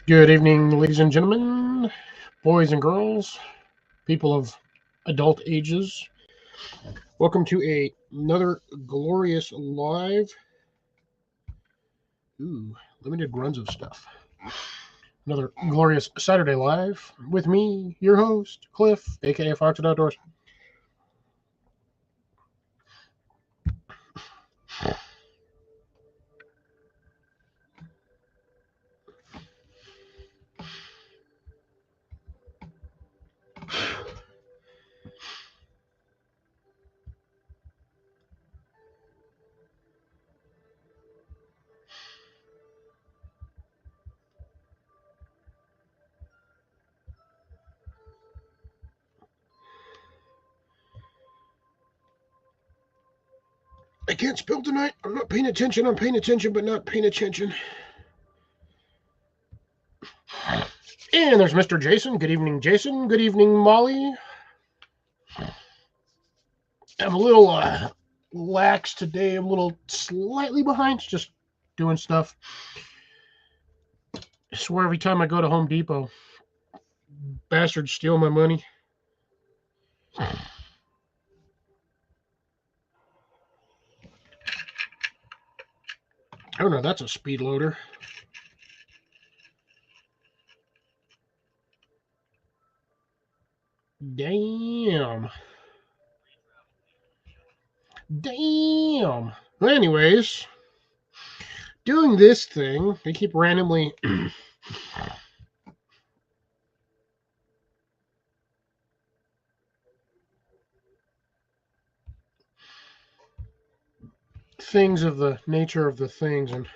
Good evening, ladies and gentlemen, boys and girls, people of adult ages. Welcome to another glorious live, limited runs of stuff. Another glorious Saturday live with me, your host, Cliff, aka Fox Outdoors. I can't spell tonight. I'm not paying attention. I'm paying attention, but not paying attention. And there's Mr. Jason. Good evening, Jason. Good evening, Molly. I'm a little lax today. I'm a little slightly behind. Just doing stuff. I swear every time I go to Home Depot, bastards steal my money. Oh no, that's a speed loader. Damn. Damn. Well, anyways, doing this thing, they keep randomly things of the nature of the things, and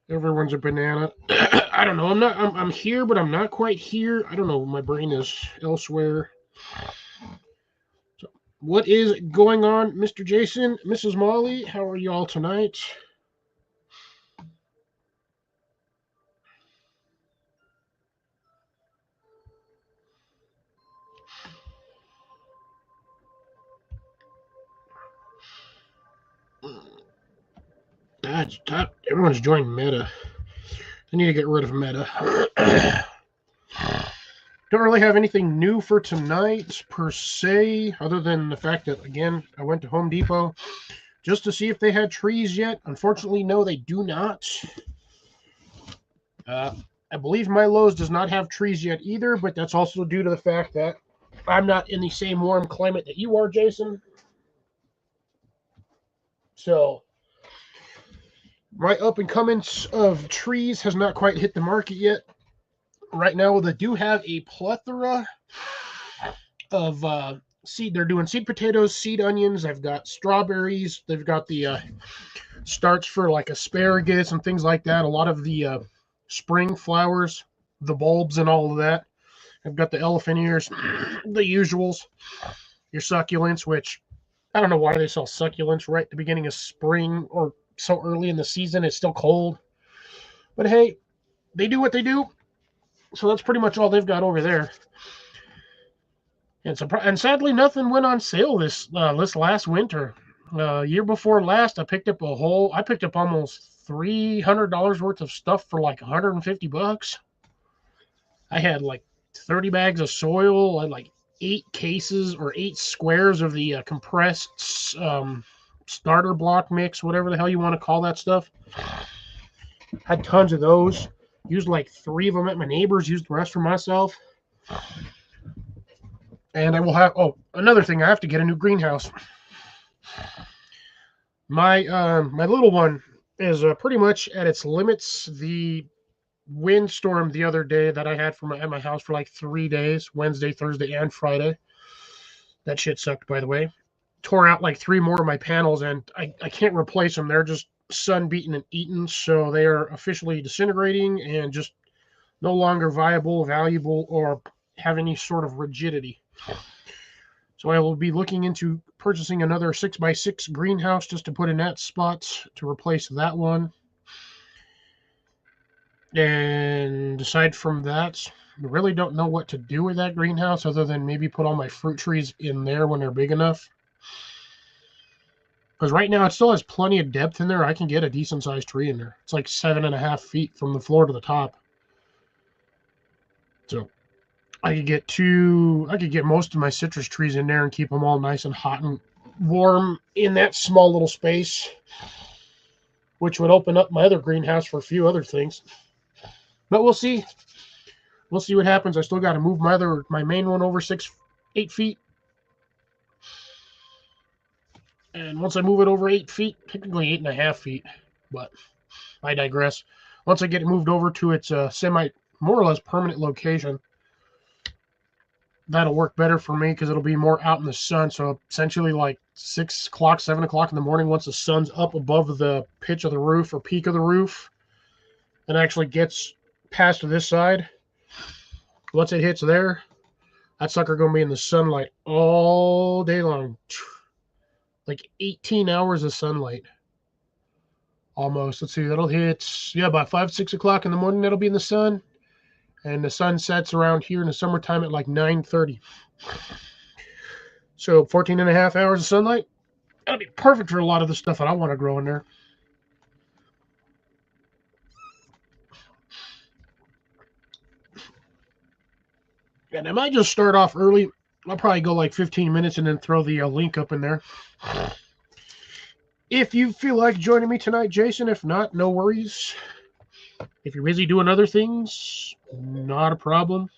everyone's a banana. I don't know. I'm here, but I'm not quite here. I don't know. My brain is elsewhere. So, what is going on, Mr. Jason, Mrs. Molly? How are y'all tonight? Everyone's joined Meta. I need to get rid of Meta. Don't really have anything new for tonight per se, other than the fact that, again, I went to Home Depot just to see if they had trees yet. Unfortunately, no, they do not. I believe my Lowe's does not have trees yet either, but that's also due to the fact that I'm not in the same warm climate that you are, Jason. So my up and comings of trees has not quite hit the market yet. Right now, they do have a plethora of seed. They're doing seed potatoes, seed onions. They've got strawberries. They've got the starts for like asparagus and things like that. A lot of the spring flowers, the bulbs, and all of that. I've got the elephant ears, the usuals, your succulents, which I don't know why they sell succulents right at the beginning of spring or so early in the season. It's still cold. But hey, they do what they do. So that's pretty much all they've got over there. And sadly, nothing went on sale this last winter. Year before last, I picked up almost $300 worth of stuff for like $150. I had like 30 bags of soil. I had like 8 squares of the compressed starter block mix, whatever the hell you want to call that stuff. Had tons of those. Used like 3 of them at my neighbor's. Used the rest for myself. And I will have. Oh, another thing. I have to get a new greenhouse. My little one is pretty much at its limits. The windstorm the other day that I had at my house for like 3 days, Wednesday, Thursday, and Friday. That shit sucked, by the way. Tore out like 3 more of my panels, and I can't replace them. They're just sun beaten and eaten, so they are officially disintegrating and just no longer viable, valuable, or have any sort of rigidity. So I will be looking into purchasing another 6x6 greenhouse just to put in that spot to replace that one. And aside from that, I really don't know what to do with that greenhouse other than maybe put all my fruit trees in there when they're big enough. Because right now it still has plenty of depth in there. I can get a decent sized tree in there. It's like 7.5 feet from the floor to the top. So I could get most of my citrus trees in there and keep them all nice and hot and warm in that small little space, which would open up my other greenhouse for a few other things. But we'll see. We'll see what happens. I still got to move my main one over 8 feet. And once I move it over 8 feet, technically 8.5 feet, but I digress. Once I get it moved over to its more or less permanent location, that'll work better for me because it'll be more out in the sun. So essentially, like 6 o'clock, 7 o'clock in the morning, once the sun's up above the pitch of the roof or peak of the roof, and actually gets past to this side. Once it hits there, that sucker gonna be in the sunlight all day long, like 18 hours of sunlight. Almost. Let's see. That'll hit about 5, 6 o'clock in the morning. That'll be in the sun, and the sun sets around here in the summertime at like 9:30. So 14 and a half hours of sunlight. That'll be perfect for a lot of the stuff that I want to grow in there. And I might just start off early. I'll probably go like 15 minutes and then throw the link up in there. If you feel like joining me tonight, Jason, if not, no worries. If you're busy doing other things, not a problem.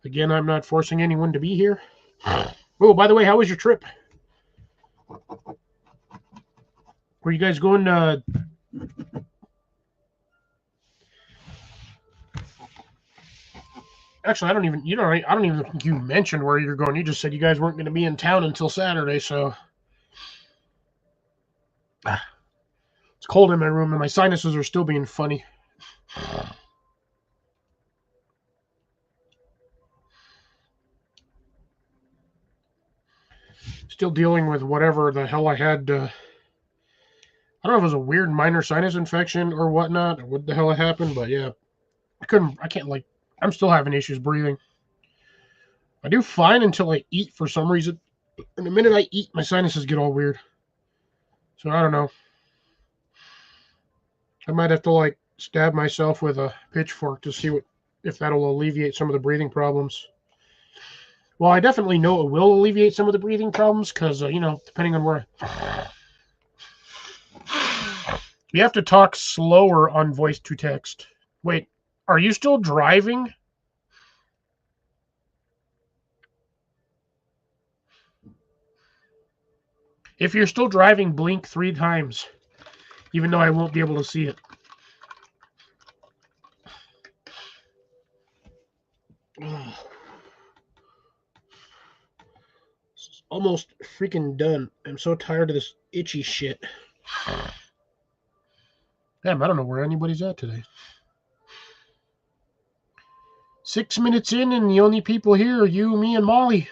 Again, I'm not forcing anyone to be here. Oh, by the way, how was your trip? Were you guys going Actually, I don't even think you mentioned where you're going. You just said you guys weren't going to be in town until Saturday, so it's cold in my room and my sinuses are still being funny. Still dealing with whatever the hell I had. I don't know if it was a weird minor sinus infection or whatnot, or what the hell happened, but yeah, I'm still having issues breathing. I do fine until I eat for some reason. And the minute I eat, my sinuses get all weird. So I don't know. I might have to like stab myself with a pitchfork to see if that'll alleviate some of the breathing problems. Well, I definitely know it will alleviate some of the breathing problems because, depending on where. You have to talk slower on voice to text. Wait, are you still driving? If you're still driving, blink 3 times, even though I won't be able to see it. It's almost freaking done. I'm so tired of this itchy shit. Damn, I don't know where anybody's at today. 6 minutes in, and the only people here are you, me, and Molly.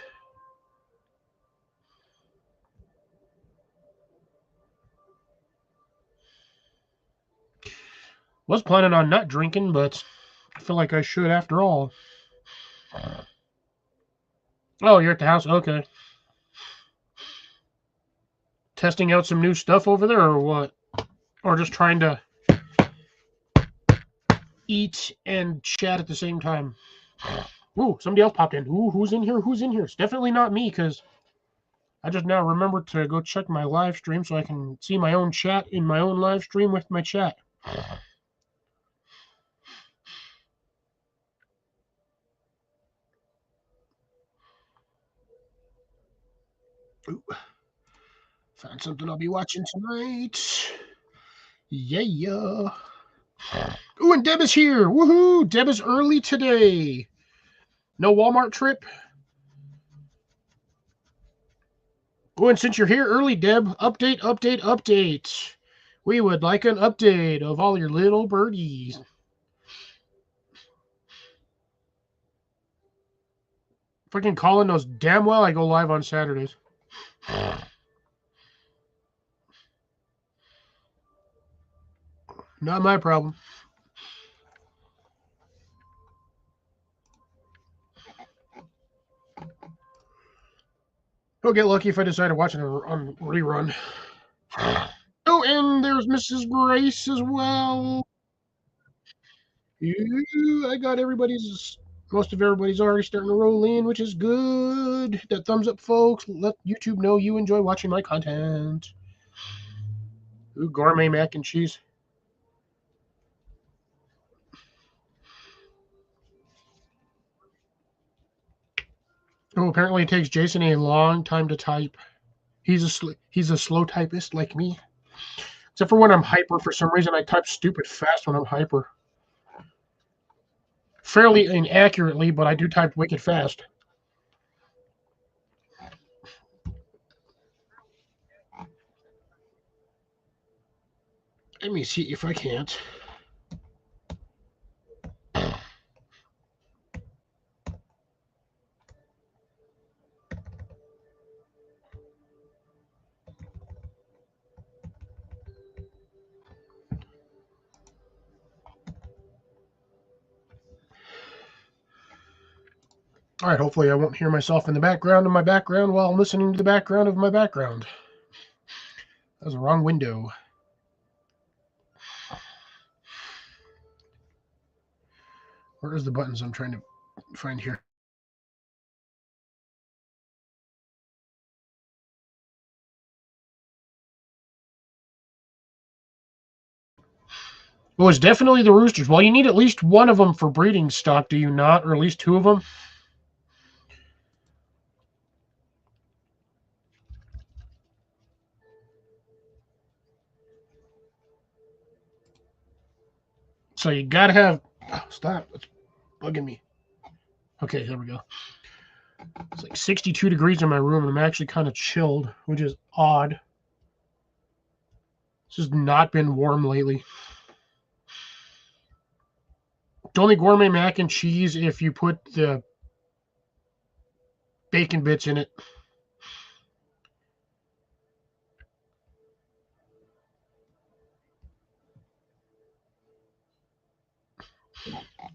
Was planning on not drinking, but I feel like I should after all. Oh, you're at the house? Okay. Testing out some new stuff over there, or what? Or just trying to eat and chat at the same time? Ooh, somebody else popped in. Ooh, who's in here? Who's in here? It's definitely not me, because I just now remembered to go check my live stream so I can see my own chat in my own live stream with my chat. Ooh. Found something I'll be watching tonight. Yeah. Ooh, and Deb is here. Woohoo! Deb is early today. No Walmart trip? Oh, and since you're here early, Deb, update. We would like an update of all your little birdies. Freaking Colin knows damn well I go live on Saturdays. Not my problem. He'll get lucky if I decide to watch it on rerun. Oh, and there's Mrs. Grace as well. I got most of everybody's already starting to roll in, which is good. Hit that thumbs up, folks. Let YouTube know you enjoy watching my content. Ooh, gourmet mac and cheese. Oh, apparently it takes Jason a long time to type. He's a slow typist like me. Except for when I'm hyper. For some reason, I type stupid fast when I'm hyper. Fairly inaccurately, but I do type wicked fast. Let me see if I can't. All right, hopefully I won't hear myself in the background of my background while I'm listening to the background of my background. That was the wrong window. Where's the buttons I'm trying to find here? Well, it's definitely the roosters. Well, you need at least one of them for breeding stock, do you not? Or at least two of them? So you gotta have. Oh, stop! It's bugging me. Okay, there we go. It's like 62 degrees in my room, and I'm actually kind of chilled, which is odd. It's just not been warm lately. It's only gourmet mac and cheese if you put the bacon bits in it.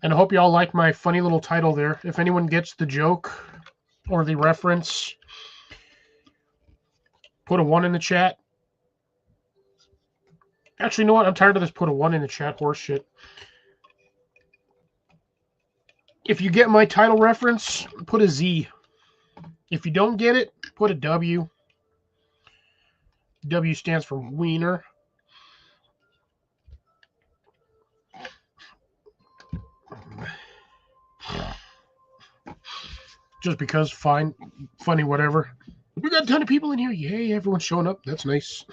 And I hope you all like my funny little title there. If anyone gets the joke or the reference, put a 1 in the chat. Actually, you know what? I'm tired of this put a 1 in the chat horse shit. If you get my title reference, put a Z. If you don't get it, put a W. W stands for wiener. Just because, fine, funny, whatever. We got a ton of people in here. Yay, everyone's showing up. That's nice.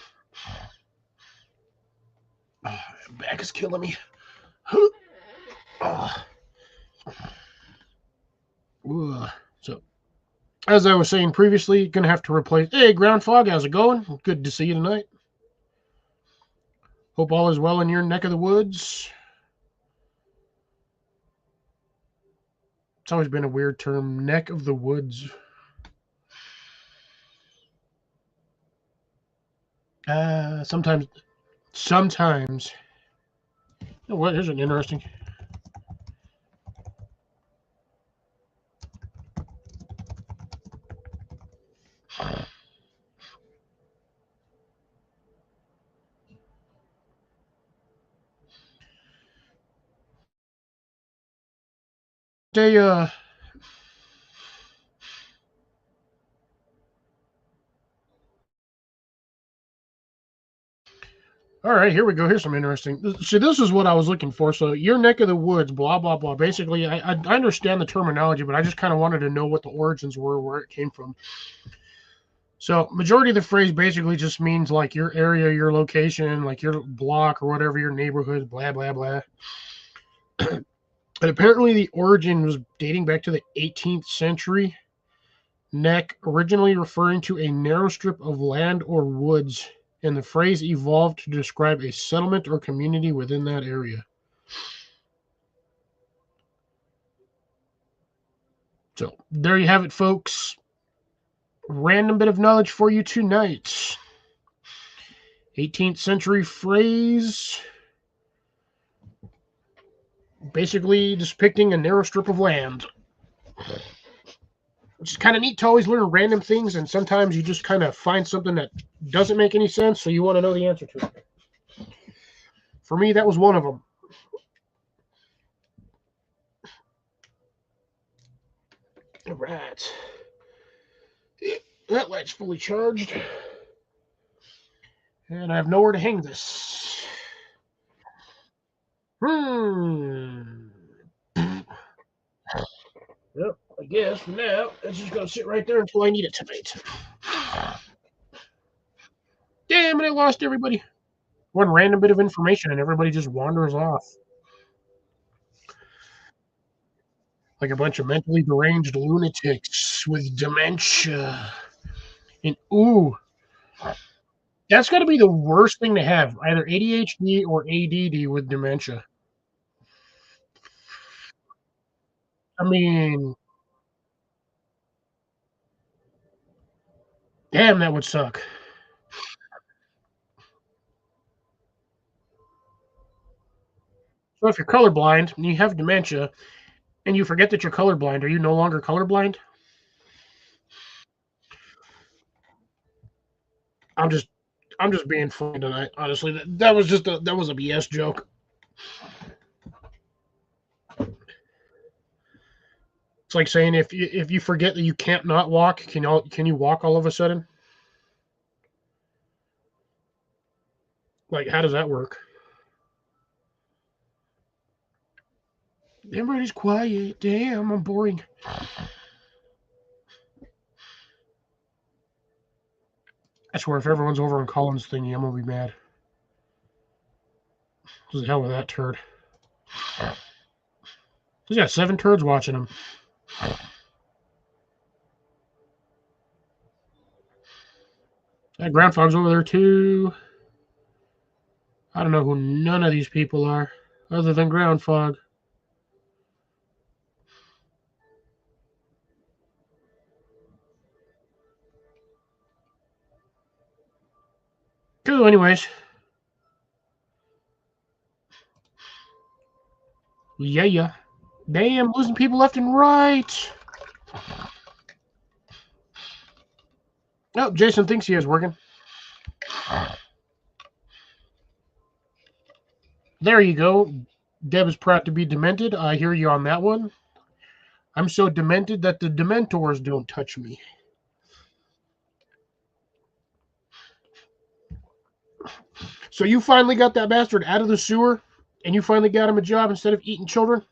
Back is killing me. So, as I was saying previously, gonna have to replace. Hey, Ground Fog, how's it going? Good to see you tonight. Hope all is well in your neck of the woods. It's always been a weird term, neck of the woods. Sometimes. Oh, what? Here's an interesting. They all right, here we go. Here's some interesting. See, this is what I was looking for. So, your neck of the woods, blah blah blah. Basically, I understand the terminology, but I just kind of wanted to know what the origins were, where it came from. So, majority of the phrase basically just means like your area, your location, like your block or whatever, your neighborhood, blah blah blah. And apparently, the origin was dating back to the 18th century. Neck, originally referring to a narrow strip of land or woods, and the phrase evolved to describe a settlement or community within that area. So, there you have it, folks. Random bit of knowledge for you tonight. 18th century phrase, basically depicting a narrow strip of land. which is kind of neat to always learn random things, and sometimes you just kind of find something that doesn't make any sense, so you want to know the answer to it. For me, that was one of them. All right. That light's fully charged. And I have nowhere to hang this. Yep, I guess for now, it's just going to sit right there until I need it tonight. Damn it, I lost everybody. One random bit of information and everybody just wanders off. Like a bunch of mentally deranged lunatics with dementia. And ooh, that's got to be the worst thing to have, either ADHD or ADD with dementia. I mean, damn, that would suck. So if you're colorblind and you have dementia and you forget that you're colorblind, are you no longer colorblind? I'm just I'm just being funny tonight. Honestly, that was just that was a BS joke. It's like saying if you forget that you can't not walk, can you walk all of a sudden? Like how does that work? Everybody's quiet. Damn, I'm boring. I swear, if everyone's over on Colin's thingy, I'm gonna be mad. What the hell with that turd? He's got 7 turds watching him. That ground fog's over there too. I don't know who none of these people are, other than ground fog. Cool, anyways. Yeah. Damn, losing people left and right. Oh, Jason thinks he is working. There you go. Deb is proud to be demented. I hear you on that one. I'm so demented that the Dementors don't touch me. So you finally got that bastard out of the sewer, and you finally got him a job instead of eating children,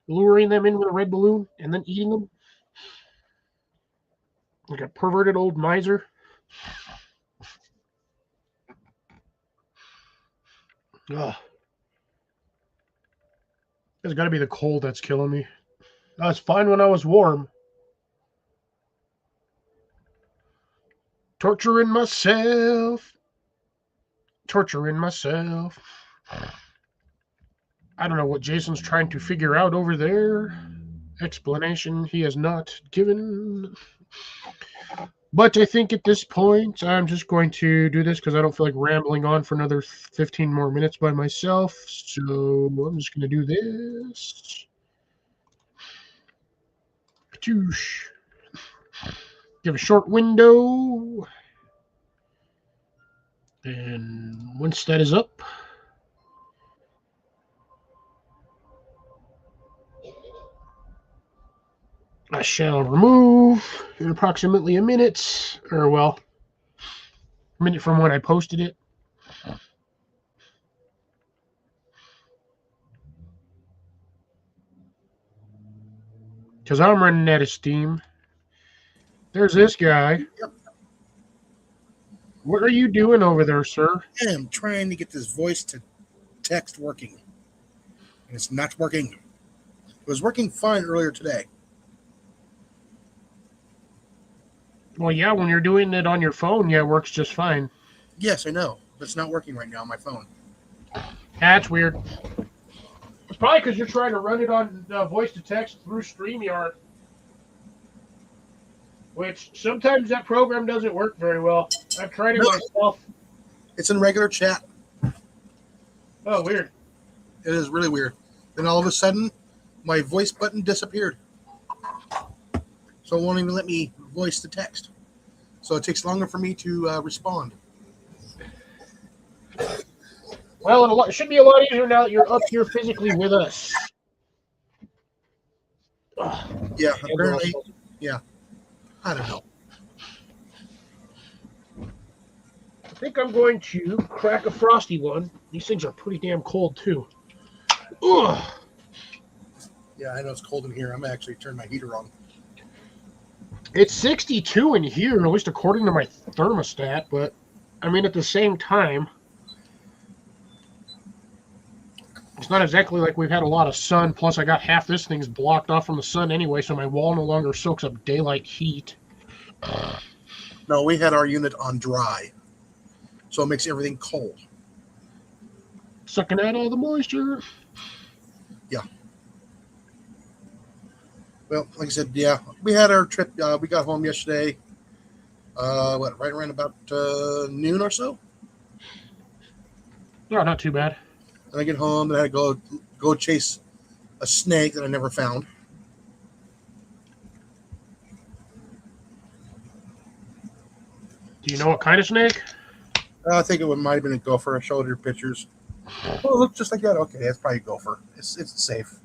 luring them in with a red balloon, and then eating them like a perverted old miser. Ugh. It's got to be the cold that's killing me. I was fine when I was warm. Torturing myself. I don't know what Jason's trying to figure out over there. Explanation he has not given. But I think at this point, I'm just going to do this because I don't feel like rambling on for another 15 more minutes by myself. So I'm just going to do this. Give a short window. And once that is up, I shall remove in approximately a minute, or well, a minute from when I posted it. Because I'm running out of steam. There's this guy. Yep. What are you doing over there, sir? I am trying to get this voice to text working, and it's not working. It was working fine earlier today. Well, yeah, when you're doing it on your phone, yeah, it works just fine. Yes, I know, but it's not working right now on my phone. That's weird. It's probably because you're trying to run it on voice to text through StreamYard, which sometimes that program doesn't work very well. I've tried it myself. It's in regular chat. Oh, weird. It is really weird. Then all of a sudden, my voice button disappeared. so it won't even let me voice the text. So it takes longer for me to respond. Well, it should be a lot easier now that you're up here physically with us. Yeah, apparently. Yeah. I don't know. I think I'm going to crack a frosty one. These things are pretty damn cold, too. Ugh. Yeah, I know it's cold in here. I'm actually turning my heater on. It's 62 in here, at least according to my thermostat, but I mean, at the same time, it's not exactly like we've had a lot of sun. Plus, I got half this thing's blocked off from the sun anyway, so my wall no longer soaks up daylight heat. No, we had our unit on dry, so it makes everything cold. Sucking out all the moisture. Yeah. Well, like I said, yeah, we had our trip. We got home yesterday. Right around about noon or so. No, not too bad. And I get home and I had to go chase a snake that I never found. Do you know what kind of snake? I think it might have been a gopher. I showed her pictures. Oh, it looked just like that. Okay, that's probably a gopher. It's safe.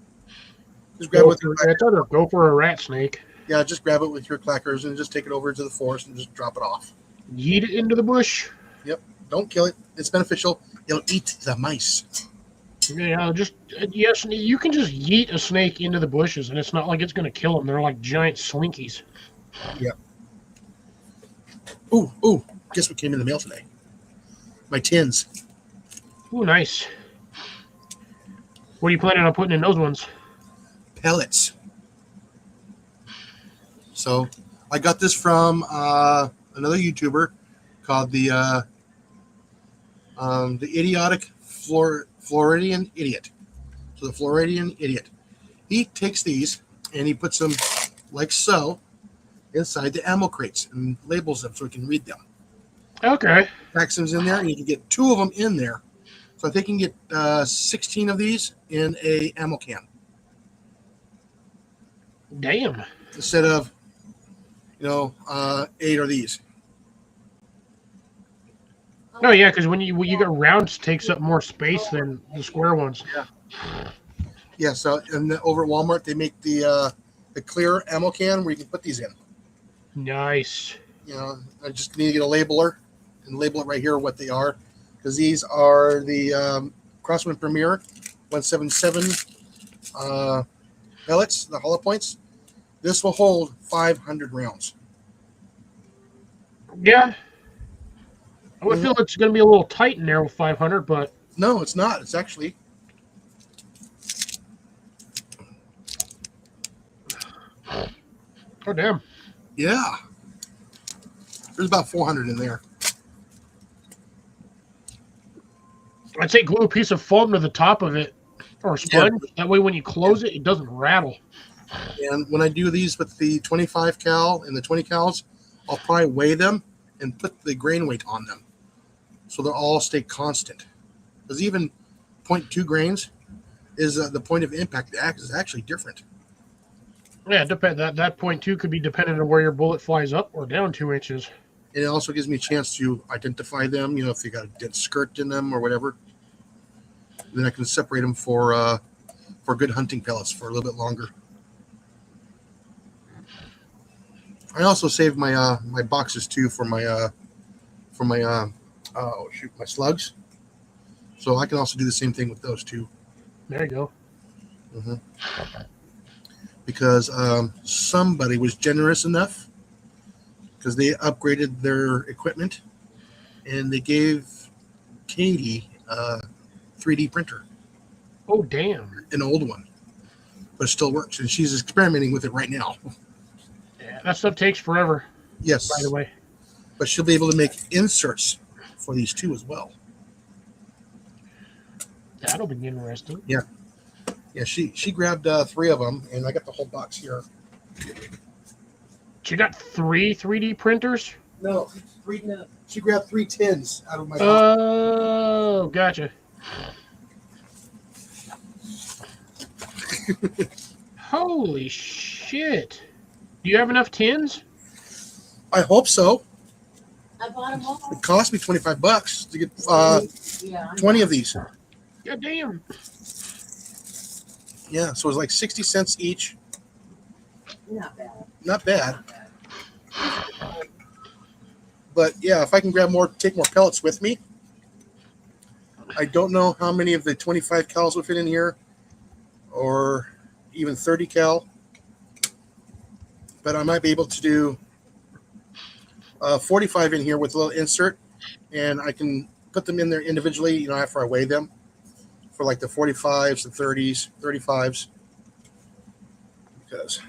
Just grab it with your It's either a gopher or a rat snake. Yeah, just grab it with your clackers and just take it over to the forest and just drop it off. Yeet it into the bush. Yep. Don't kill it. It's beneficial. It'll eat the mice. Yeah, yes, you can just yeet a snake into the bushes, and it's not like it's going to kill them. They're like giant slinkies. Yeah. Ooh. Guess what came in the mail today? My tins. Ooh, nice. What are you planning on putting in those ones? Pellets. So I got this from another YouTuber called the Idiotic Floridian Idiot. So the Floridian Idiot. He takes these and he puts them like so inside the ammo crates and labels them so we can read them. Okay. Packs them in there and you can get 2 of them in there. So I think you can get 16 of these in a ammo can. Damn. Instead of 8 of these. No, yeah, because when you get rounds, takes up more space than the square ones. Yeah. So and over at Walmart they make the clear ammo can where you can put these in. Nice. I just need to get a labeler and label it right here what they are, because these are the Crosswind Premier 177 pellets, the hollow points. This will hold 500 rounds. Yeah. I would feel it's going to be a little tight in there with 500, but... No, it's not. It's actually... Oh, damn. Yeah. There's about 400 in there. I'd say glue a piece of foam to the top of it, or a sponge. Yeah. That way when you close it, it doesn't rattle. And when I do these with the 25 cal and the 20 cals, I'll probably weigh them and put the grain weight on them, so they'll all stay constant. Because even 0.2 grains is the point of impact is actually different. Yeah, that point too could be dependent on where your bullet flies up or down 2 inches. And it also gives me a chance to identify them. If they got a dead skirt in them or whatever, then I can separate them for good hunting pellets for a little bit longer. I also saved my my boxes too for my my slugs. So I can also do the same thing with those too. There you go. Mm-hmm. Because somebody was generous enough, because they upgraded their equipment, and they gave Katie a 3D printer. Oh, damn. An old one, but it still works, and she's experimenting with it right now. Yeah, that stuff takes forever. Yes. By the way. But she'll be able to make inserts for these too as well. That'll be interesting. Yeah. Yeah, she grabbed 3 of them, and I got the whole box here. She got 3 3D printers? No, she grabbed 3 tins out of my box. Oh, gotcha. Holy shit. Do you have enough tins? I hope so. I bought them all. It cost me $25 to get Yeah. 20 of these. God damn. Yeah, so it was like 60 cents each. Not bad. Not bad. Not bad. But yeah, if I can grab more, take more pellets with me. I don't know how many of the 25 cals will fit in here, or even 30 cal. But I might be able to do 45 in here with a little insert, and I can put them in there individually, you know, after I weigh them for like the 45s, the 30s, 35s. Because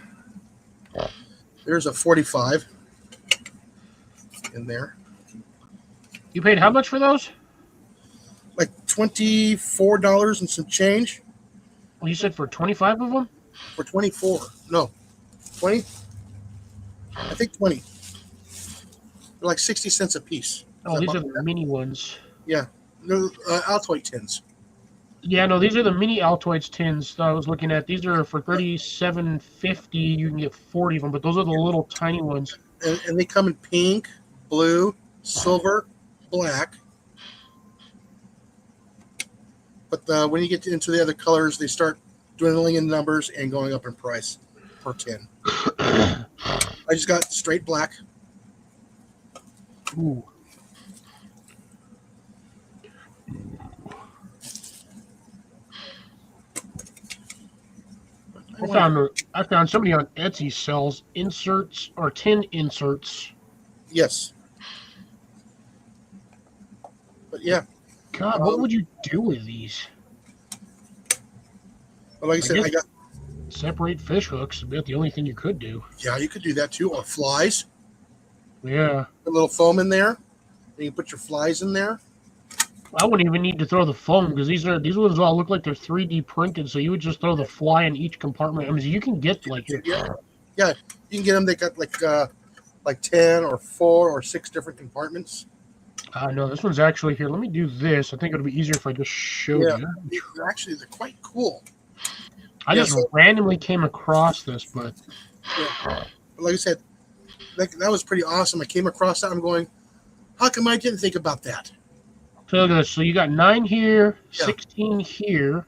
there's a 45 in there. You paid how much for those? Like $24 and some change Well, you said for 25 of them? for 24. No, 20. I think 20. They're like 60 cents a piece. Oh, these are the mini ones. Yeah, they're Altoid tins. Yeah, no, these are the mini Altoids tins that I was looking at. These are for $37.50. You can get 40 of them, but those are the little tiny ones. And they come in pink, blue, silver, black. But when you get into the other colors, they start dwindling in numbers and going up in price per tin. I just got straight black. Ooh. I found somebody on Etsy sells inserts or tin inserts. Yes. But yeah, God, what would you do with these? but like I said, I got Separate fish hooks. About the only thing you could do. yeah, you could do that too, or flies. Yeah. Put a little foam in there, and you put your flies in there. I wouldn't even need to throw the foam because these ones all look like they're 3D printed. So you would just throw the fly in each compartment. I mean, you can get like Yeah, you can get them. They got like 10 or 4 or 6 different compartments. no, this one's actually here. Let me do this. I think it'll be easier if I just showed Yeah. you. Actually, they're quite cool. I Yeah, just so- randomly came across this, but Yeah. But like I said, that was pretty awesome. I came across that. I'm going, how come I didn't think about that? so look at this. So you got 9 here, Yeah. 16 here.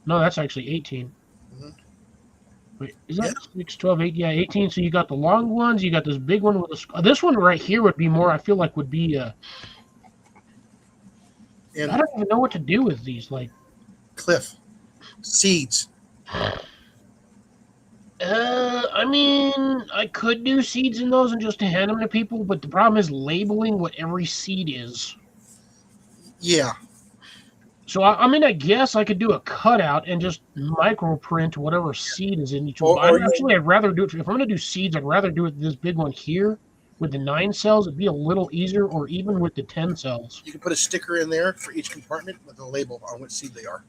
No, that's actually 18. Mhm. Wait, is that 6, 12, 8? Yeah, 18. So you got the long ones. You got this big one with a. This one right here would be more. I feel like would be. I And don't even know what to do with these. Like, Cliff, seeds. I mean, I could do seeds in those and just hand them to people, but the problem is labeling what every seed is. Yeah. So I mean, I guess I could do a cutout and just microprint whatever seed is in each Or- one. or you- Actually, I'd rather do it. If I'm going to do seeds, I'd rather do it this big one here with the 9 cells. It'd be a little easier, or even with the 10 cells. You can put a sticker in there for each compartment with a label on what seed they are.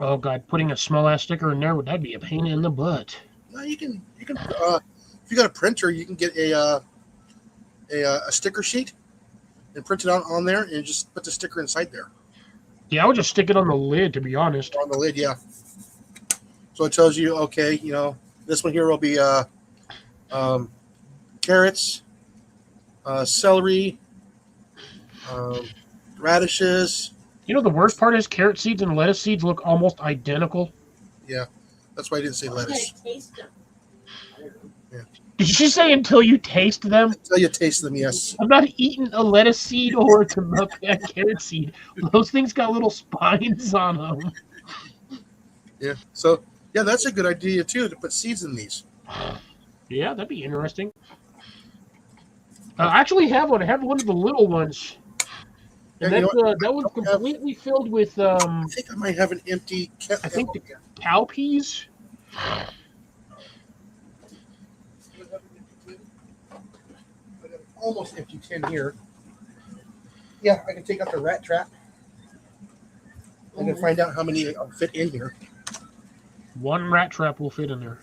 Oh God, putting a small ass sticker in there would be a pain in the butt. No, you can. If you got a printer, you can get a sticker sheet and print it out on there, and just put the sticker inside there Yeah, I would just stick it on the lid, to be honest. on the lid. Yeah. So it tells you, okay, you know, this one here will be carrots, celery, radishes. You know, the worst part is carrot seeds and lettuce seeds look almost identical. Yeah, that's why I didn't say lettuce. Gotta taste them. Did she say until you taste them? Until you taste them, yes. I'm not eating a lettuce seed or a carrot seed. Those things got little spines on them. Yeah. So yeah, that's a good idea too, to put seeds in these. Yeah, that'd be interesting. I actually have one. I have one of the little ones. And Yeah, you know that one's completely filled with, I think I might have an empty. I think the cow peas. Almost empty tin here. Yeah, I can take out the rat trap and then find out how many fit in here. One rat trap will fit in there.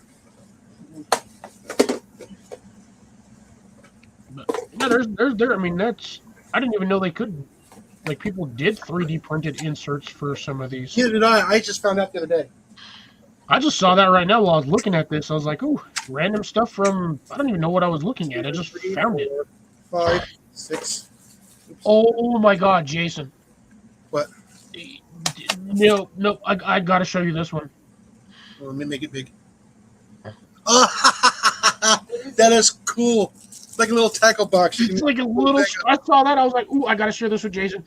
But, yeah, there. I mean, that's. I didn't even know they could. Like, people did 3D printed inserts for some of these. Neither did I. I just found out the other day. I just saw that right now while I was looking at this. I was like, "Ooh, random stuff from." I don't even know what I was looking at. I just found it. 5, 6. Oops. Oh my God, Jason! What? No, no, I gotta show you this one. Well, let me make it big. Oh, that is cool. It's like a little tackle box. It's like a little. I saw that. I was like, "Ooh, I gotta share this with Jason."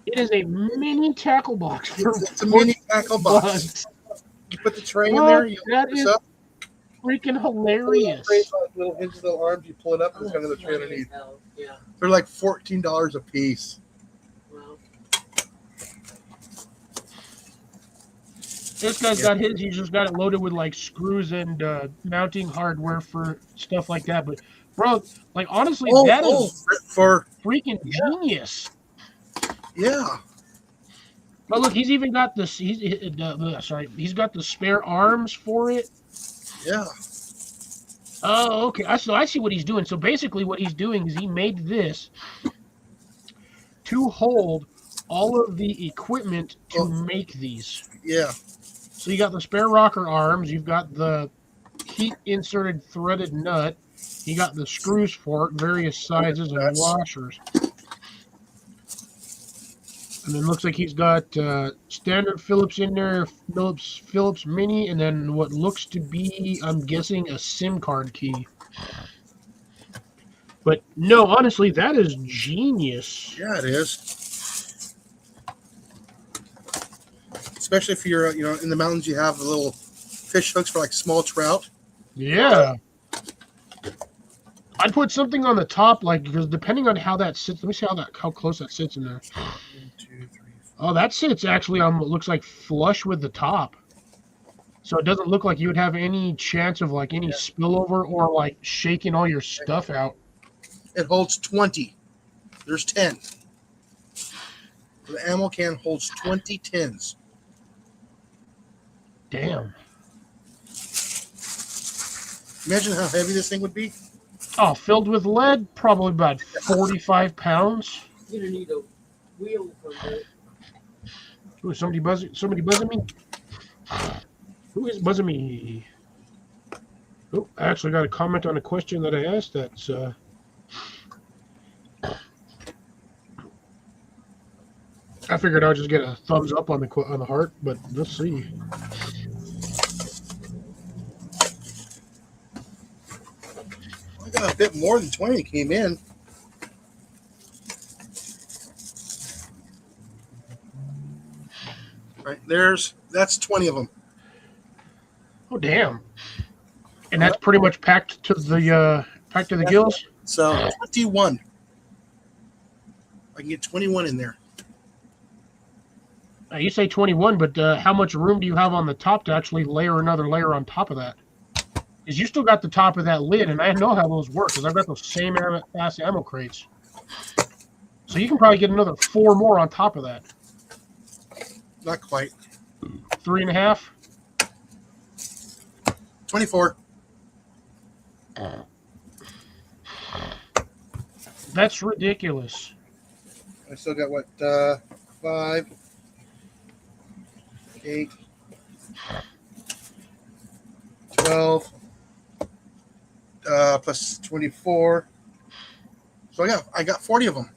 It is a mini tackle box for It's a mini tackle box. $40. You put the tray in there. You That open this is up. freaking hilarious. Little hinges, little arms. You pull it up, and it's got another tray underneath. Yeah. They're like $14 a piece. Well, This guy's got his. He's just got it loaded with like screws and mounting hardware for stuff like that. But bro, like honestly, that is for freaking genius. yeah. But look, he's even got this. He's got the spare arms for it. Yeah. Oh, okay. I see what he's doing. So basically, what he's doing is he made this to hold all of the equipment to make these. Yeah. So you got the spare rocker arms. You've got the heat inserted threaded nut. You got the screws for it, various sizes and washers. And then looks like he's got standard Phillips in there, Phillips Mini, and then what looks to be, I'm guessing, a SIM card key. But no, honestly, that is genius. Yeah, it is. Especially if you're, in the mountains, you have the little fish hooks for like small trout. Yeah. I'd put something on the top, like, because depending on how that sits, let me see how close that sits in there. 1, 2, 3, 4. Oh, that sits actually on what looks like flush with the top. So it doesn't look like you would have any chance of like any spillover or like shaking all your stuff out. It holds 20. There's 10. The ammo can holds 20 tins. Damn. Imagine how heavy this thing would be. Oh, filled with lead, probably about 45 pounds. you're gonna need a wheel for that. Ooh, somebody buzzing me? Who is buzzing me? Oh, I actually got a comment on a question that I asked. That's I figured I'd just get a thumbs up on the heart, but let's see. I got a bit more than 20 came in. Right, that's 20 of them. Oh, damn! And that's pretty much packed to the gills. So 21. I can get 21 in there. You say 21, but how much room do you have on the top to actually layer another layer on top of that? Because you still got the top of that lid, and I know how those work because I've got those same fast ammo crates. So you can probably get another 4 more on top of that. Not quite. 3.5. 24. That's ridiculous. I still got what? 5, 8, 12, plus 24. So I got 40 of them.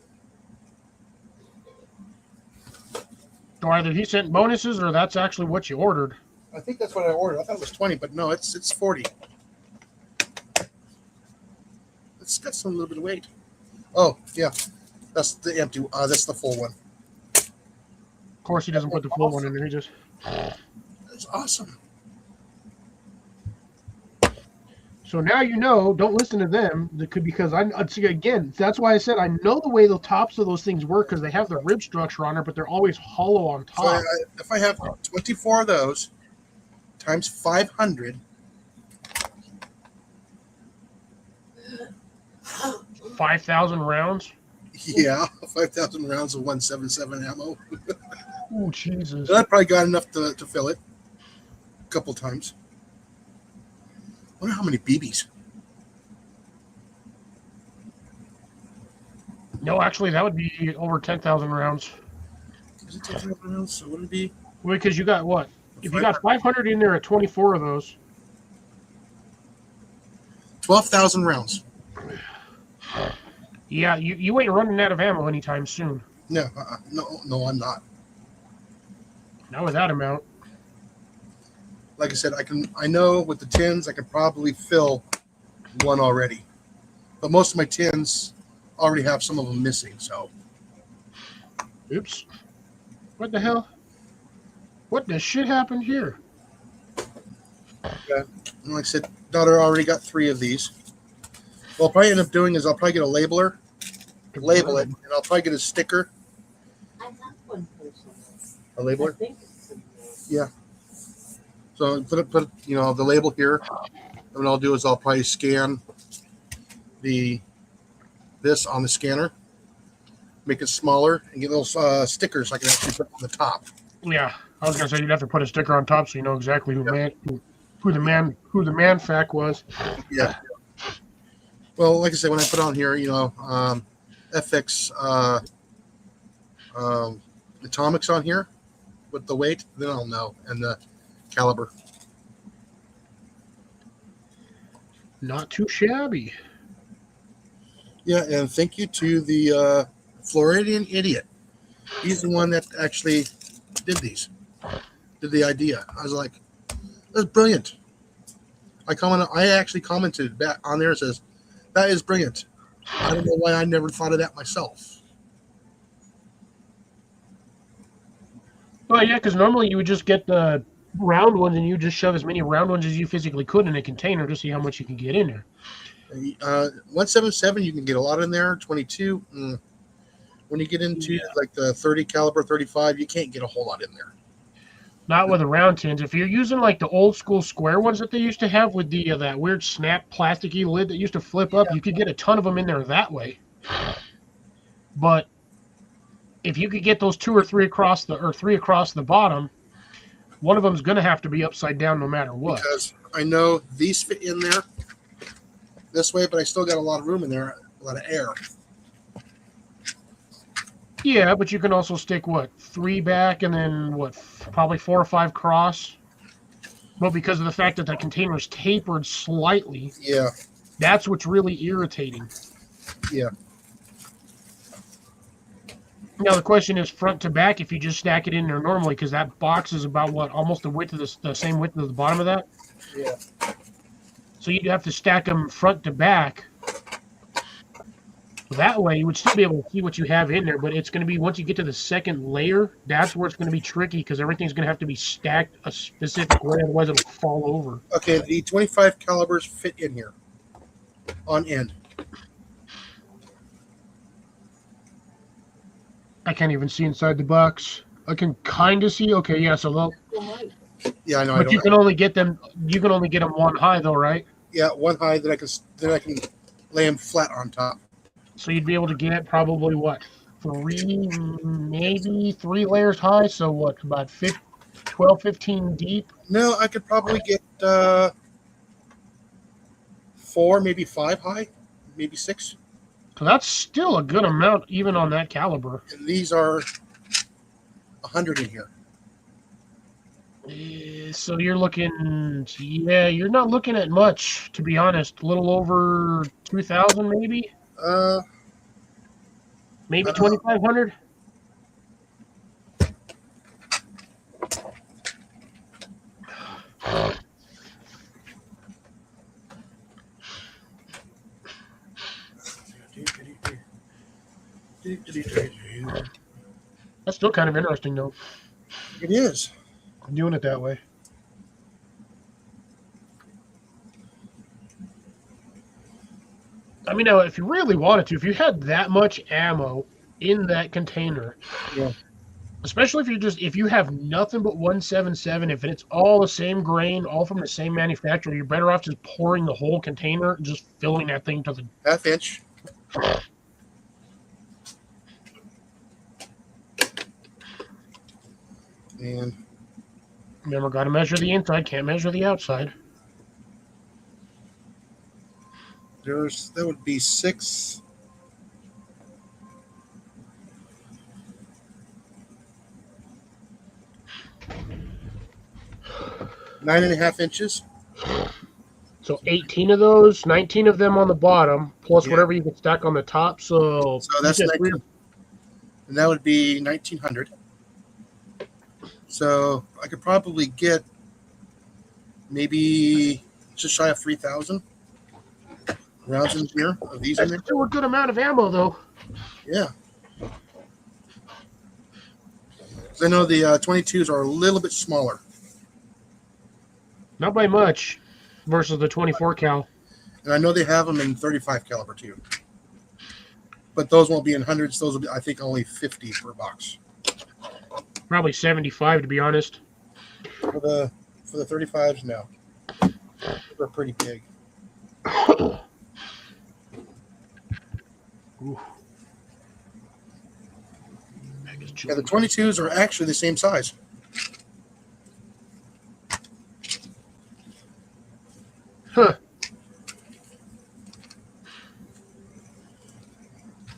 So either he sent bonuses or that's actually what you ordered. I think that's what I ordered. I thought it was 20, but no, it's 40. It's got some little bit of weight. Oh yeah, that's the empty. That's the full one. Of course, he doesn't put the full one in there. He just. That's awesome. So now you know. Don't listen to them. Because again, that's why I said I know the way the tops of those things work because they have the rib structure on it, but they're always hollow on top. So if I have 24 of those times 500. 5,000 rounds. Yeah, 5,000 rounds of 177 ammo. Oh Jesus! I probably got enough to fill it a couple times. Wonder how many BBs. No, actually, that would be over 10,000 rounds. Is it 10,000 rounds? So would it be Because you got what? If you got 500 in there at 24 of those, 12,000 rounds. yeah, you ain't running out of ammo anytime soon. No, no, I'm not. Not with that amount. Like I said, I know with the tins, I can probably fill one already. But most of my tins already have some of them missing, so. Oops. What the hell? What the shit happened here? And like I said, daughter already got 3 of these. What I'll probably end up doing is I'll probably get a labeler, label it, and I'll probably get a sticker, I have one person. a I labeler. think it's in Yeah. So put the label here. And what I'll do is I'll probably scan this on the scanner, make it smaller, and get little stickers I can actually put on the top. Yeah, I was gonna say you'd have to put a sticker on top so you know exactly who the man fact was. Yeah. Well, like I said, when I put on here, FX atomics on here with the weight, then I'll know, and the caliber. Not too shabby. Yeah, and thank you to the Floridian idiot. He's the one that actually did the idea. I was like, that's brilliant. I actually commented back on there. It says, that is brilliant. I don't know why I never thought of that myself. Well, yeah, because normally you would just get the round ones and you just shove as many round ones as you physically could in a container to see how much you can get in there. 177, you can get a lot in there. 22, when you get into like the 30 caliber, 35, you can't get a whole lot in there. Not with the round tins. If you're using like the old school square ones that they used to have with the that weird snap plasticky lid that used to flip up, you could get a ton of them in there that way. But if you could get those 2 or 3 across the bottom, one of them's going to have to be upside down no matter what. Because I know these fit in there this way, but I still got a lot of room in there, a lot of air. Yeah, but you can also stick 3 back and then probably 4 or 5 cross. But because of the fact that the container is tapered slightly, Yeah, that's what's really irritating. yeah. Now the question is front to back if you just stack it in there normally, because that box is about almost the width of the same width of the bottom of that. Yeah. So you'd have to stack them front to back. That way you would still be able to see what you have in there, but it's going to be once you get to the second layer, that's where it's going to be tricky because everything's going to have to be stacked a specific way, otherwise it'll fall over. Okay, the 25 calibers fit in here on end. I can't even see inside the box. I can kind of see. Okay, yeah. So Yeah, I know. But you can only get them. You can only get them one high, though, right? Yeah, one high that I can lay them flat on top. So you'd be able to get probably 3 layers high. So about 12, 15 deep. No, I could probably get 4, maybe 5 high, maybe 6. So that's still a good amount, even on that caliber. And these are 100 in here. So you're looking, you're not looking at much, to be honest. A little over 2,000, maybe. Maybe 2,500. That's still kind of interesting, though. It is. Doing it that way. I mean, now, if you really wanted to, if you had that much ammo in that container, Yeah. especially if you have nothing but 177, if it's all the same grain, all from the same manufacturer, you're better off just pouring the whole container, and just filling that thing to the Half inch. And remember, got to measure the inside, can't measure the outside. that would be 6. 9.5 inches. So 18 of those, 19 of them on the bottom, plus Yeah. whatever you can stack on the top. So, So that's you said 19, and that would be 1,900. So I could probably get maybe just shy of 3,000 rounds in here of these in that's there. still a good amount of ammo, though. Yeah. 'Cause I know the 22s are a little bit smaller. Not by much versus the 24 cal. And I know they have them in 35 caliber too. But those won't be in hundreds. Those will be, I think, only 50 per box. Probably 75, to be honest. For the 35s, no. They're pretty big. Ooh. Yeah, the 22s are actually the same size. Huh.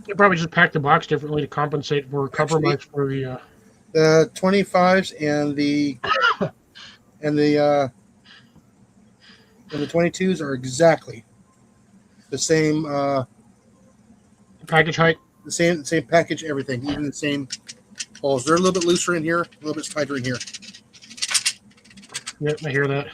They probably just packed the box differently to compensate for compromise for the. The 25s and the 22s are exactly the same Package height. the same package, everything, even the same holes. They're a little bit looser in here, a little bit tighter in here. Yep, I hear that.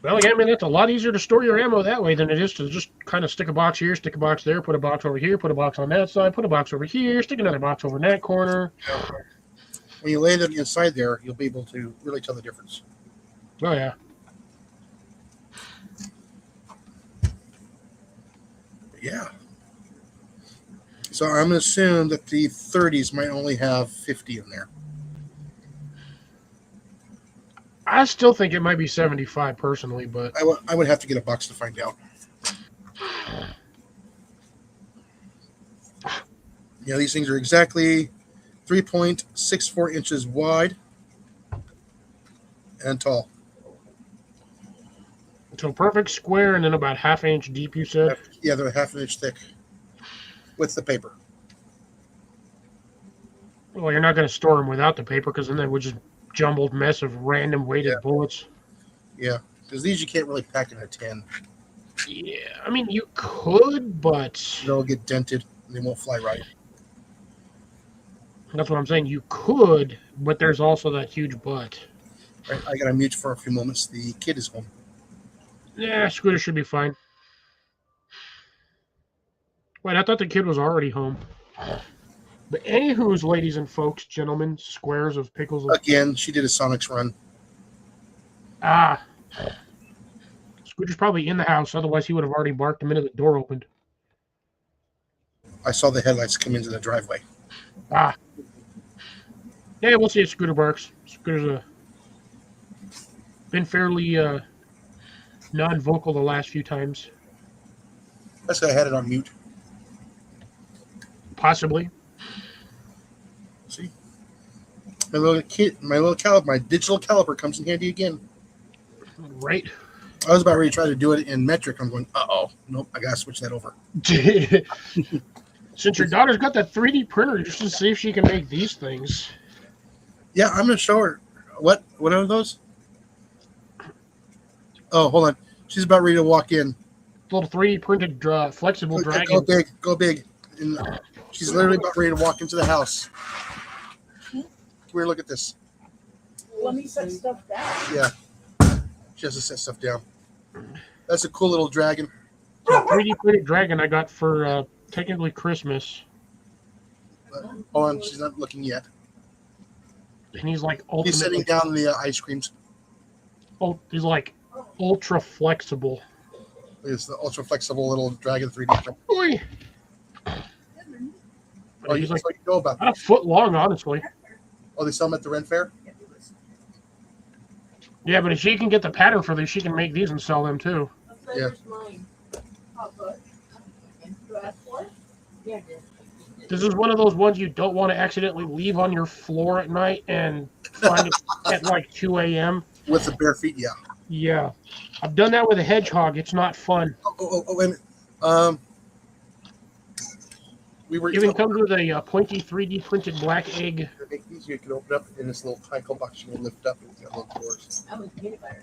Well, again, I mean, it's a lot easier to store your ammo that way than it is to just kind of stick a box here, stick a box there, put a box over here, put a box on that side, put a box over here, stick another box over in that corner. When you lay them inside there, you'll be able to really tell the difference. Oh, yeah. Yeah. So I'm going to assume that the 30s might only have 50 in there. I still think it might be 75 personally, but I would have to get a box to find out. Yeah, these things are exactly 3.64 inches wide and tall. so perfect square and then about half-inch deep, you said? Yeah, they're half an inch thick with the paper. Well, you're not going to store them without the paper because then they would just jumbled mess of random weighted Yeah. bullets. Yeah, because these you can't really pack in a tin. Yeah, I mean, you could, but They'll get dented and they won't fly right. that's what I'm saying. You could, but there's also that huge but. Right, I got to mute for a few moments. The kid is home. Yeah, Scooter should be fine. Wait, I thought the kid was already home. But anywho's, ladies and folks, gentlemen, squares of pickles. Again, she did a Sonics run. Ah. Scooter's probably in the house, otherwise he would have already barked the minute the door opened. I saw the headlights come into the driveway. Ah. Yeah, we'll see if Scooter barks. Scooter's been fairly non-vocal the last few times. That's why I had it on mute. Possibly. See? My little caliper, my digital caliper comes in handy again. Right. I was about ready to try to do it in metric. I'm going, uh-oh. Nope, I got to switch that over. Since your daughter's got that 3D printer, just to see if she can make these things. Yeah, I'm going to show her. What are those? Oh, hold on. She's about ready to walk in. Little 3D printed flexible Go dragon. big, go big. And she's literally about ready to walk into the house. Come here, look at this. Let me set stuff down. Yeah. She has to set stuff down. That's a cool little dragon. So 3D printed dragon I got for technically Christmas. Hold on, she's not looking yet. And he's like He's setting down the ice creams. He's like ultra flexible. It's the ultra flexible little dragon 3D print. Oy. Oh, He's like so you know about that. about a foot long, honestly. Oh, they sell them at the Ren Fair? Yeah, but if she can get the pattern for these, she can make these and sell them too. Yeah. Mine. How good? Do I ask for it? Yeah, This is one of those ones you don't want to accidentally leave on your floor at night and find it at like 2 a.m. With the bare feet, yeah. Yeah. I've done that with a hedgehog. It's not fun. Oh, wait a minute. We were Even comes with a pointy 3D printed black egg to make these, you can open up in this little tackle box. You can lift up and it's got little doors. I was peanut butter.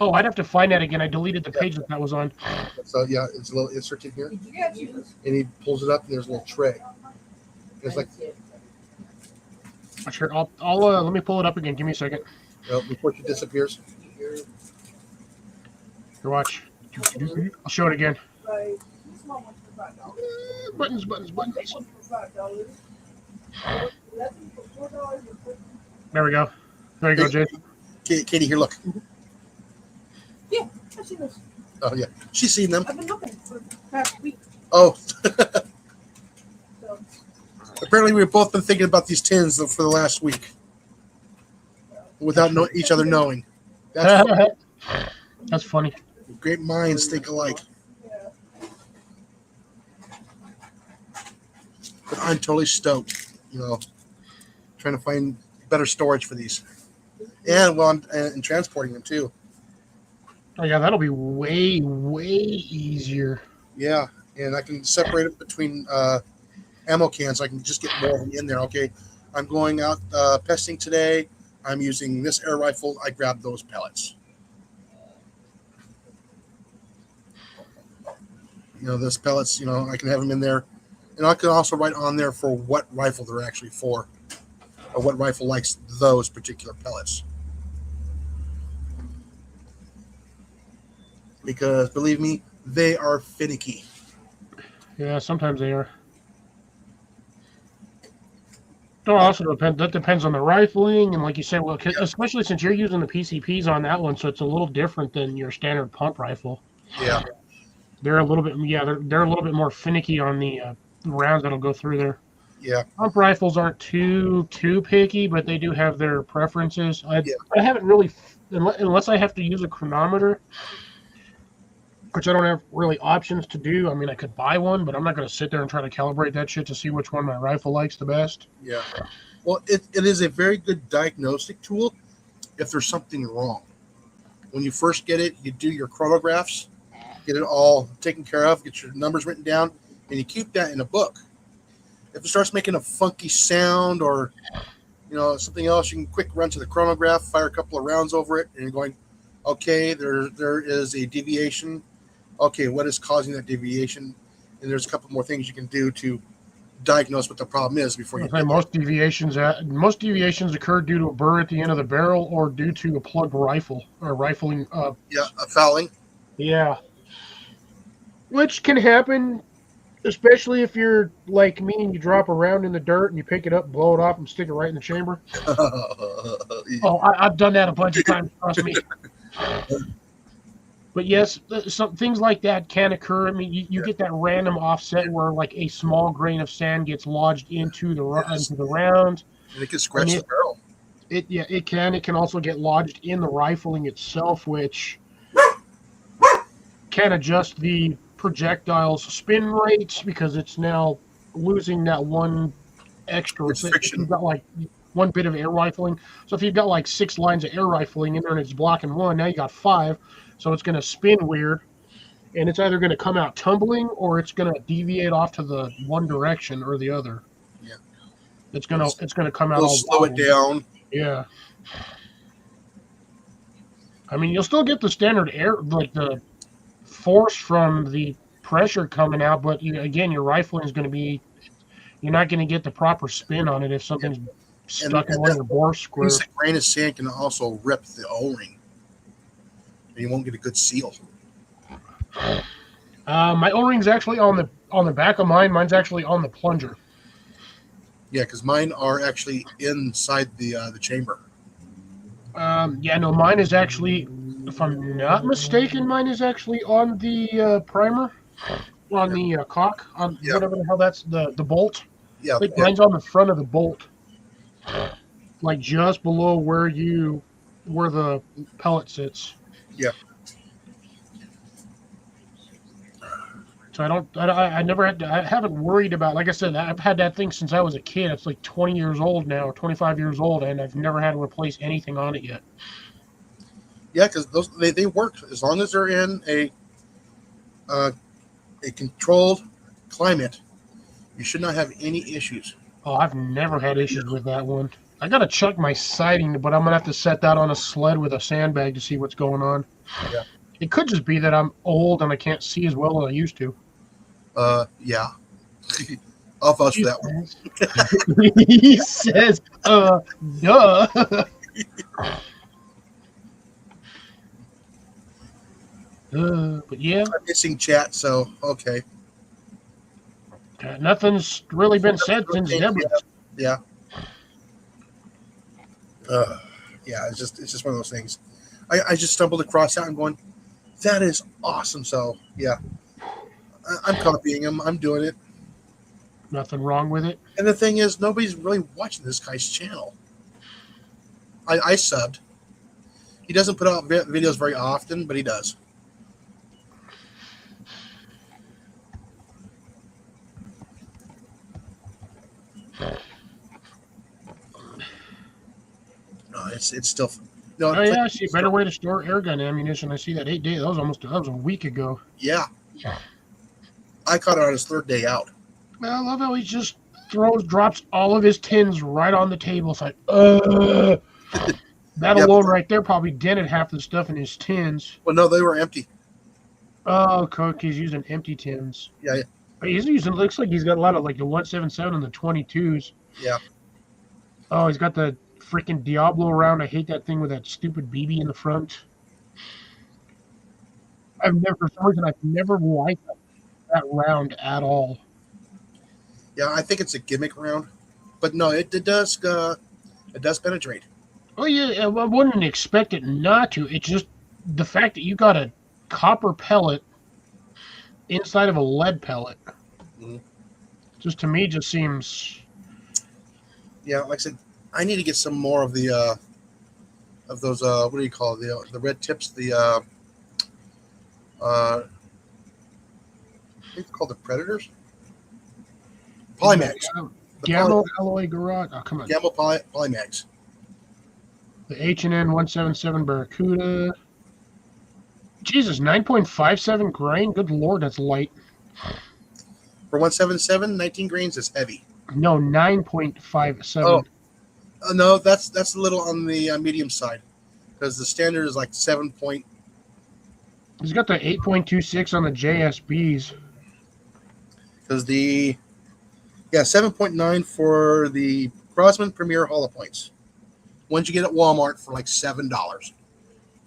Oh, I'd have to find that again. I deleted the page that was on. So yeah, it's a little insert in here, Did you get juice? and he pulls it up, and there's a little tray. It's like, Sure, I'll let me pull it up again. Give me a second. before she disappears. Here, watch. I'll show it again. Right. This small one's for $5. Buttons. This one's for $5. 11 for $4. There we go. There you go, Jason. Katie, here, look. Yeah, I've seen this. Oh yeah, she's seen them. I've been looking for the past week. Oh, So apparently we've both been thinking about these tins for the last week, without each other knowing. That's funny. That's funny. Great minds think alike. yeah. But I'm totally stoked. Trying to find better storage for these, and transporting them too. Oh yeah, that'll be way easier. Yeah, and I can separate it between ammo cans. So I can just get more of them in there. Okay, I'm going out pesting today. I'm using this air rifle. I grabbed those pellets. Those pellets. I can have them in there, and I can also write on there for what rifle they're actually for, or what rifle likes those particular pellets. Because believe me, they are finicky. Yeah, sometimes they are. It also depends. That depends on the rifling, and like you said, well, especially since you're using the PCPs on that one, so it's a little different than your standard pump rifle. Yeah. They're a little bit, they're a little bit more finicky on the rounds that'll go through there. Yeah. Pump rifles aren't too picky, but they do have their preferences. I haven't really, unless I have to use a chronometer, which I don't have really options to do. I mean, I could buy one, but I'm not going to sit there and try to calibrate that shit to see which one my rifle likes the best. Yeah. Well, it is a very good diagnostic tool if there's something wrong. When you first get it, you do your chronographs, get it all taken care of, get your numbers written down, and you keep that in a book. If it starts making a funky sound or something else, you can quick run to the chronograph, fire a couple of rounds over it, and you're going, okay, there is a deviation. Okay, what is causing that deviation? And there's a couple more things you can do to diagnose what the problem is before you. Most deviations occur due to a burr at the end of the barrel or due to a plugged rifle or rifling. A fouling. Yeah, which can happen, especially if you're like me and you drop a round in the dirt and you pick it up, blow it off, and stick it right in the chamber. Oh, I've done that a bunch of times. Trust me. But yes, some things like that can occur. I mean, you get that random offset where like a small grain of sand gets lodged into the round. And it can scratch the barrel. It can. It can also get lodged in the rifling itself, which can adjust the projectile's spin rates because it's now losing that one extra. If you've got like one bit of air rifling. So if you've got like 6 lines of air rifling in there and it's blocking one, now you got 5. So it's going to spin weird, and it's either going to come out tumbling or it's going to deviate off to the one direction or the other. Yeah, it's going to come out. Slow it down. Yeah. I mean, you'll still get the standard air, like the force from the pressure coming out, but again, your rifling is going to be. You're not going to get the proper spin on it if something's stuck in one of the bore squares. A grain of sand can also rip the O-ring. You won't get a good seal. My O-ring's actually on the back of mine. Mine's actually on the plunger. Yeah, because mine are actually inside the chamber. Mine is actually, if I'm not mistaken, mine is actually on the primer, on the cock, on whatever the hell that's the bolt. Yeah, I think mine's on the front of the bolt, like just below where the pellet sits. Yeah. So I haven't worried about, like I said, I've had that thing since I was a kid. It's like 20 years old now, or 25 years old, and I've never had to replace anything on it yet. Yeah, because they work as long as they're in a controlled climate. You should not have any issues. Oh, I've never had issues with that one. I gotta check my sighting, but I'm gonna have to set that on a sled with a sandbag to see what's going on. Yeah. It could just be that I'm old and I can't see as well as I used to. Yeah. I'll vouch for that one. He says, duh. But yeah, I'm missing chat, so okay. nothing's really been said since Deborah. Yeah. Yeah, it's just one of those things. I just stumbled across that and going, that is awesome. So yeah, I'm copying him. I'm doing it. Nothing wrong with it. And the thing is, nobody's really watching this guy's channel. I subbed. He doesn't put out videos very often, but he does. No, it's still. No, Oh yeah, I see a better way to store airgun ammunition. I see that 8 days. That was a week ago. Yeah. I caught it on his third day out. I love how he just drops all of his tins right on the table. It's like, that Yep. alone right there probably dented half the stuff in his tins. Well, no, they were empty. Oh, Cook, he's using empty tins. Yeah. He's using, looks like he's got a lot of like the 177 and the 22s. Yeah. Oh, he's got the freaking Diablo round. I hate that thing with that stupid BB in the front. For some reason, I've never liked that round at all. Yeah, I think it's a gimmick round, but no, it does penetrate. Oh yeah, I wouldn't expect it not to. It's just the fact that you got a copper pellet inside of a lead pellet. Mhm. Just to me, just seems. Yeah, like I said, I need to get some more of the of those what do you call it? The red tips, I think it's called the Predators. Polymags. The Gamma alloy garage. Oh come on. Gamma Polymags. The H&N 177 Barracuda. Jesus, 9.57 grain. Good lord, that's light. For 177, 19 grains is heavy. No, 9.57. Oh. No, that's a little on the medium side, because the standard is like 7 point. He's got the 8.26 on the JSBs. Because 7.9 for the Crosman Premier Hollow Points. Ones you get at Walmart for like $7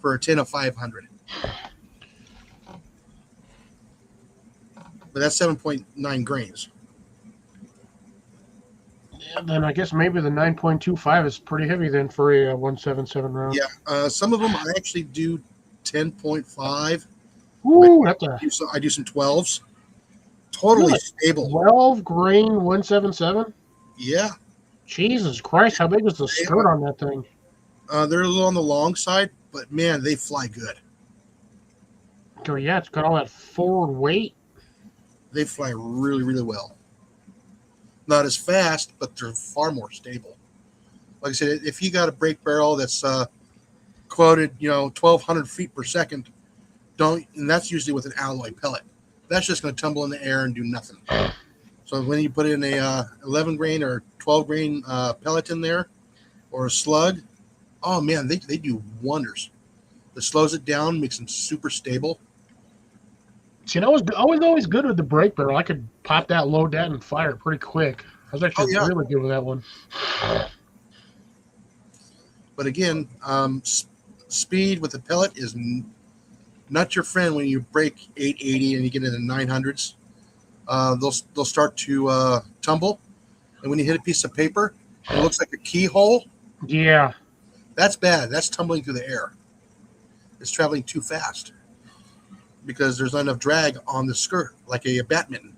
for a tin of 500. But that's 7.9 grains. Yeah, then I guess maybe the 9.25 is pretty heavy then for a 177 round. Yeah, some of them I actually do 10.5. Ooh, that's a I do some 12s. Totally Really? stable. 12 grain 177. Yeah, Jesus Christ, how big was the skirt on that thing? they're a little on the long side, but man, they fly good. Oh yeah, it's got all that forward weight. They fly really, really well. Not as fast, but they're far more stable. Like I said, if you got a brake barrel that's quoted, 1,200 feet per second, and that's usually with an alloy pellet. That's just going to tumble in the air and do nothing. So when you put in a 11 grain or 12 grain pellet in there, or a slug, oh man, they do wonders. It slows it down, makes them super stable. See, I was always good with the brake barrel. I could pop that, load that, and fire it pretty quick. I was actually really good with that one. But again, speed with the pellet is not your friend when you break 880 and you get into 900s. They'll start to tumble, and when you hit a piece of paper, it looks like a keyhole. Yeah, That's bad. That's tumbling through the air. It's traveling too fast because there's not enough drag on the skirt, like a badminton.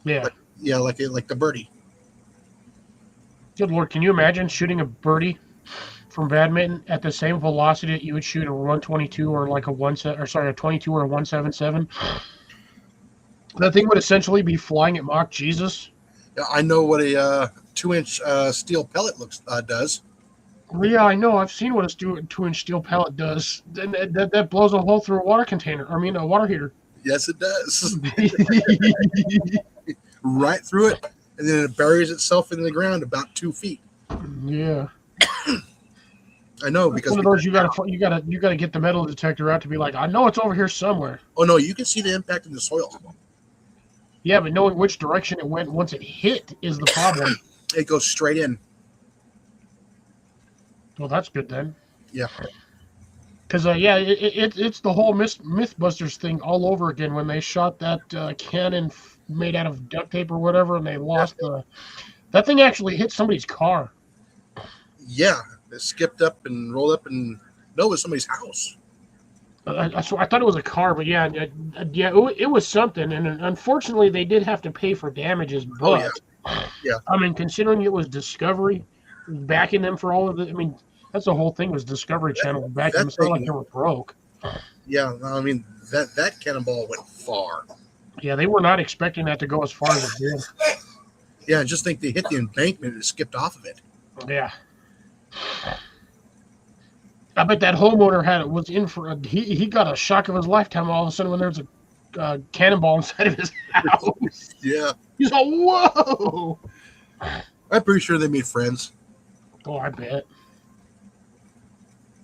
yeah. Like the birdie. Good lord, can you imagine shooting a birdie from badminton at the same velocity that you would shoot a 122 or like a 22 or a 177? That thing would essentially be flying at Mach Jesus. I know what a 2-inch steel pellet does. Well, yeah, I know. I've seen what a 2-inch steel pellet does. That blows a hole through a water container. I mean, a water heater. Yes, it does. right through it, and then it buries itself in the ground about 2 feet. Yeah. I know It's because one of those you gotta get the metal detector out to be like, I know it's over here somewhere. oh no, you can see the impact in the soil. Yeah, but knowing which direction it went once it hit is the problem. It goes straight in. Well, that's good then. Yeah. Because yeah, it's the whole MythBusters thing all over again when they shot that cannon made out of duct tape or whatever, and they lost that thing actually hit somebody's car. Yeah, it skipped up and rolled up, and no, it was somebody's house. I thought it was a car, but yeah, it was something, and unfortunately they did have to pay for damages. But Yeah. I mean, considering it was Discovery backing them for all of it, I mean, that's the whole thing was Discovery Channel backing them. It's not like they were broke. Yeah, I mean that cannonball went far. Yeah, they were not expecting that to go as far as it did. Yeah, just think they hit the embankment and it skipped off of it. Yeah. I bet that homeowner was in for he got a shock of his lifetime all of a sudden when there's a cannonball inside of his house. Yeah. He's like, whoa! I'm pretty sure they made friends. Oh, I bet.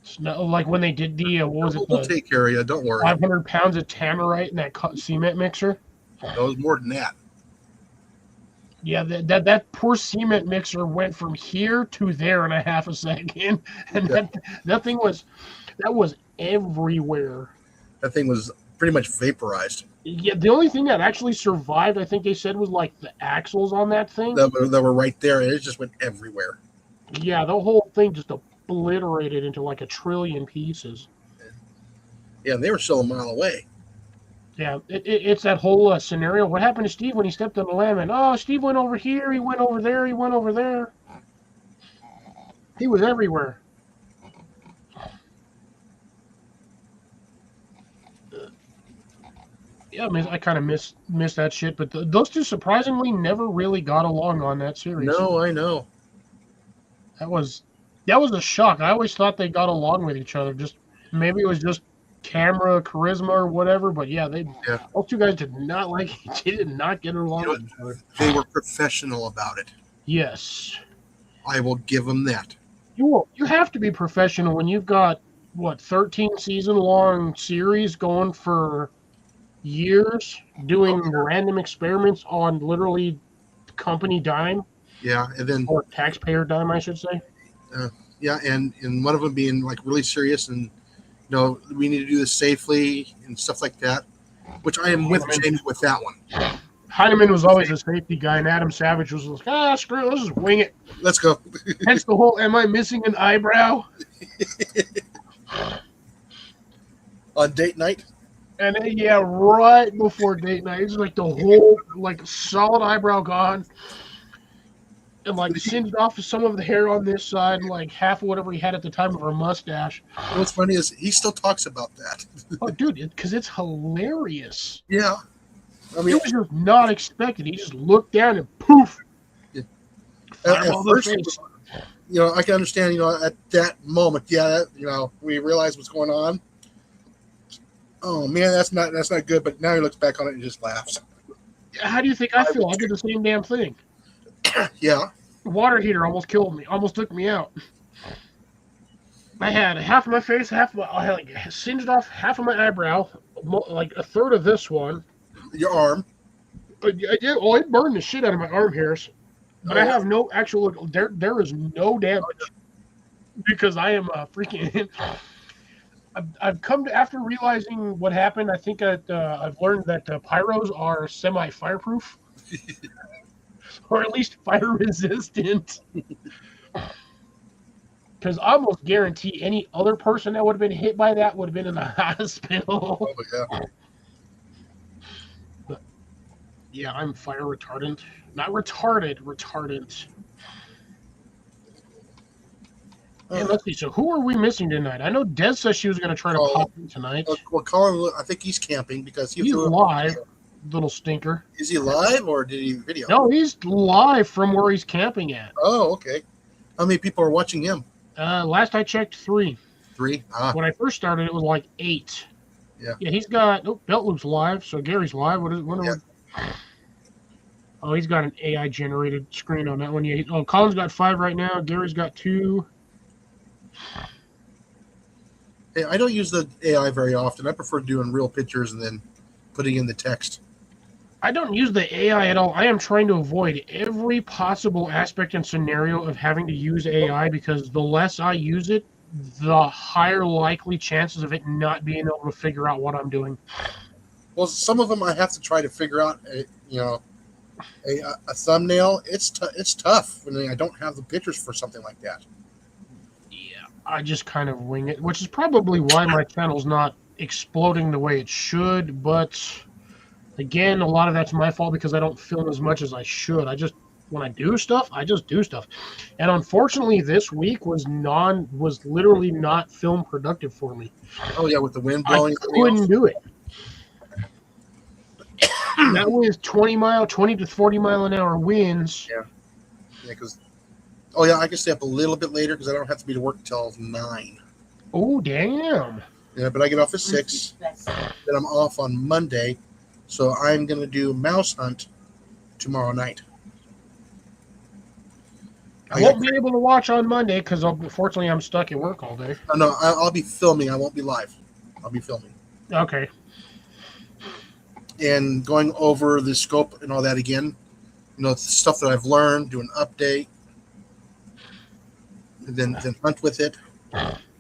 It's not like when they did the what was it? We'll take care of you. Don't worry. 500 pounds of Tannerite in that cement mixer. No, it was more than that. Yeah, that poor cement mixer went from here to there in a half a second, and that thing was everywhere. That thing was pretty much vaporized. Yeah, the only thing that actually survived, I think they said, was like the axles on that thing. That were right there, and it just went everywhere. Yeah, the whole thing just obliterated into like 1 trillion pieces. Yeah, they were still a mile away. Yeah, it's that whole scenario. What happened to Steve when he stepped on the lamb? And oh, Steve went over here, he went over there, he went over there. He was everywhere. Yeah, I mean, I kind of miss that shit. But those two surprisingly never really got along on that series. No, I know. That was a shock. I always thought they got along with each other. Just maybe it was just camera charisma or whatever. But yeah, those two guys did not they did not get along with each other. They were professional about it. Yes, I will give them that. you have to be professional when you've got 13 season long series going for years, doing random experiments on literally company dime. Yeah, and then or taxpayer dime, I should say. Yeah, and one of them being like really serious and we need to do this safely and stuff like that, which I am with Jamie with that one. Heineman was always a safety guy, and Adam Savage was like, screw it, let's just wing it. Let's go. Hence the whole, am I missing an eyebrow? On date night? And yeah, right before date night, it's like the whole, solid eyebrow gone. And singed off some of the hair on this side, and half of whatever he had at the time of her mustache. What's funny is he still talks about that. Oh, dude, because it's hilarious. Yeah. I mean, it was just not expected. He just looked down and poof. Yeah. At first, I can understand, at that moment, we realized what's going on. Oh man, that's not good. But now he looks back on it and just laughs. How do you think I feel? I did the same damn thing. Yeah. The water heater almost killed me. Almost took me out. I had half of my face, I had singed off half of my eyebrow, like a third of this one. Your arm. It burned the shit out of my arm hairs. But I have no actual. There is no damage because I am freaking. I've come to, after realizing what happened, I think I've learned that pyros are semi-fireproof. Or at least fire resistant. Because I almost guarantee any other person that would have been hit by that would have been in the hospital. Oh, yeah. But, yeah, I'm fire retardant. Not retarded, retardant. Hey, let's see. So who are we missing tonight? I know Des says she was going to try to pop in tonight. Well, Colin, I think he's camping because he's live. Little stinker. Is he live or did he video? No, he's live from where he's camping at. Oh, okay. How many people are watching him? Last I checked, 3. 3? When I first started, it was 8. Yeah. Yeah, he's got Belt Loop's live, so Gary's live. Oh, he's got an AI generated screen on that one. Yeah. Oh, Colin's got 5 right now. Gary's got 2. Hey, I don't use the AI very often. I prefer doing real pictures and then putting in the text. I don't use the AI at all. I am trying to avoid every possible aspect and scenario of having to use AI because the less I use it, the higher likely chances of it not being able to figure out what I'm doing. Well, some of them I have to try to figure out. A thumbnail. It's tough when I don't have the pictures for something like that. Yeah, I just kind of wing it, which is probably why my channel's not exploding the way it should. But again, a lot of that's my fault because I don't film as much as I should. When I do stuff, I just do stuff. And unfortunately, this week was literally not film productive for me. Oh yeah, with the wind I blowing. couldn't do it. That was 20 to 40 mile an hour winds. Yeah, because I can stay up a little bit later because I don't have to be to work till 9. Oh damn! Yeah, but I get off at 6. Then I'm off on Monday, so I'm gonna do mouse hunt tomorrow night. I won't be able to watch on Monday because unfortunately I'm stuck at work all day. No, I'll be filming. I won't be live. I'll be filming Okay. and going over the scope and all that again. Stuff that I've learned, do an update, and then hunt with it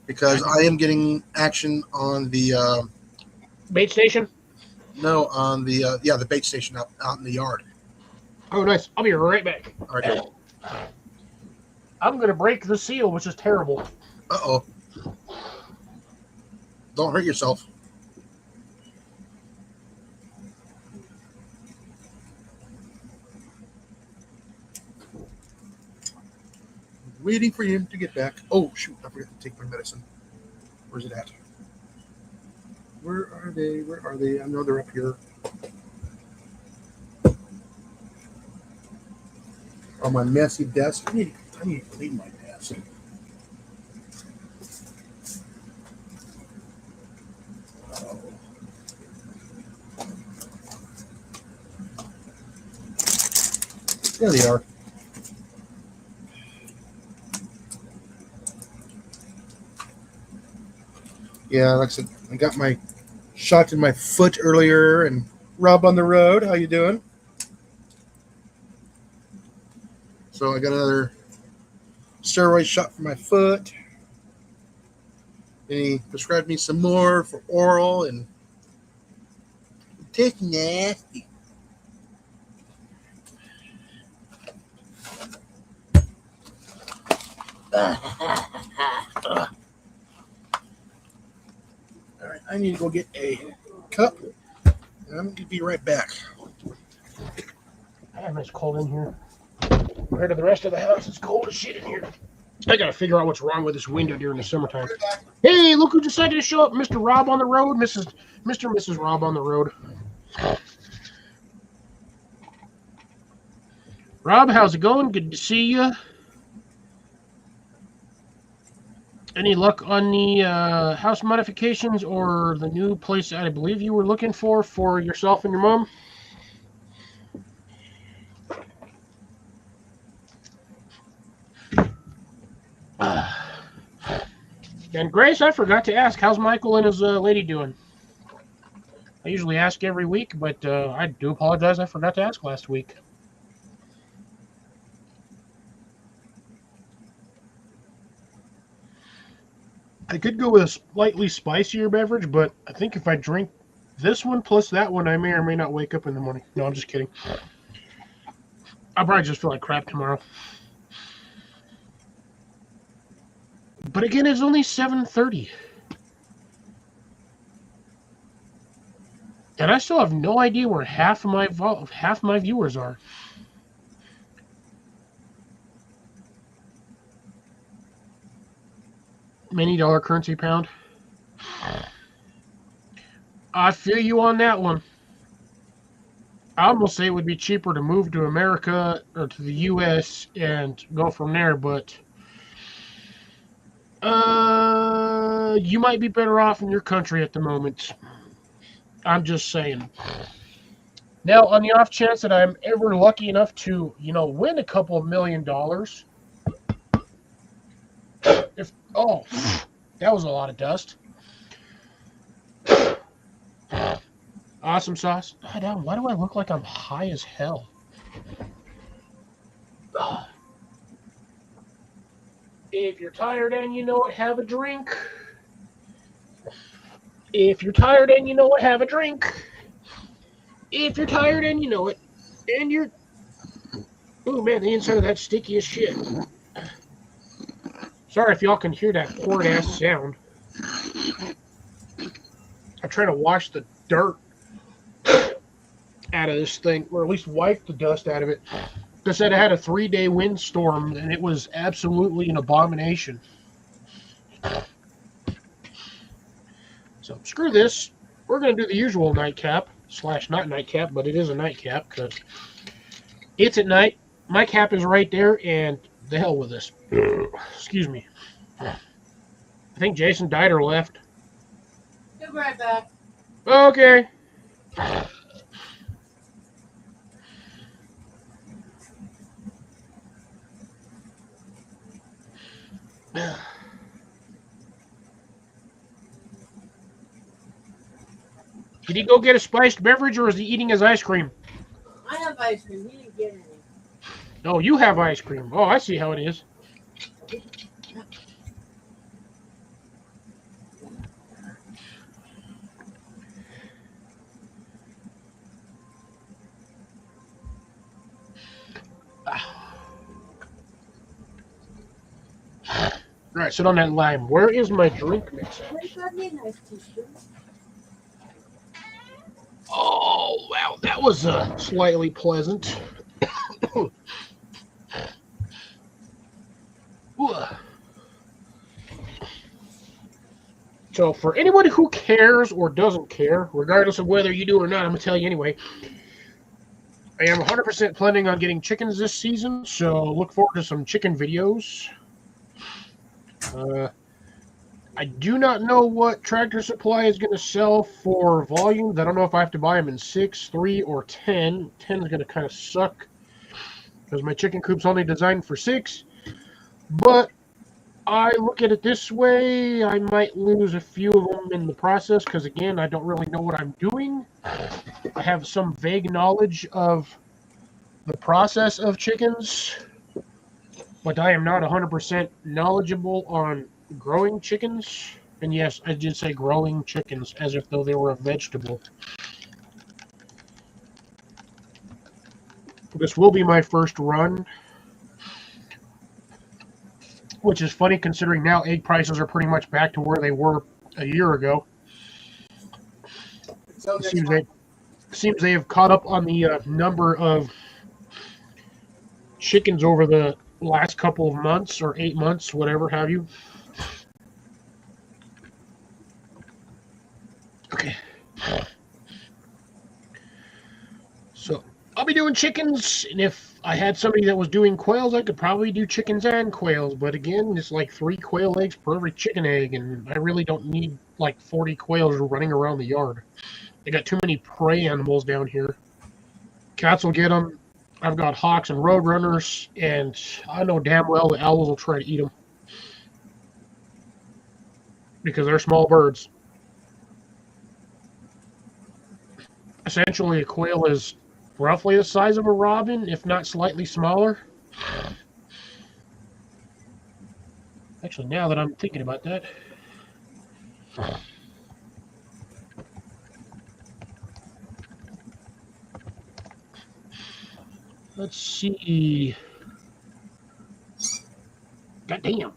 because I am getting action on the Bait station? on the bait station out in the yard. Oh, nice. I'll be right back. All right. I'm going to break the seal, which is terrible. Uh-oh. Don't hurt yourself. Waiting for him to get back. Oh, shoot. I forgot to take my medicine. Where's it at? Where are they? Where are they? I know they're up here. On my messy desk. I need to clean my desk. Oh. There they are. Yeah, like I said, I got my shot in my foot earlier, and Rob on the road. How you doing? So I got another steroid shot for my foot. And he prescribed me some more for oral, and it tastes nasty. All right, I need to go get a cup, and I'm going to be right back. Damn, it's cold in here. Compared to the rest of the house, it's cold as shit in here. I gotta figure out what's wrong with this window during the summertime. Hey, look who decided to show up. Mr. Rob on the road. Mr. and Mrs. Rob on the road. Rob, how's it going? Good to see you. Any luck on the house modifications or the new place that I believe you were looking for yourself and your mom? And Grace, I forgot to ask, how's Michael and his lady doing? I usually ask every week, but I do apologize. I forgot to ask last week. I could go with a slightly spicier beverage, but I think if I drink this one plus that one, I may or may not wake up in the morning. No, I'm just kidding. I'll probably just feel like crap tomorrow. But again, it's only 7:30. And I still have no idea where half my viewers are. Many dollar currency pound. I feel you on that one. I almost say it would be cheaper to move to America or to the U.S. and go from there, but you might be better off in your country at the moment. I'm just saying. Now, on the off chance that I'm ever lucky enough to, win a couple of $1 million, oh, that was a lot of dust. Awesome sauce. God damn, why do I look like I'm high as hell? If you're tired and you know it, have a drink. If you're tired and you know it, have a drink. If you're tired and you know it, and you're... Oh, man, the inside of that sticky as shit. Sorry if y'all can hear that horrid-ass sound. I'm trying to wash the dirt out of this thing, or at least wipe the dust out of it. They said it had a 3-day windstorm, and it was absolutely an abomination. So screw this. We're going to do the usual nightcap, / not nightcap, but it is a nightcap, because it's at night. My cap is right there, and the hell with this. Excuse me. I think Jason died or left. Be right back. Okay. Did he go get a spiced beverage, or is he eating his ice cream? I have ice cream. He didn't get any. Oh, you have ice cream. Oh, I see how it is. All right, sit on that lime. Where is my drink mix? Wait, got me a nice t-shirt. Oh, wow, that was slightly pleasant. So, for anyone who cares or doesn't care, regardless of whether you do or not, I'm going to tell you anyway. I am 100% planning on getting chickens this season, so look forward to some chicken videos. I do not know what Tractor Supply is going to sell for volumes. I don't know if I have to buy them in 6, 3, or 10. 10 is going to kind of suck because my chicken coop's only designed for 6. But I look at it this way. I might lose a few of them in the process because, again, I don't really know what I'm doing. I have some vague knowledge of the process of chickens, but I am not 100% knowledgeable on growing chickens. And yes, I did say growing chickens as if though they were a vegetable. This will be my first run, which is funny considering now egg prices are pretty much back to where they were a year ago. So It seems they have caught up on the number of chickens over the last couple of months, or 8 months, whatever have you. Okay. So I'll be doing chickens, and if I had somebody that was doing quails, I could probably do chickens and quails. But again, it's like 3 quail eggs per every chicken egg, and I really don't need like 40 quails running around the yard. I got too many prey animals down here. Cats will get them. I've got hawks and roadrunners, and I know damn well the owls will try to eat them because they're small birds. Essentially, a quail is roughly the size of a robin, if not slightly smaller. Actually, now that I'm thinking about that. Let's see. God damn.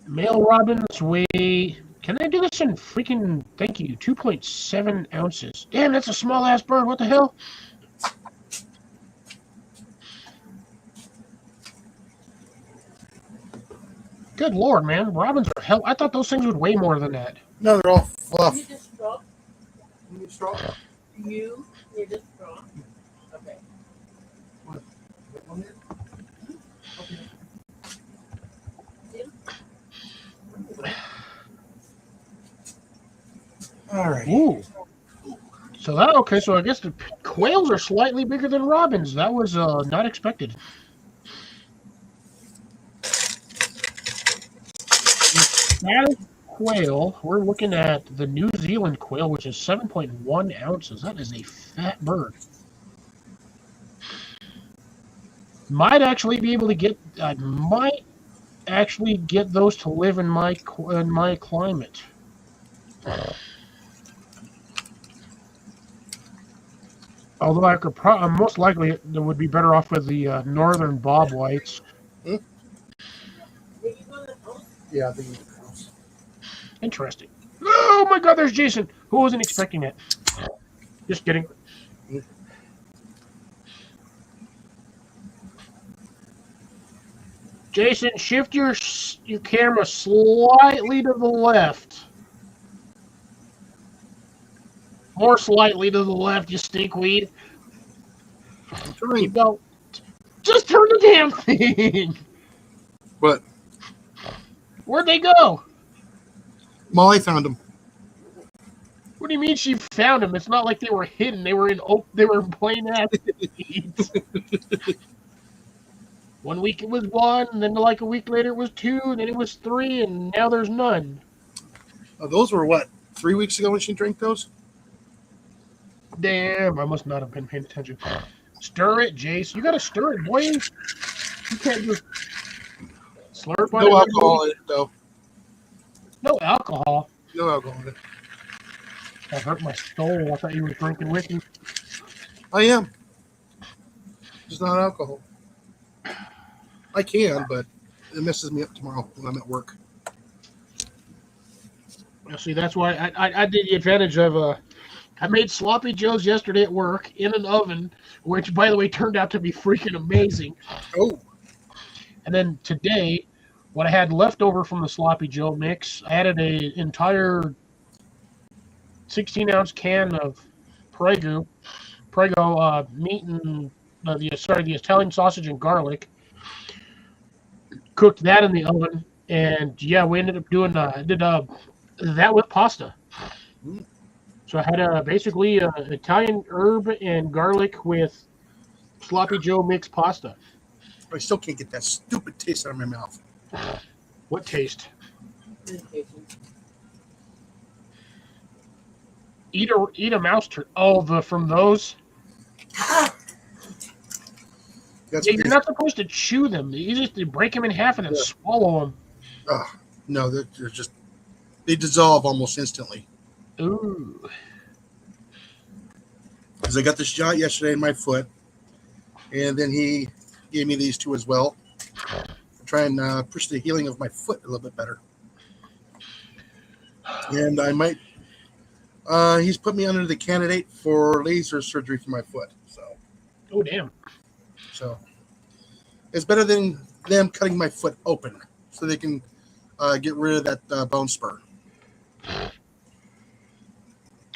Male robins weigh... Can I do this in freaking... Thank you. 2.7 ounces. Damn, that's a small-ass bird. What the hell? Good lord, man. Robins are hell... I thought those things would weigh more than that. no, they're all fluff. You just straw. You need straw? You need a straw. Okay. All right. Ooh. So that okay. So I guess the quails are slightly bigger than robins. That was not expected. That quail, we're looking at the New Zealand quail, which is 7.1 ounces. That is a fat bird. Might actually be able to get. I might actually get those to live in my climate. Although I could most likely it would be better off with the northern bob whites. Yeah, I think. Interesting. Oh my God, there's Jason. Who wasn't expecting that? Just kidding. Jason, shift your camera slightly to the left. More slightly to the left, you stinkweed. You don't. Just turn the damn thing. What? Where'd they go? Molly found them. What do you mean she found them? It's not like they were hidden. They were in plain ass. 1 week it was one, and then like a week later it was two, and then it was three, and now there's none. Those were what? 3 weeks ago when she drank those? Damn, I must not have been paying attention. Stir it, Jace. You gotta stir it, boy. You can't just slurp on it. No alcohol in it, though. No alcohol. No alcohol in it. That hurt my soul. I thought you were drinking with me. I am. It's not alcohol. I can, but it messes me up tomorrow when I'm at work. See, that's why I did the advantage of I made sloppy joes yesterday at work in an oven, which, by the way, turned out to be freaking amazing. Oh. And then today, what I had left over from the sloppy joe mix, I added an entire 16-ounce can of Prego meat and the Italian sausage and garlic. Cooked that in the oven, and yeah, we ended up doing that with pasta. So I had basically Italian herb and garlic with sloppy joe mixed pasta. I still can't get that stupid taste out of my mouth. What taste? Eat a mouse turd. Oh, from those. Yeah, you're not supposed to chew them. You just break them in half and then swallow them. No, they're just they dissolve almost instantly. Ooh. Because I got this shot yesterday in my foot, and then he gave me these two as well. Try and push the healing of my foot a little bit better. And I might. He's put me under the candidate for laser surgery for my foot. So. Oh damn. So. It's better than them cutting my foot open, so they can get rid of that bone spur.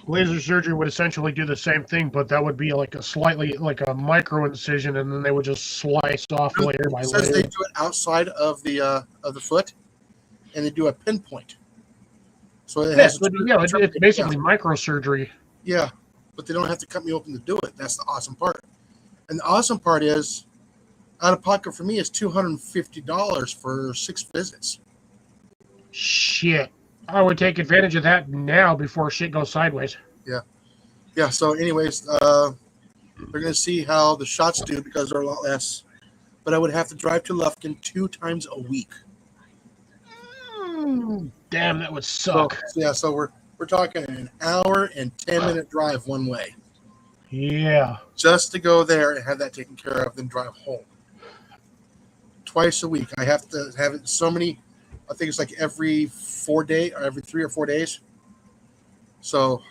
Laser surgery would essentially do the same thing, but that would be like a micro incision, and then they would just slice off layer by It says layer. they do it outside of the foot, and they do a pinpoint. So it has It's basically microsurgery. Yeah, but they don't have to cut me open to do it. That's the awesome part. And the awesome part is, out of pocket for me is $250 for 6 visits. Shit. I would take advantage of that now before shit goes sideways. Yeah. So, anyways, we're gonna see how the shots do because they're a lot less. But I would have to drive to Lufkin 2 times a week. Damn, that would suck. So we're talking an hour and 10-minute drive one way. Yeah. Just to go there and have that taken care of, then drive home. Twice a week. I have to have it so many. I think it's like every 4 day or every 3 or 4 days. So.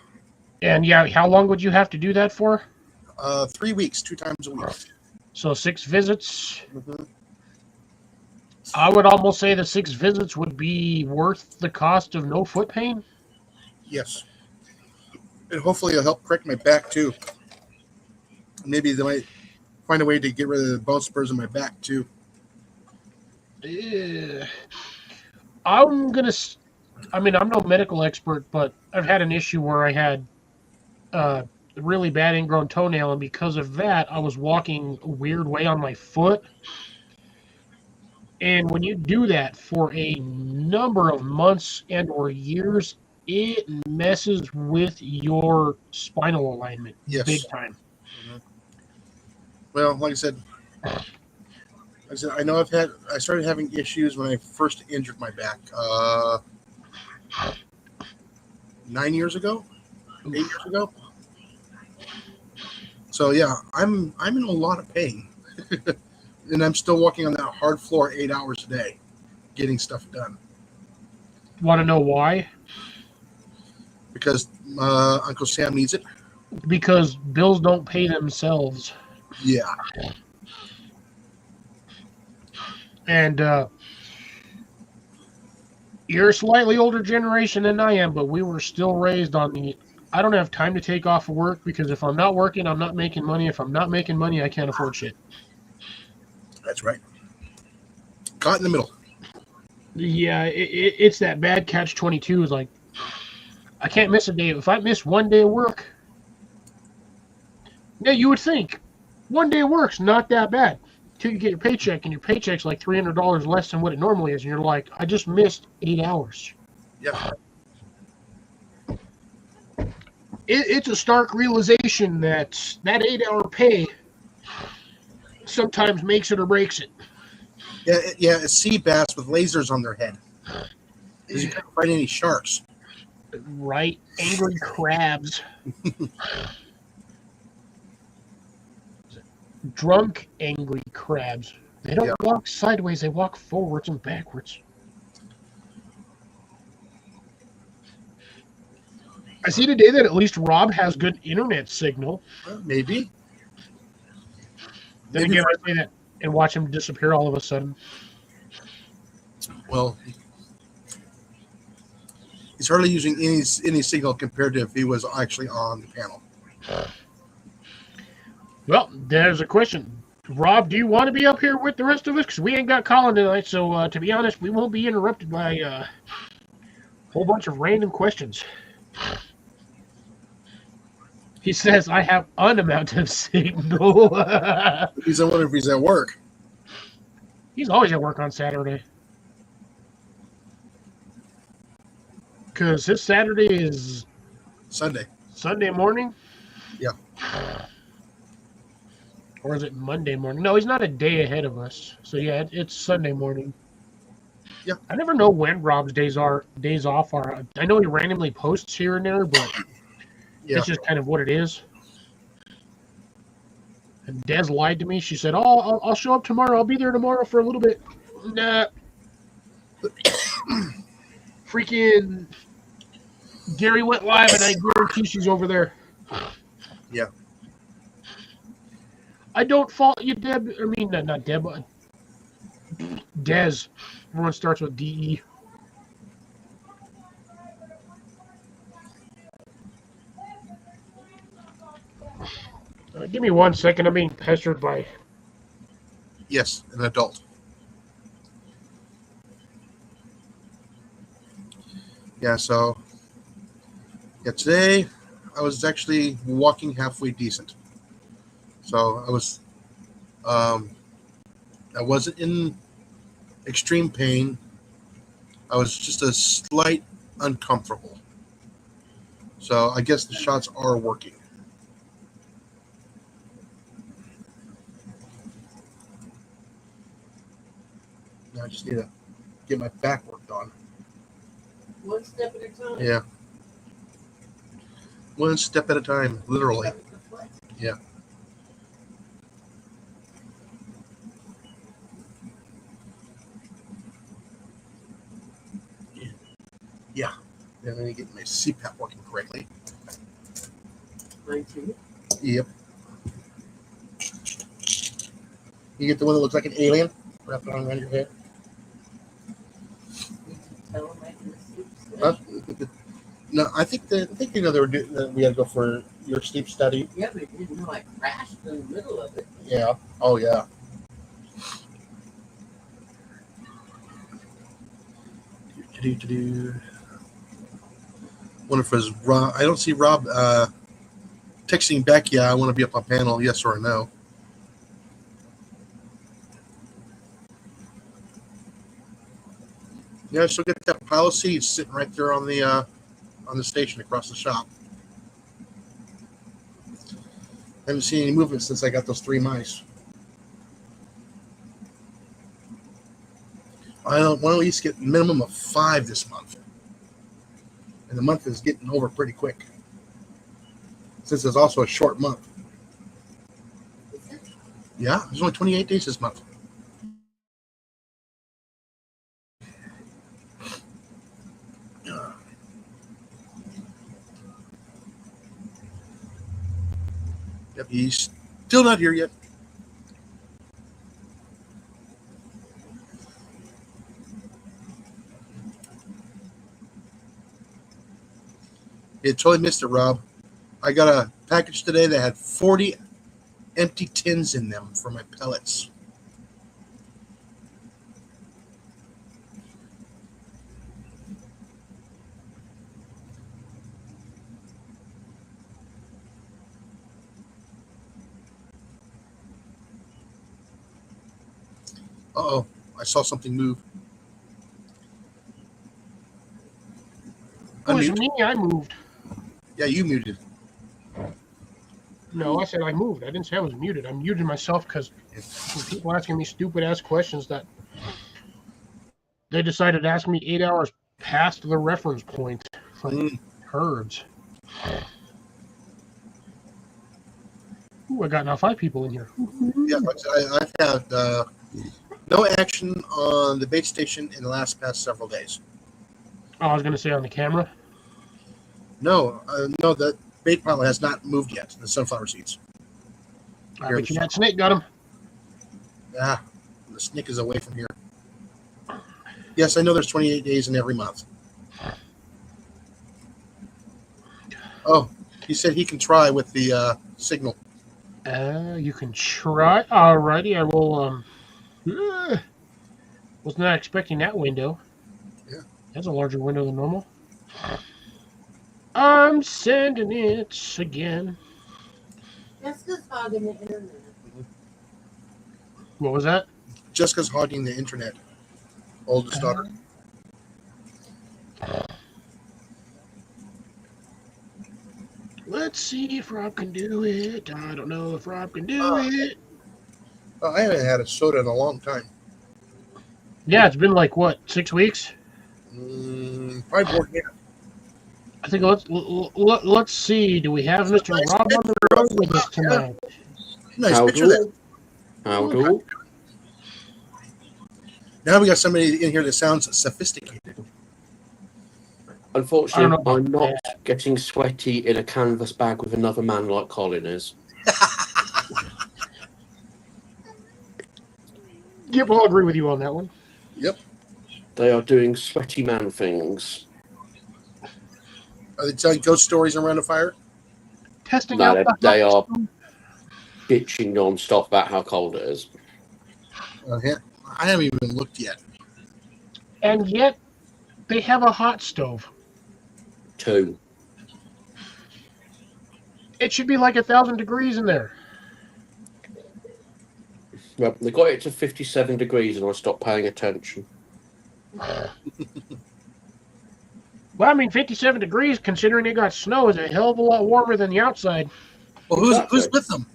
And yeah, how long would you have to do that for? 3 weeks, 2 times a week. So 6 visits. Mm-hmm. I would almost say the 6 visits would be worth the cost of no foot pain. Yes. And hopefully it'll help correct my back too. Maybe they might find a way to get rid of the bone spurs in my back too. I'm no medical expert, but I've had an issue where I had really bad ingrown toenail, and because of that, I was walking a weird way on my foot. And when you do that for a number of months and or years, it messes with your spinal alignment big Yes. time. Mhm. Well, like I said, I know I started having issues when I first injured my back 9 years ago, 8 years ago. So yeah, I'm in a lot of pain, and I'm still walking on that hard floor 8 hours a day, getting stuff done Want to know why? because Uncle Sam needs it. Because bills don't pay themselves. Yeah, And you're a slightly older generation than I am, but we were still raised on the I don't have time to take off of work because if I'm not working, I'm not making money. If I'm not making money, I can't afford shit. that's right. Caught in the middle. Yeah, it's that bad catch 22 is like, I can't miss a day. If I miss one day of work, yeah, you would think one day of work's not that bad. Till you get your paycheck, and your paycheck's like $300 less than what it normally is, and you're like, I just missed 8 hours. Yeah, It's a stark realization that 8 hour pay sometimes makes it or breaks it. yeah. It's sea bass with lasers on their head because you can't find any sharks. Right? Angry crabs. Drunk, angry crabs. They don't Yeah. walk sideways, they walk forwards and backwards. I see today that at least Rob has good internet signal. Maybe. Then Maybe again, I say that and watch him disappear all of a sudden. Well, he's hardly using any signal compared to if he was actually on the panel. Well, there's a question. Rob, do you want to be up here with the rest of us? Because we ain't got Colin tonight, so to be honest, we won't be interrupted by a whole bunch of random questions. He says, I have an amount of signal. He's I wonder if he's at work. He's always at work on Saturday. Because his Saturday is Sunday. Sunday morning? Yeah. Or is it Monday morning? No, he's not a day ahead of us. So yeah, it's Sunday morning. Yeah. I never know when Rob's days off are. I know he randomly posts here and there, but Yeah. it's just kind of what it is. And Des lied to me. She said, "Oh, I'll show up tomorrow. I'll be there tomorrow for a little bit." Nah. Freaking Gary went live, and I guarantee she's over there. Yeah. I don't fault you, Deb. I mean, not Deb. Des. Everyone starts with DE. Give me 1 second. I'm being pestered by. Yes, an adult. Yeah. So. Yeah. Today, I was actually walking halfway decent. So I was. I wasn't in extreme pain. I was just a slight uncomfortable. So I guess the shots are working. Now I just need to get my back worked on. One step at a time. Yeah. One step at a time, literally. Step at a foot. Yeah. Yeah. Then I need to get my CPAP working correctly. Mine too. Yep. You get the one that looks like an alien wrapped around your head. Tell them I can sleep study. Huh? No, I think they know that we got to go for your sleep study. Yeah, but you didn't know I crashed in the middle of it. Yeah. Oh yeah. Wonder if it's Rob. I don't see Rob texting back, yeah, I want to be up on panel, yes or no. Yeah, I still get that pile of seeds sitting right there on the station across the shop. Haven't seen any movement since I got those 3 mice. I want to at least get a minimum of 5 this month. And the month is getting over pretty quick. Since it's also a short month. Yeah, there's only 28 days this month. Yep, he's still not here yet. You totally missed it, Rob. I got a package today that had 40 empty tins in them for my pellets. Uh-oh, I saw something move. It was Unmute. me. I moved. Yeah, you muted. No, I said I moved. I didn't say I was muted. I muted myself because people asking me stupid ass questions that they decided to ask me 8 hours past the reference point. Like herds. Ooh, I got now 5 people in here. Yeah, I've had no action on the bait station in the past several days. Oh, I was going to say on the camera. No, the bait pile has not moved yet. The sunflower seeds. I bet you that snake got him. Ah, the snake is away from here. Yes, I know there's 28 days in every month. Oh, he said he can try with the signal. You can try. Alrighty, I will. Was not expecting that window. Yeah. That's a larger window than normal. I'm sending it again. Jessica's hogging the internet. What was that? Jessica's hogging the internet. Oldest daughter. Let's see if Rob can do it. I don't know if Rob can do it. I haven't had a soda in a long time. Yeah, it's been like what, 6 weeks? Probably more. Yeah. I think let's see. Do we have Mr. Nice Rob on the road with us tonight? Nice How picture there. do? How do? Now we got somebody in here that sounds sophisticated. Unfortunately, I I'm not getting sweaty in a canvas bag with another man like Colin is. Yep, I'll agree with you on that one. Yep. They are doing sweaty man things. Are they telling ghost stories around a fire? Testing No, out they are bitching non-stop about how cold it is. I haven't even looked yet. And yet, they have a hot stove. 2. It should be like 1,000 degrees in there. Well, they got it to 57 degrees and I stopped paying attention. Well, I mean, 57 degrees, considering it got snow, is a hell of a lot warmer than the outside. Well, who's with them?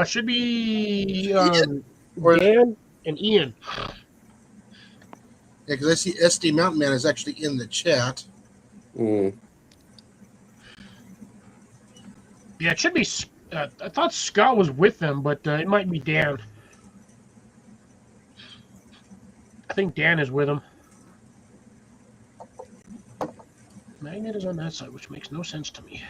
Should be Or- Dan and Ian. Yeah, because I see SD Mountain Man is actually in the chat. Mm. Yeah, it should be. I thought Scott was with them, but it might be Dan. I think Dan is with him. Magnet is on that side, which makes no sense to me.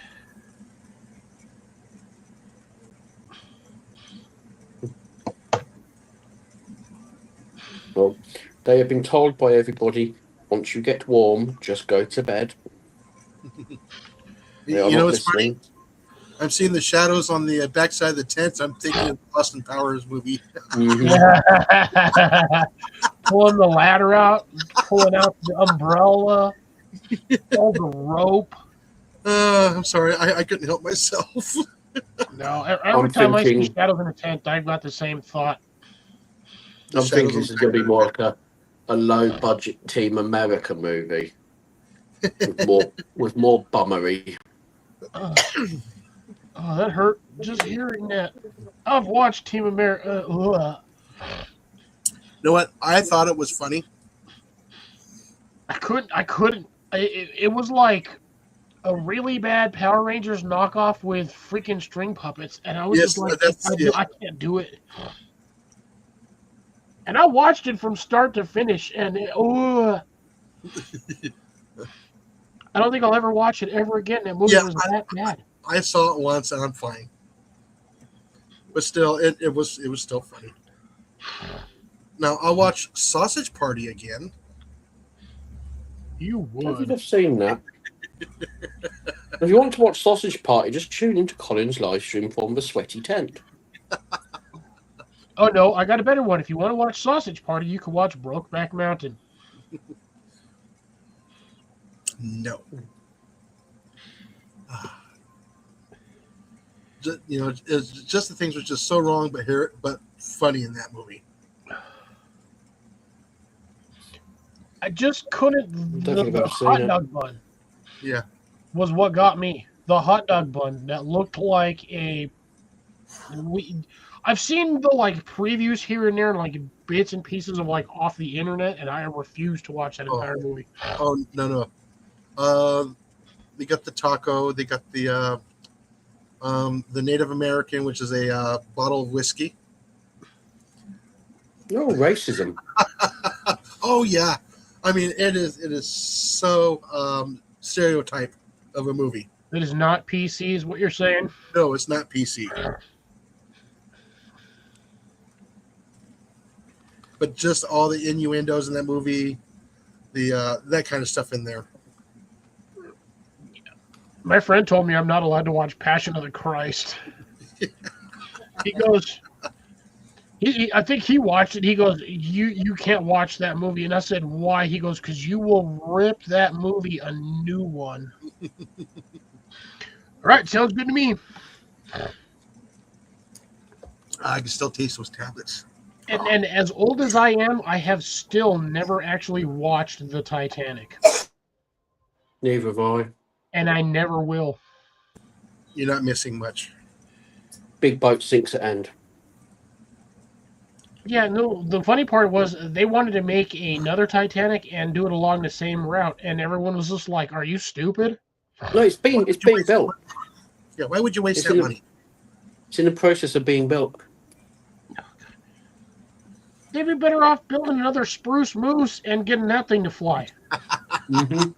Well, they have been told by everybody, once you get warm, just go to bed. They are You know not what's funny? listening. I'm seeing the shadows on the backside of the tents. I'm thinking of the Austin Powers movie. Mhm. Pulling the ladder out, pulling out the umbrella, all the rope. I'm sorry, I couldn't help myself. No, I'm every time I see thinking, Shadows in a Tent, I've got the same thought. The I'm Shadows thinking on this is going to be Blackbird. more like a low budget Team America movie with more bummery. Uh, oh, that hurt just hearing that. I've watched Team America. You know what? I thought it was funny. I couldn't. It was like a really bad Power Rangers knockoff with freaking string puppets, and I was just Yes, like, that's yeah. I can't do it. And I watched it from start to finish, and I don't think I'll ever watch it ever again. That movie Yeah, was that bad. I saw it once and I'm fine. But still, it was still funny. Now I'll watch Sausage Party again. You I think would. I've seen that. If you want to watch Sausage Party, just tune into Colin's live stream from the Sweaty Tent. Oh no, I got a better one. If you want to watch Sausage Party, you can watch Brokeback Mountain. No. Just the things were just so wrong, but funny in that movie. I just couldn't. Don't think The I've seen hot it. dog bun Yeah, was what got me. The hot dog bun that looked like a. I've seen the like previews here and there and like bits and pieces of like off the internet, and I refuse to watch that entire movie. Oh no. They got the taco. They got the Native American, which is a bottle of whiskey. No racism. Oh yeah, I mean it is so stereotype of a movie. It is not PC, is what you're saying. No, it's not PC. But just all the innuendos in that movie, the that kind of stuff in there. My friend told me I'm not allowed to watch Passion of the Christ. He goes, I think he watched it. He goes, you can't watch that movie. And I said, why? He goes, because you will rip that movie a new one. All right, sounds good to me. I can still taste those tablets. And as old as I am, I have still never actually watched the Titanic. Neither have I. And I never will. You're not missing much. Big boat sinks at end. Yeah, no, the funny part was they wanted to make another Titanic and do it along the same route, and everyone was just like, are you stupid? No, it's being built. Yeah, why would you waste It's that in a- money? It's in the process of being built. They'd be better off building another Spruce Moose and getting that thing to fly. Mm-hmm.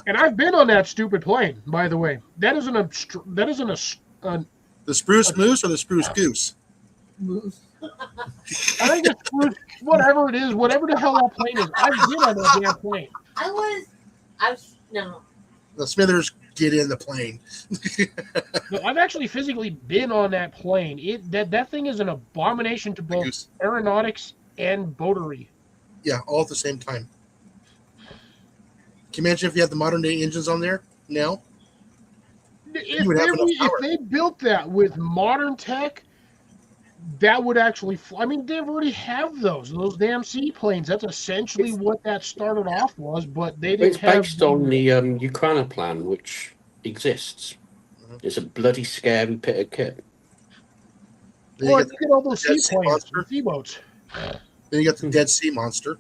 And I've been on that stupid plane, by the way. That isn't a The Spruce Moose or the Spruce Goose? I think it's Spruce, whatever it is, whatever the hell that plane is. I've been on that damn plane. No. The Smithers get in the plane. No, I've actually physically been on that plane. That thing is an abomination to both Goose. aeronautics and boatery. Yeah, all at the same time. Can you imagine if you had the modern day engines on there now? If they built that with modern tech, that would actually fly. I mean, they already have those damn seaplanes. That's essentially what that started off was, but they didn't It's based on the Ukraine plan, which exists. Mhm. It's a bloody scary bit of kit. Then Well, you look get at all those Dead Sea seaplanes, Monster. seaboats. then you got the Dead Sea Monster.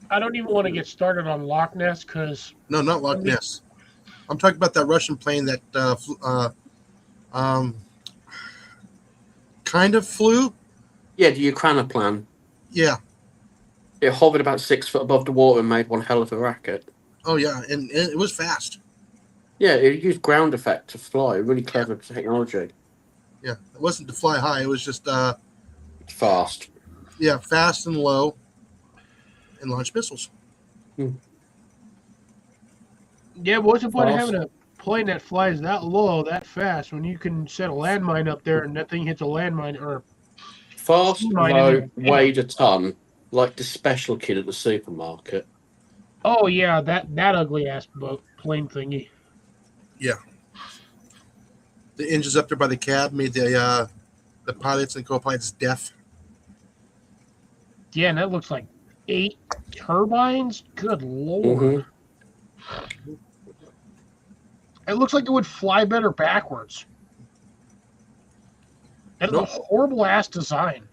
I don't even want to get started on Loch Ness because No, not Loch Ness. I'm talking about that Russian plane that kind of flew. Yeah, the Ukraine plan. Yeah. It hovered about 6 foot above the water and made one hell of a racket. Oh yeah, and it was fast. Yeah, it used ground effect to fly. Really clever technology. Yeah, it wasn't to fly high. It was just Fast. yeah, fast and low, and launch missiles. yeah, what's the point of Fast. having a plane that flies that low, that fast, when you can set a landmine up there and that thing hits a landmine or Fast, Mine low, and- weighed a ton, Like the special kid at the supermarket. Oh yeah, that ugly ass boat plane thingy. The engines up there by the cab made the pilots and co-pilots deaf. Yeah, and that looks like 8 turbines. Good lord. It looks like it would fly better backwards. That is Nope. a horrible ass design.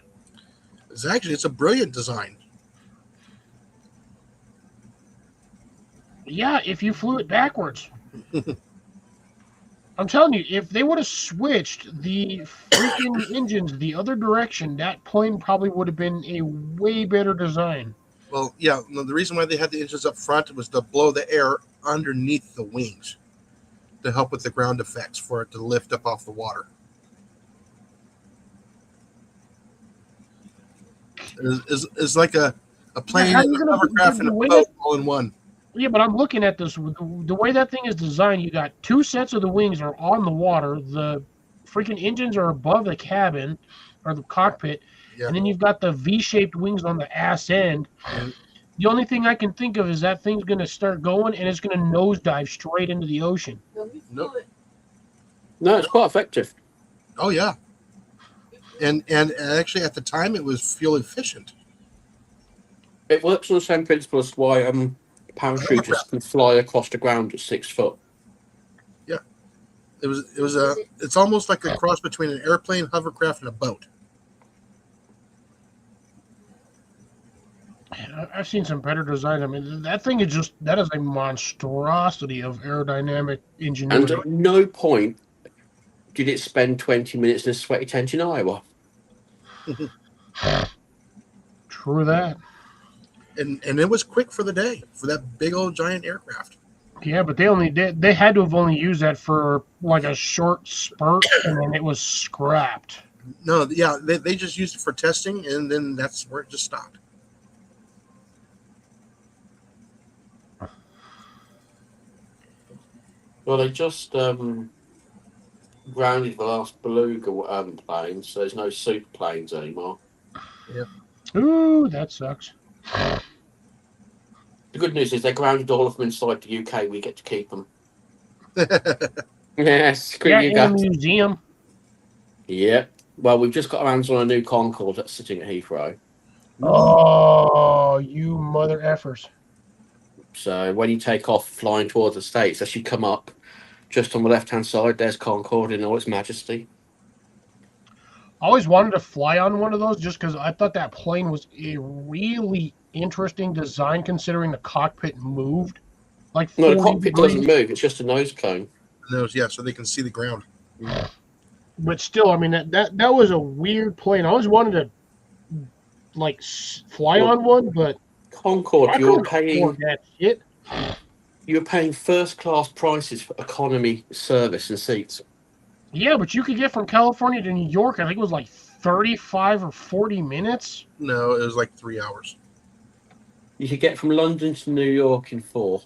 It's a brilliant design. Yeah, if you flew it backwards. I'm telling you, if they would have switched the freaking engines the other direction, that plane probably would have been a way better design. Well, yeah, no, the reason why they had the engines up front was to blow the air underneath the wings to help with the ground effects for it to lift up off the water. It's like a plane how and you a gonna- hovercraft and a the way boat all in one. Yeah, but I'm looking at this. The way that thing is designed, you got 2 sets of the wings are on the water. The freaking engines are above the cabin or the cockpit. Yeah. And then you've got the V-shaped wings on the ass end. Mhm. The only thing I can think of is that thing's going to start going and it's going to nosedive straight into the ocean. No, we Nope. flew it. No, it's quite effective. Oh yeah, and actually at the time it was fuel efficient. It works on the same principle as why parachutists can fly across the ground at 6 foot. It's almost like a cross between an airplane, hovercraft, and a boat. I've seen some better design. I mean, that thing is that is a monstrosity of aerodynamic And ingenuity. at no point did it spend 20 minutes in a sweaty tent in Iowa. True that. And it was quick for the day for that big old giant aircraft. Yeah, but they had to have only used that for like a short spurt, and then it was scrapped. No, yeah, they just used it for testing, and then that's where it just stopped. Well, they just grounded the last Beluga plane, so there's no super planes anymore. Ooh, that sucks. The good news is they grounded all of them inside the UK. We get to keep them. Yes, screw Yeah, you in a guys. museum. Yeah. Well, we've just got our hands on a new Concorde that's sitting at Heathrow. Oh, you mother effers. So when you take off flying towards the States, as you come up, just on the left-hand side, there's Concorde in all its majesty. I always wanted to fly on one of those just because I thought that plane was a really interesting design considering the cockpit moved. Like No, the 40 cockpit degrees. doesn't move. It's just a nose cone. Yeah, so they can see the ground. But still, I mean, that was a weird plane. I always wanted to like fly Well, on one, but Concorde, I you're couldn't paying afford that shit. first-class prices for economy service and seats. Yeah, but you could get from California to New York. I think it was like 35 or 40 minutes. No, it was like 3 hours. You could get from London to New York in 4.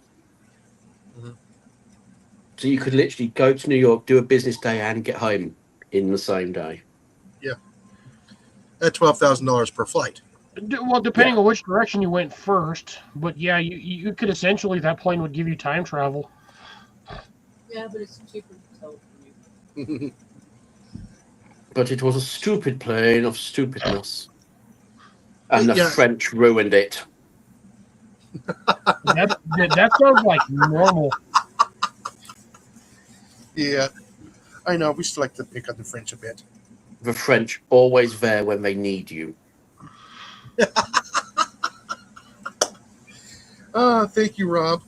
Mhm. So you could literally go to New York, do a business day, and get home in the same day. At $12,000 per flight. Well, depending on which direction you went first. But yeah, you could essentially, that plane would give you time travel. Yeah, but it's cheaper to tow from you. But it was a stupid plane of stupidness. And the Yeah. French ruined it. That sounds like normal. Yeah, I know. We still like to pick on the French a bit. The French always there when they need you. Thank you, Rob.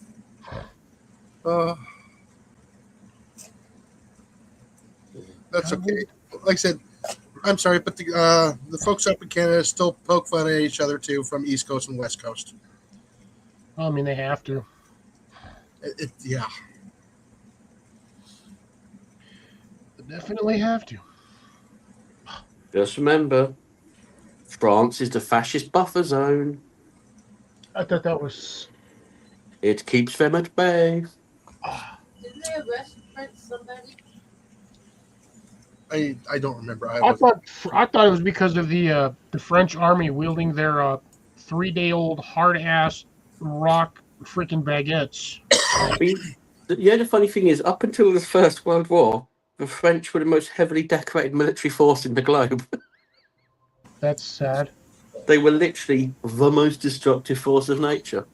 That's okay. Like I said, I'm sorry, but the folks up in Canada still poke fun at each other too, from East Coast and West Coast. I mean, they have to. Yeah. They definitely have to. Just remember, France is the fascist buffer zone. I thought that was. It keeps them at bay. Didn't they arrest French somebody? I don't remember. I thought it was because of the French army wielding their 3-day-old hard ass rock freaking baguettes. The funny thing is, up until the First World War, the French were the most heavily decorated military force in the globe. That's sad. They were literally the most destructive force of nature.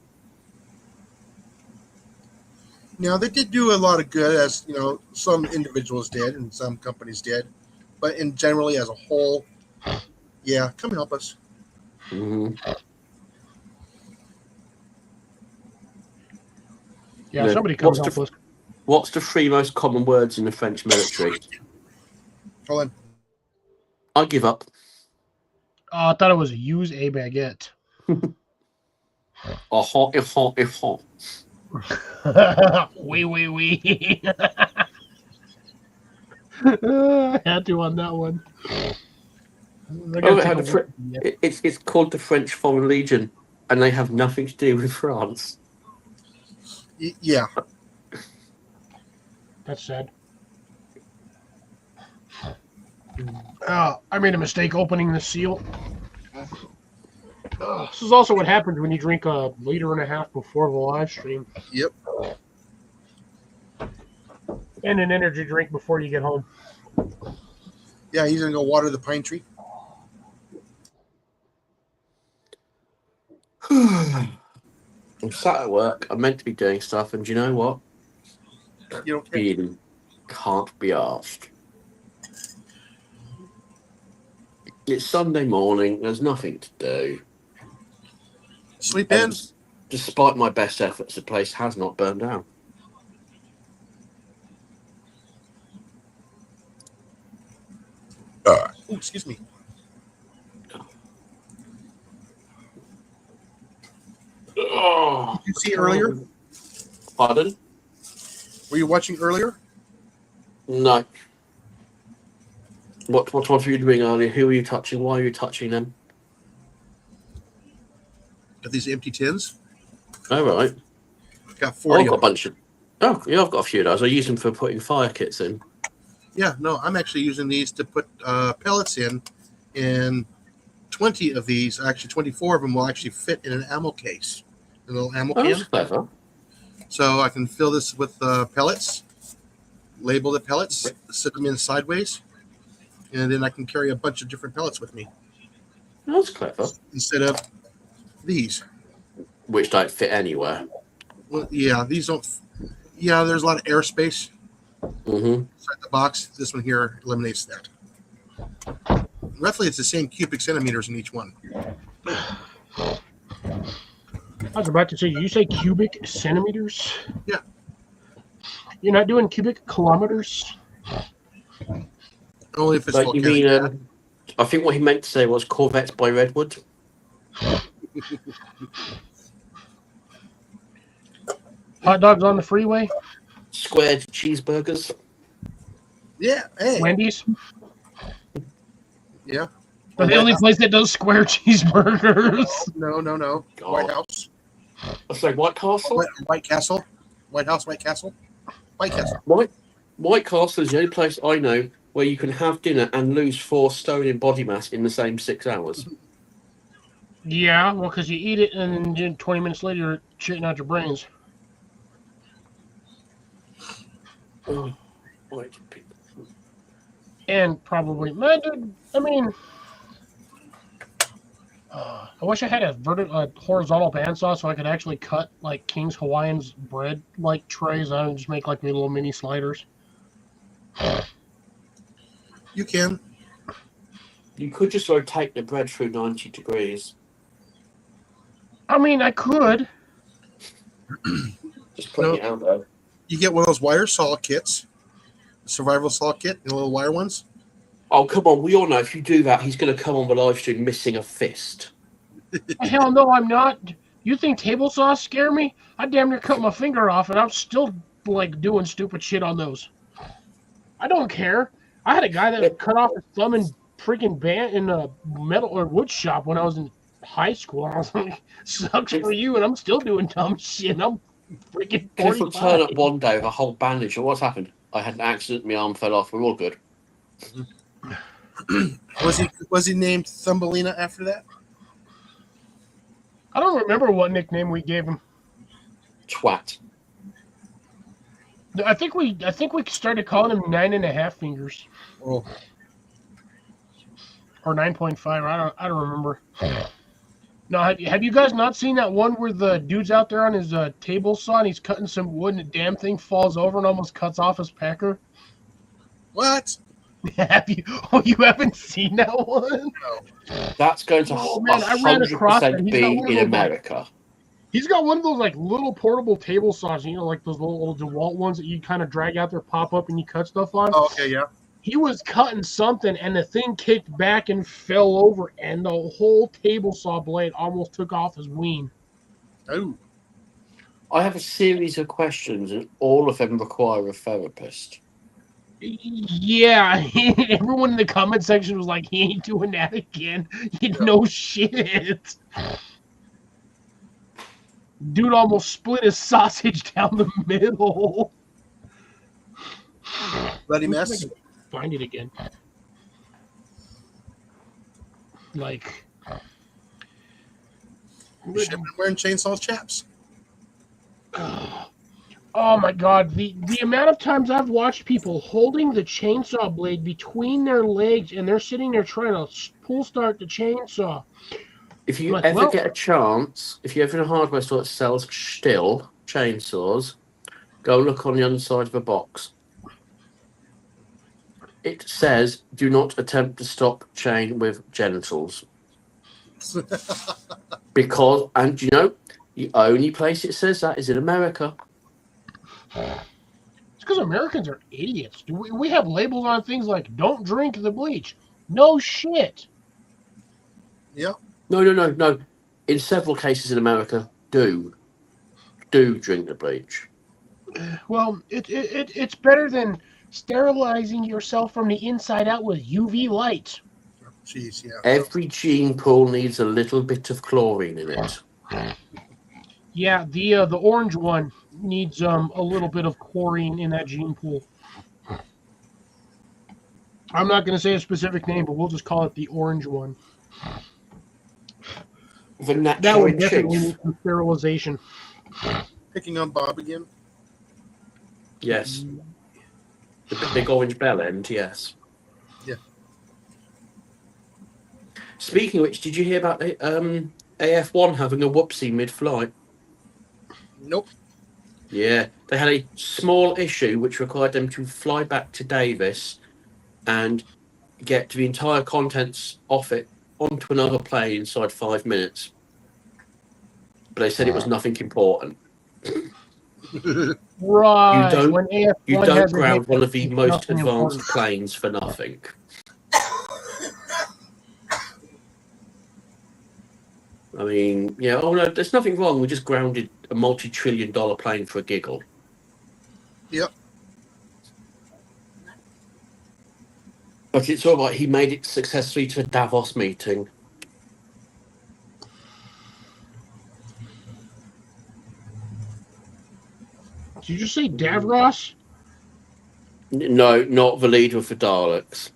Now, they did do a lot of good, as you know, some individuals did and some companies did, but in generally as a whole, yeah, come help us. Mm-hmm. Yeah, somebody come help us. What's the 3 most common words in the French military? Hold on. I give up. I thought it was use a baguette. Oui. I had to on that one. It's called the French Foreign Legion, and they have nothing to do with France. Yeah. That's sad. I made a mistake opening the seal. This is also what happens when you drink 1.5 liters before the live stream. Yep. And an energy drink before you get home. Yeah, he's gonna go water the pine tree. I'm sat at work. I'm meant to be doing stuff, and do you know what? You don't care. Really can't be asked. It's Sunday morning. There's nothing to do. Sleep in. And despite my best efforts, the place has not burned down. Ooh, excuse me. Oh, Did you see earlier? pardon? Were you watching earlier? No. What were you doing earlier? Who were you touching? Why are you touching them? Got these empty tins. All right. Got Oh, 40. I've got a bunch of. Oh, yeah, I've got a few of those. I use them for putting fire kits in. Yeah, no, I'm actually using these to put pellets in, and 20 of these, actually 24 of them, will actually fit in an ammo case, a little ammo Oh, can. that's clever. So I can fill this with pellets, label the pellets, sit them in sideways, and then I can carry a bunch of different pellets with me That's clever. instead of these. Which don't fit anywhere. Well, yeah, these don't. Yeah, there's a lot of airspace Mm-hmm. inside the box. This one here eliminates that. Roughly, it's the same cubic centimeters in each one. I was about to say, you say cubic centimeters? Yeah. You're not doing cubic kilometers? Only if it's Like you volcanic. mean? I think what he meant to say was Corvettes by Redwood. Hot dogs on the freeway? Squared cheeseburgers. Yeah, hey, Wendy's? yeah. But the only place that does square cheeseburgers. No. God. White House. Let's say White Castle. White Castle. White House, White Castle. White Castle. White Castle is the only place I know where you can have dinner and lose 4 stone in body mass in the same 6 hours. Yeah, well, because you eat it and then 20 minutes later you're shitting out your brains. Oh, why do people? And probably, I mean, I wish I had a horizontal bandsaw so I could actually cut like King's Hawaiian's bread like trays out and just make like little mini sliders. You can. You could just rotate the bread through 90 degrees. I mean, I could. Just put it out there. You get one of those wire saw kits, survival saw kit, the little wire ones. Oh, come on. We all know if you do that, he's going to come on the live stream missing a fist. Hell no, I'm not. You think table saws scare me? I damn near cut my finger off and I'm still like doing stupid shit on those. I don't care. I had a guy that cut off his thumb in freaking in a metal or wood shop when I was in high school. I was like, sucks for you, and I'm still doing dumb shit. I'm freaking Cliff will 45. turn up one day with a whole bandage. Or what's happened? I had an accident. My arm fell off. We're all good. Was he named Thumbelina after that? I don't remember what nickname we gave him. Twat. I think we started calling him 9.5 fingers Oh, or 9.5. I don't remember. No, have you guys not seen that one where the dude's out there on his table saw and he's cutting some wood and the damn thing falls over and almost cuts off his pecker? what? Have you? Oh, you haven't seen that one? No. That's going to Oh, man, I ran across that. 100% He's be got one of in those, America. He's got one of those like little portable table saws, like those little DeWalt ones that you kind of drag out there, pop up, and you cut stuff on. Oh, okay, yeah. He was cutting something, and the thing kicked back and fell over, and the whole table saw blade almost took off his wing. Oh, I have a series of questions, and all of them require a therapist. Yeah, everyone in the comment section was like, "He ain't doing that again." No shit. Dude almost split his sausage down the middle. bloody mess. Find it again. Like, You should have been wearing chainsaw chaps. oh my god, the amount of times I've watched people holding the chainsaw blade between their legs and they're sitting there trying to pull start the chainsaw. If you Like, ever well- get a chance, if you're ever in a hardware store that sells Stihl chainsaws, go look on the other side of a box. It says, "Do not attempt to stop chain with genitals." Because, and you know, the only place it says that is in America. It's because Americans are idiots. We have labels on things like "Don't drink the bleach." No shit. Yep. No. In several cases in America, do drink the bleach. Well, it's better than sterilizing yourself from the inside out with UV light. Jeez, yeah. Every gene pool needs a little bit of chlorine in it. Yeah, the orange one needs a little bit of chlorine in that gene pool. I'm not going to say a specific name, but we'll just call it the orange one. The That natural one definitely chief. needs some sterilization. Picking on Bob again. Yes. The big orange bell end, yes. Yeah. Speaking of which, did you hear about the AF1 having a whoopsie mid-flight? Nope. Yeah, they had a small issue which required them to fly back to Davis and get the entire contents off it onto another plane inside 5 minutes. But they said it was nothing important. Right. You don't- when AF1 You has don't a ground hit, one of the it's most nothing advanced important. planes for nothing. I mean, yeah, oh no, there's nothing wrong. We just grounded a multi-trillion-dollar plane for a giggle. Yep. But it's all right. He made it successfully to a Davos meeting. Did you just say Davros? No, not the leader of the Daleks.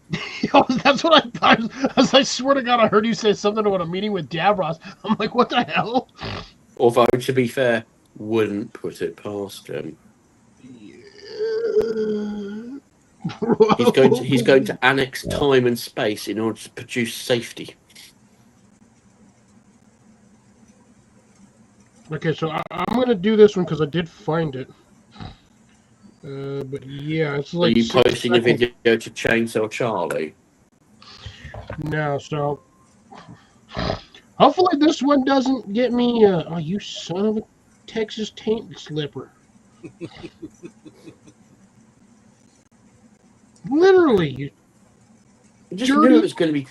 That's what I thought. I swear to God, I heard you say something about a meeting with Davros. I'm like, what the hell? Although, to be fair, wouldn't put it past him. He's going to annex time and space in order to produce safety. Okay, so I'm going to do this one because I did find it. But yeah, it's Are like. you 6 posting a seconds. video to Chainsaw Charlie? No, so. Hopefully this one doesn't get me. Oh, you son of a Texas taint slipper. Literally, you Just Dirty. knew it was going to be.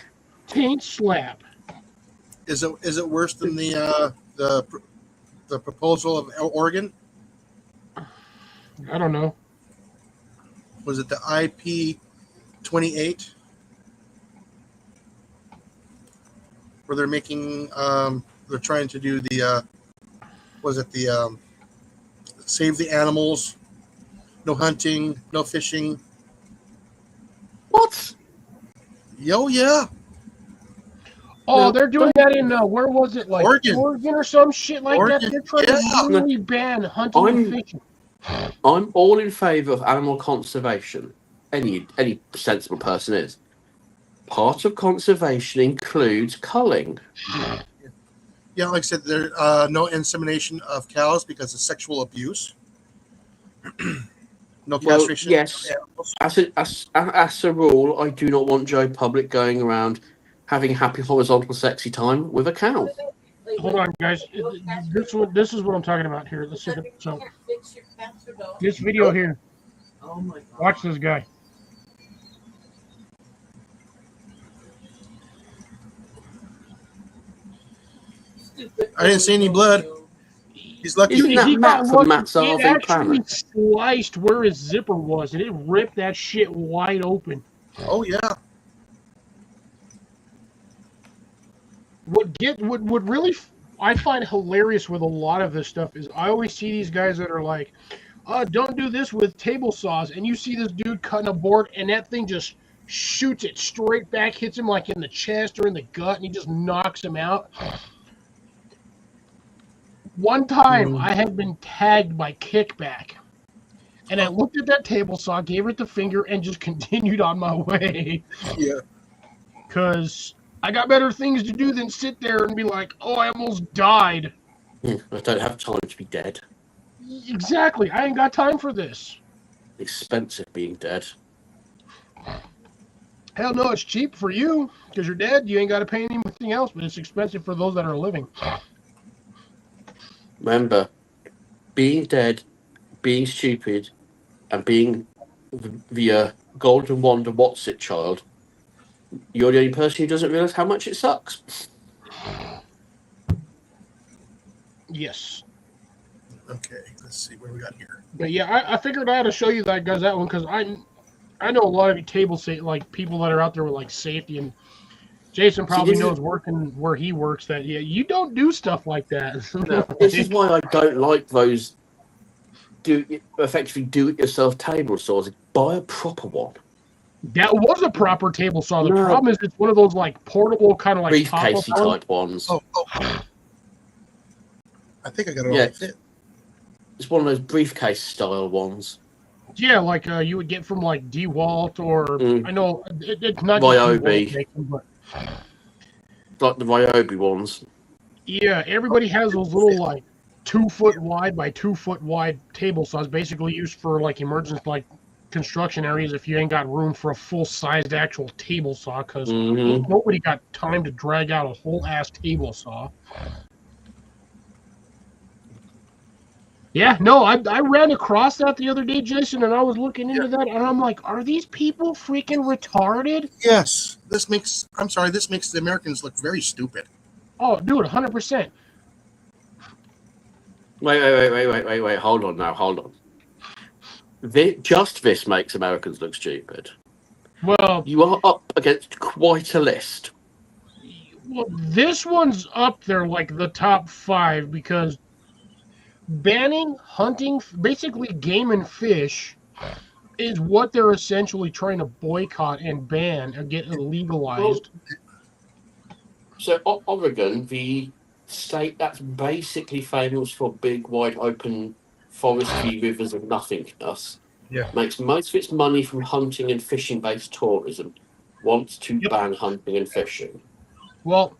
taint slap. Is it worse than the proposal of Oregon? I don't know. Was it the IP28? Where they're making they're trying to do the save the animals, no hunting, no fishing. What? Yo, yeah. Oh, No, they're doing that in where was it? Like Oregon. or some shit like that. Oregon, They're trying yeah. to literally ban hunting and I'm- fishing. I'm all in favour of animal conservation. Any sensible person is. Part of conservation includes culling. Yeah, like I said, there no insemination of cows because of sexual abuse. No Well, castration. yes. Of animals. As a rule, I do not want Joe Public going around having happy horizontal sexy time with a cow. Hold on, guys. This is what I'm talking about here. Let's see. So this video here. Oh my god. Watch this guy. I didn't see any blood. He's lucky. Isn't that He Matt got from lucky. Matt's It RV actually Planet? sliced where his zipper was, and it ripped that shit wide open. Oh yeah. What really I find hilarious with a lot of this stuff is I always see these guys that are like, don't do this with table saws, and you see this dude cutting a board, and that thing just shoots it straight back, hits him like in the chest or in the gut, and he just knocks him out. One time, I had been tagged by Kickback, and I looked at that table saw, gave it the finger, and just continued on my way. Yeah. Because I got better things to do than sit there and be like, oh, I almost died. I don't have time to be dead. Exactly. I ain't got time for this. Expensive being dead. Hell no, it's cheap for you because you're dead. You ain't got to pay anything else, but it's expensive for those that are living. Remember, being dead, being stupid, and being the golden wonder what's it child, you're the only person who doesn't realise how much it sucks. Yes. Okay. Let's see where we got here. But yeah, I figured I had to show you that guys that one because I know a lot of you like people that are out there with like safety, and Jason probably knows working where he works that you don't do stuff like that. No, this is why I don't like those effectively do-it-yourself table saws. Buy a proper one. That was a proper table saw. The No. problem is it's one of those like portable kind of like Briefcasey pop-up ones. type ones. Oh. I think I got it Yeah. all fit. It's one of those briefcase style ones. Yeah, like you would get from like DeWalt or Mm. I know it's not Ryobi. just DeWalt making, but Like the Ryobi ones. yeah, everybody has those little like 2 foot wide by 2 foot wide table saws, basically used for like emergency like construction areas if you ain't got room for a full sized actual table saw because Mhm. nobody got time to drag out a whole ass table saw. Yeah, no, I ran across that the other day, Jason, and I was looking into that, and I'm like, are these people freaking retarded? Yes. This makes the Americans look very stupid. Oh, dude, 100%. Wait. Hold on now. Hold on. This makes Americans look stupid. Well, You are up against quite a list. this one's up there like the top 5 because banning hunting, basically game and fish, is what they're essentially trying to boycott and ban and get legalized. So Oregon, the state that's basically famous for big, wide open forestry rivers of nothingness, makes most of its money from hunting and fishing-based tourism, wants to ban hunting and fishing. Well,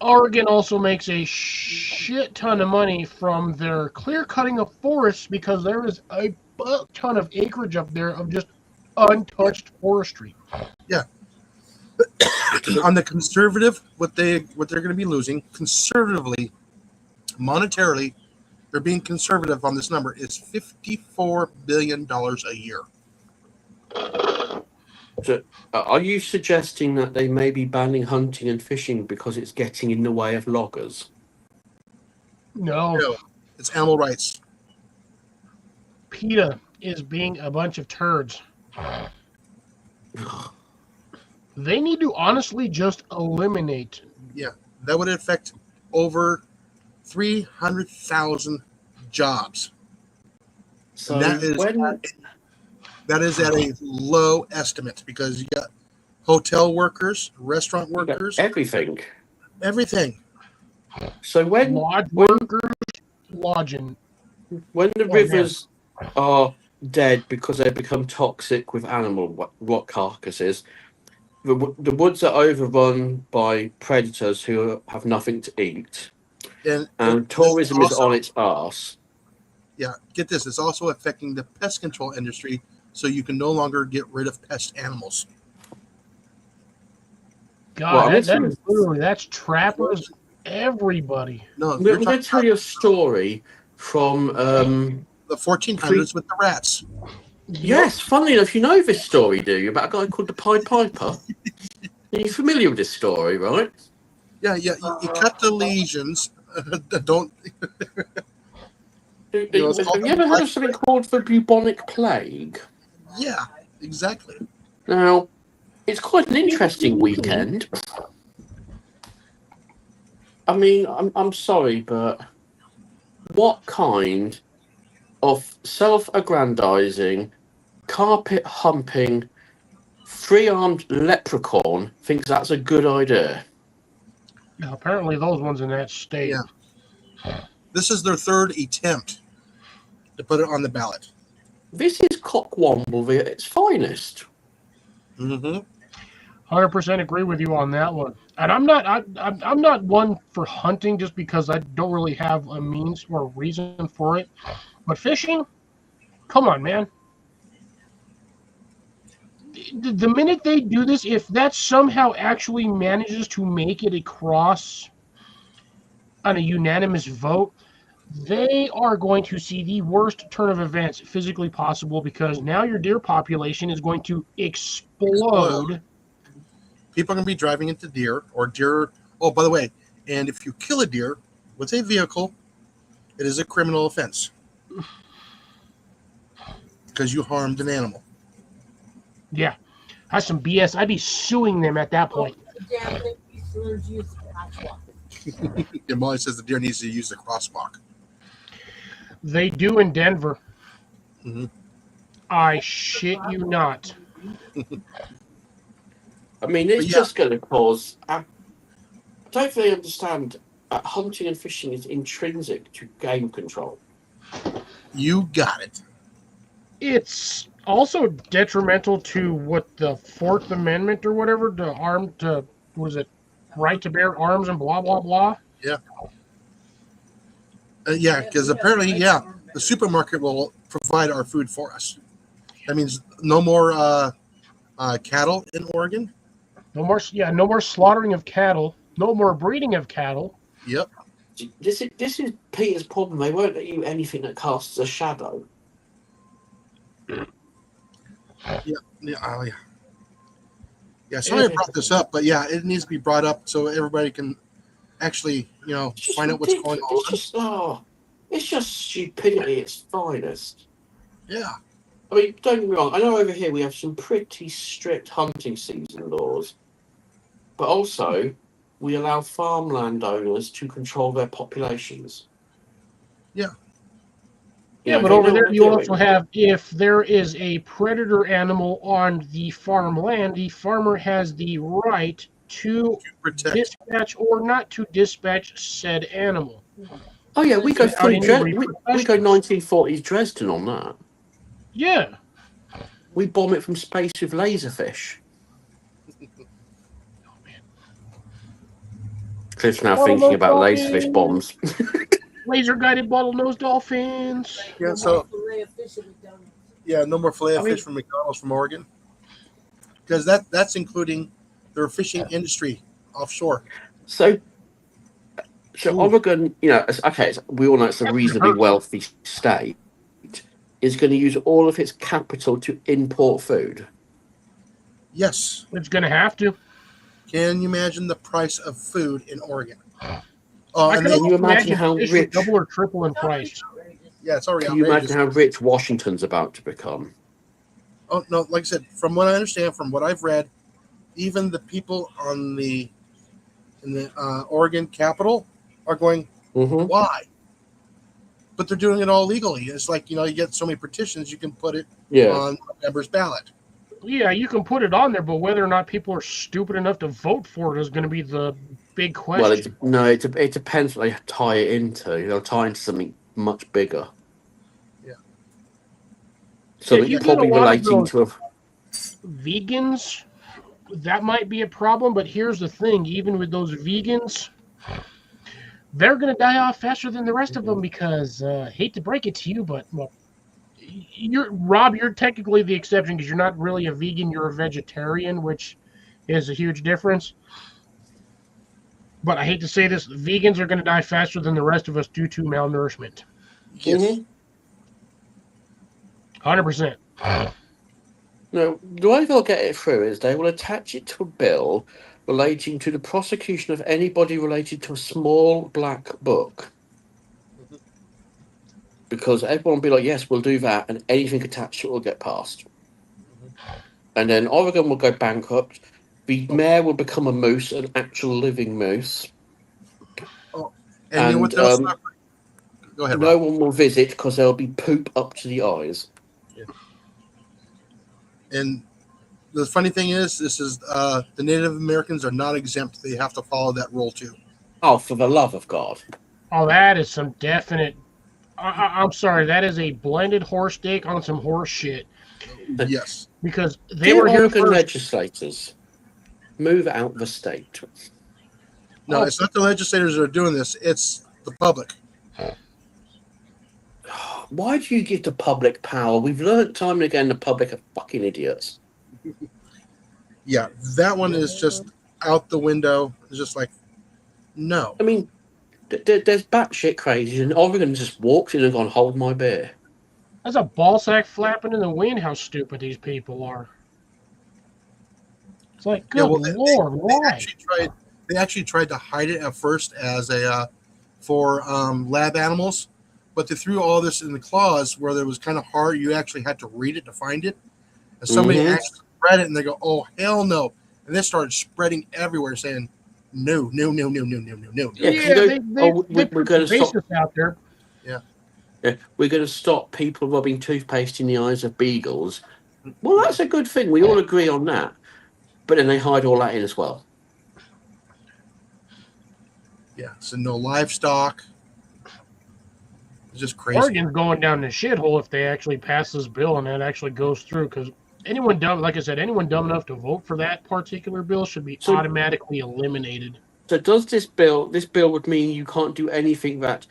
Oregon also makes a shit ton of money from their clear cutting of forests because there is a buck ton of acreage up there of just untouched forestry. On the conservative, what they're going to be losing conservatively, monetarily, they're being conservative on this number is $54 billion a year. So, are you suggesting that they may be banning hunting and fishing because it's getting in the way of loggers? No, No, it's animal rights. PETA is being a bunch of turds. They need to honestly just eliminate. That would affect over 300,000 jobs. So That is at a low estimate because you got hotel workers, restaurant you got workers, everything. everything. So Lodge workers, lodging. when the Oh, rivers are dead because they become toxic with animal rot carcasses, the woods are overrun by predators who have nothing to eat, And and this tourism is also, on its arse. yeah, get this. It's also affecting the pest control industry, so you can no longer get rid of pest animals. God, Well, that's trappers, everybody. No, I'm you're going talking to tell about you a story from. the 1400s with the rats. Yes, funnily enough, you know this story, do you? About a guy called the Pied Piper. Are you familiar with this story, right? Yeah, yeah. You cut the lesions. Don't. Have You know, it's you called the ever heard Black of something called the bubonic plague? Yeah, exactly. Now, it's quite an interesting weekend. I mean, I'm sorry, but what kind of self-aggrandizing, carpet-humping, three-armed leprechaun thinks that's a good idea? Now, apparently, those ones in that state. Yeah. This is their third attempt to put it on the ballot. This is Cockwomble at its finest. Mm-hmm. 100% agree with you on that one. And I'm not one for hunting just because I don't really have a means or a reason for it. But fishing, come on, man. The minute they do this, if that somehow actually manages to make it across on a unanimous vote, they are going to see the worst turn of events physically possible because now your deer population is going to explode. People are going to be driving into deer or deer. Oh, by the way, and if you kill a deer with a vehicle, it is a criminal offense because you harmed an animal. Yeah, that's some BS. I'd be suing them at that point. And Molly says the deer needs to use the crosswalk. They do in Denver. Mm-hmm. I shit you not. I mean, it's just going to cause. I don't really understand. Hunting and fishing is intrinsic to game control. You got it. It's also detrimental to what the Fourth Amendment or whatever, right to bear arms and blah blah blah. Yeah. Yeah, because apparently, the supermarket will provide our food for us. That means no more cattle in Oregon. No more slaughtering of cattle. No more breeding of cattle. Yep. This is Peter's problem. They won't let you anything that casts a shadow. Yeah. Sorry I brought this up, but yeah, it needs to be brought up so everybody can actually, find out what's going on. It's just stupidity at its finest. Yeah. I mean, don't get me wrong. I know over here we have some pretty strict hunting season laws, but also we allow farmland owners to control their populations. Yeah. Yeah, but over there you also have, if there is a predator animal on the farmland, the farmer has the right to dispatch or not to dispatch said animal. Oh yeah, we go 1940s Dresden on that. Yeah. We bomb it from space with laserfish. Cliff's now thinking about laserfish bombs. Laser-guided bottlenose dolphins. Yeah, so no more fillet of fish from McDonald's from Oregon, because that's including their fishing industry offshore. So Oregon, we all know it's a reasonably wealthy state, is going to use all of its capital to import food. Yes, it's going to have to. Can you imagine the price of food in Oregon? Can you imagine how rich, double or triple in price? Yeah, it's already. Can you imagine how rich Washington's about to become? Oh no! Like I said, from what I understand, from what I've read, even the people in the Oregon Capitol are going, why? But they're doing it all legally. It's like, you get so many petitions, you can put it on a member's ballot. Yeah, you can put it on there, but whether or not people are stupid enough to vote for it is going to be the big Well, question. it depends what they tie it into. They'll tie into something much bigger. Yeah. Something you get a probably lot of relating those to a. vegans, that might be a problem. But here's the thing: even with those vegans, they're going to die off faster than the rest of them because hate to break it to you, but well, you're technically the exception because you're not really a vegan, you're a vegetarian, which is a huge difference. But I hate to say this, vegans are going to die faster than the rest of us due to malnourishment. Yes. 100%. No, the way they'll get it through is they will attach it to a bill relating to the prosecution of anybody related to a small black book. Because everyone will be like, yes, we'll do that, and anything attached to it will get passed. And then Oregon will go bankrupt. The mayor will become a moose, an actual living moose. And you know what else? Go ahead, no Rob. one will visit because there'll be poop up to the eyes. And the funny thing is, this is the Native Americans are not exempt. They have to follow that rule too. Oh, for the love of God. Oh, that is some definite. I'm sorry, that is a blended horse steak on some horse shit. Yes. Because they Dear were here Oregon first. legislators, move out the state. No, it's not the legislators that are doing this. It's the public. Why do you give the public power? We've learned time and again the public are fucking idiots. Yeah, that one is just out the window. It's just like, no. I mean, there's batshit crazy, and Oregon just walked in and gone, hold my beer. That's a ball sack flapping in the wind how stupid these people are. It's like, good Lord, why? They actually tried to hide it at first as a for lab animals, but they threw all this in the clause where there was kind of hard. You actually had to read it to find it. And somebody actually read it and they go, oh, hell no. And they started spreading everywhere saying, no. Yeah, we're going to stop out there. Yeah, we're going to stop people rubbing toothpaste in the eyes of beagles. Well, that's a good thing. We all agree on that. But then they hide all that in as well. Yeah, so no livestock. It's just crazy. Oregon's going down the shithole if they actually pass this bill and that actually goes through. Because anyone dumb, like I said, anyone dumb enough to vote for that particular bill should be automatically eliminated. So does this bill would mean you can't do anything that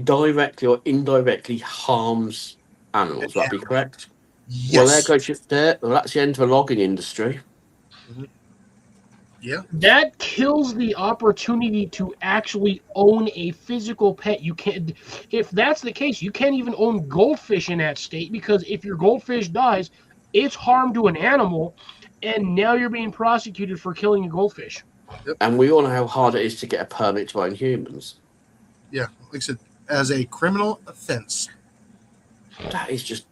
directly or indirectly harms animals? Would that be correct? Yes. Well, there goes that's the end of the logging industry. Yeah. That kills the opportunity to actually own a physical pet. You can't, if that's the case, you can't even own goldfish in that state because if your goldfish dies, it's harm to an animal, and now you're being prosecuted for killing a goldfish. Yep. And we all know how hard it is to get a permit to own humans. Yeah, like I said, as a criminal offense. That is just.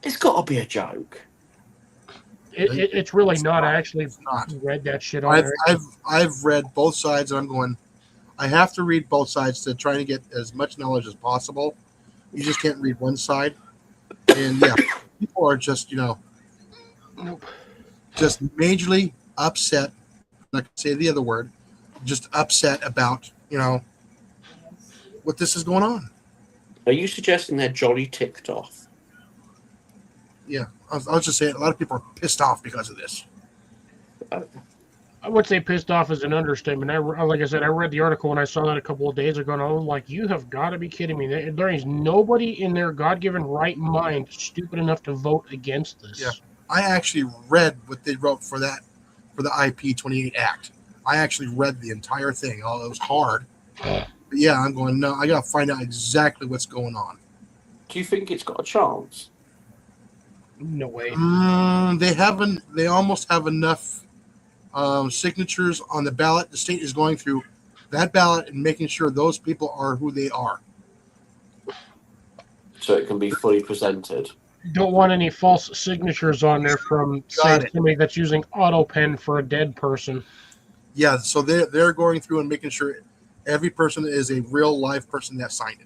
It's got to be a joke. It's really not. I actually read that shit on I've read both sides, and I'm going. I have to read both sides to try to get as much knowledge as possible. You just can't read one side, and yeah, people are just just majorly upset. Not to say the other word, just upset about what this is going on. Are you suggesting they're jolly ticked off? Yeah, I was just saying a lot of people are pissed off because of this. I would say pissed off is an understatement. Like I said, I read the article and I saw that a couple of days ago, and I was like, you have got to be kidding me. There is nobody in their God-given right mind stupid enough to vote against this. Yeah, I actually read what they wrote for the IP28 Act. I actually read the entire thing. Oh, it was hard. But yeah, I'm going, no, I got to find out exactly what's going on. Do you think it's got a chance? No way. They almost have enough signatures on the ballot. The state is going through that ballot and making sure those people are who they are. So it can be fully presented. Don't want any false signatures on there from somebody that's using AutoPen for a dead person. Yeah, so they're going through and making sure every person is a real live person that signed it.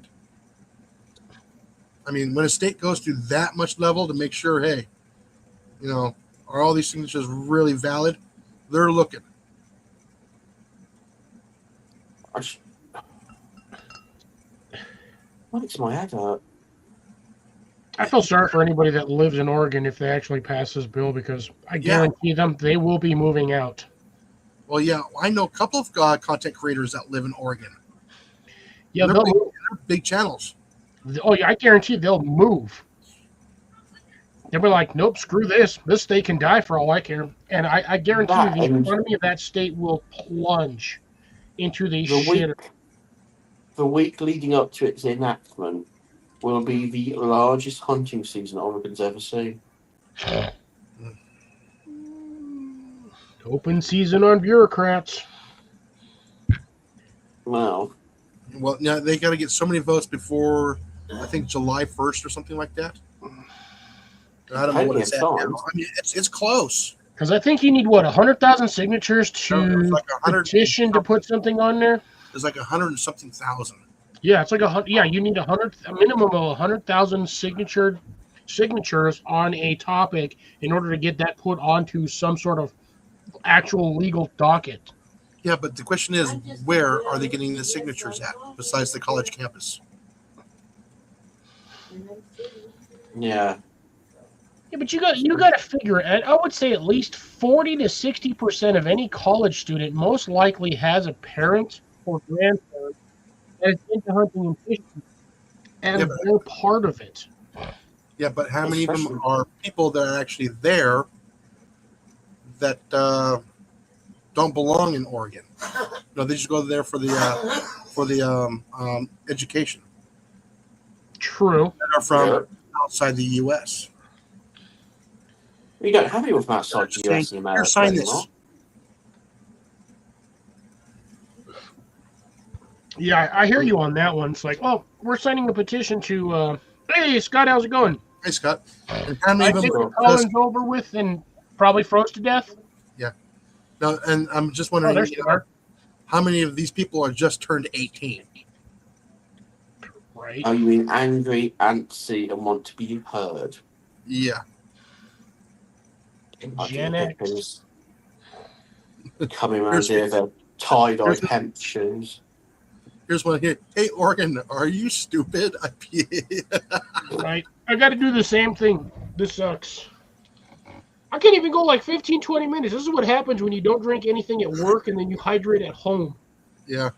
I mean, when a state goes to that much level to make sure, hey, are all these signatures really valid? They're looking. Makes my head hurt. I feel sorry for anybody that lives in Oregon if they actually pass this bill, because I Yeah. guarantee them they will be moving out. Well, yeah, I know a couple of content creators that live in Oregon. Yeah, They're they'll big, move. they're big channels. Oh yeah, I guarantee they'll move. They'll be like, nope, screw this. This state can die for all I care. And I guarantee you That the and economy of that state will plunge into the the shit. week leading up to its enactment will be the largest hunting season Oregon's ever seen. Open season on bureaucrats. Wow. Well, yeah, they got to get so many votes before, I think, July 1st or something like that. I don't know what Plenty it's of at now. time. I mean, it's close. Because I think you need, what, 100,000 signatures It's to like 100. petition to put something on there? There's like 100 and something thousand. Yeah, it's like you need a minimum of 100,000 signatures on a topic in order to get that put onto some sort of actual legal docket. Yeah, but the question is, where are they getting the signatures at besides the college campus? Yeah. Yeah, but you got to figure it. I would say at least 40 to 60% of any college student most likely has a parent or grandparent that is into hunting and fishing, and Yeah, but- they're part of it. Yeah, but how many of them Especially- are people that are actually there that don't belong in Oregon? No, they just go there for the education. True. That are from outside the U.S. We don't have anyone from outside Just the US saying, in here, America sign anymore. this. Yeah, I hear you on that one. It's like, well, we're signing a petition to. Hey, Scott, how's it going? Hey, Scott. And how many I of them think are Colin's over with and probably froze to death. no, and I'm just Oh, wondering, there's Scar. how many of these people are just turned 18? Right. Oh, you mean angry, antsy, and want to be heard? Yeah. Gen X. Hippos coming around here, their tie-dye Here's- hemp shoes. Here's one here. Hey, Oregon, are you stupid? Right. I got to do the same thing. This sucks. I can't even go like 15, 20 minutes. This is what happens when you don't drink anything at work and then you hydrate at home. Yeah.